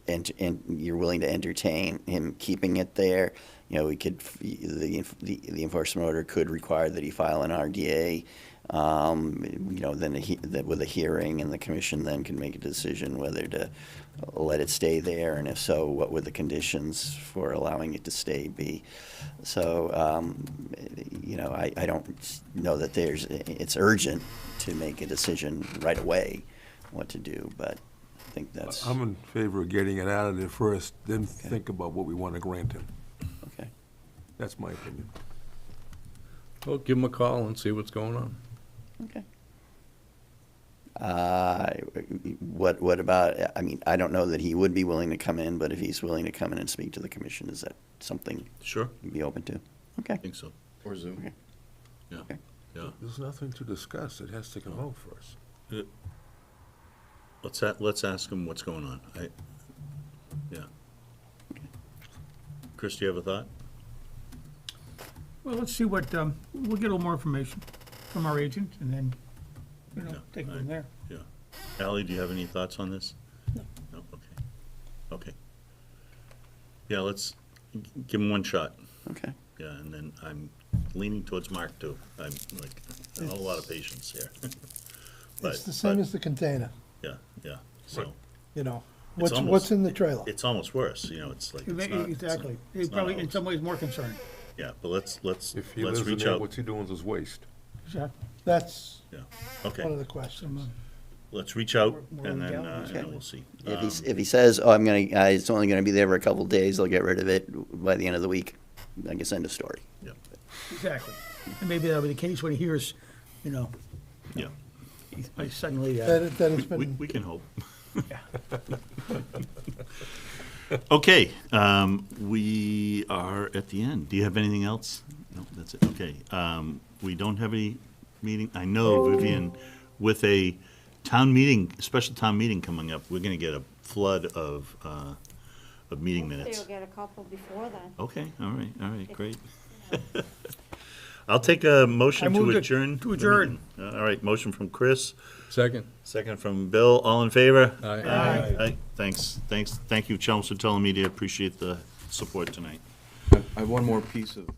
S7: willing to entertain him keeping it there, we could the enforcement order could require that he file an RDA. Then with a hearing, and the commission then can make a decision whether to let it stay there, and if so, what would the conditions for allowing it to stay be? So, I don't know that it's urgent to make a decision right away what to do, but I think that's.
S10: I'm in favor of getting it out of there first, then think about what we want to grant him.
S7: Okay.
S10: That's my opinion.
S9: Well, give him a call and see what's going on.
S7: Okay. What about, I mean, I don't know that he would be willing to come in, but if he's willing to come in and speak to the commission, is that something?
S1: Sure.
S7: You'd be open to? Okay.
S1: I think so.
S4: Or Zoom.
S7: Okay.
S1: Yeah.
S7: Okay.
S1: Yeah.
S10: There's nothing to discuss. It has to come out first.
S1: Let's ask him what's going on. Yeah. Chris, do you have a thought?
S3: Well, let's see what, we'll get a little more information from our agent, and then, take it from there.
S1: Yeah. Ally, do you have any thoughts on this? No. No, okay. Okay. Yeah, let's give him one shot.
S7: Okay.
S1: Yeah, and then I'm leaning towards Mark too. I'm like, a whole lot of patience here.
S11: It's the same as the container,
S1: Yeah, yeah, so.
S11: what's in the trailer?
S1: It's almost worse, it's like. it's not-
S3: Exactly.
S1: it's
S3: He's
S1: not
S3: probably in
S1: always-
S3: some ways more concerned.
S1: Yeah, but let's
S10: If he lives in
S1: reach
S10: there,
S1: out.
S10: what's he doing with his waste?
S11: That's
S1: Yeah,
S11: one of
S1: okay.
S11: the questions.
S1: Let's reach out
S3: More
S1: and then,
S3: gallons.
S1: and then we'll see.
S7: If he says, oh, it's only gonna be there for a couple of days, they'll get rid of it by the end of the week, I guess end of story.
S1: Yeah,
S3: Exactly. And maybe that'll be the case when he hears,
S1: yeah.
S3: he's suddenly,
S11: That it's
S1: We,
S11: been,
S1: we can hope.
S3: yeah.
S1: Okay, we are at the end. Do you have anything else? No, that's it. Okay. We don't have any meeting. I know, Vivian, with a special town meeting coming up, we're gonna get a flood of meeting minutes.
S17: They'll get a couple before then.
S1: Okay, all right, great. I'll take a motion
S3: I
S1: to
S3: move
S1: adjourn.
S3: to
S1: the
S3: adjourn.
S1: meeting. All right, motion from Chris,
S9: Second.
S1: second from Bill. All in favor?
S9: Aye.
S1: Aye. Thanks. Thank you, Chelmsford Telemedia. Appreciate the support tonight.
S4: I have one more piece of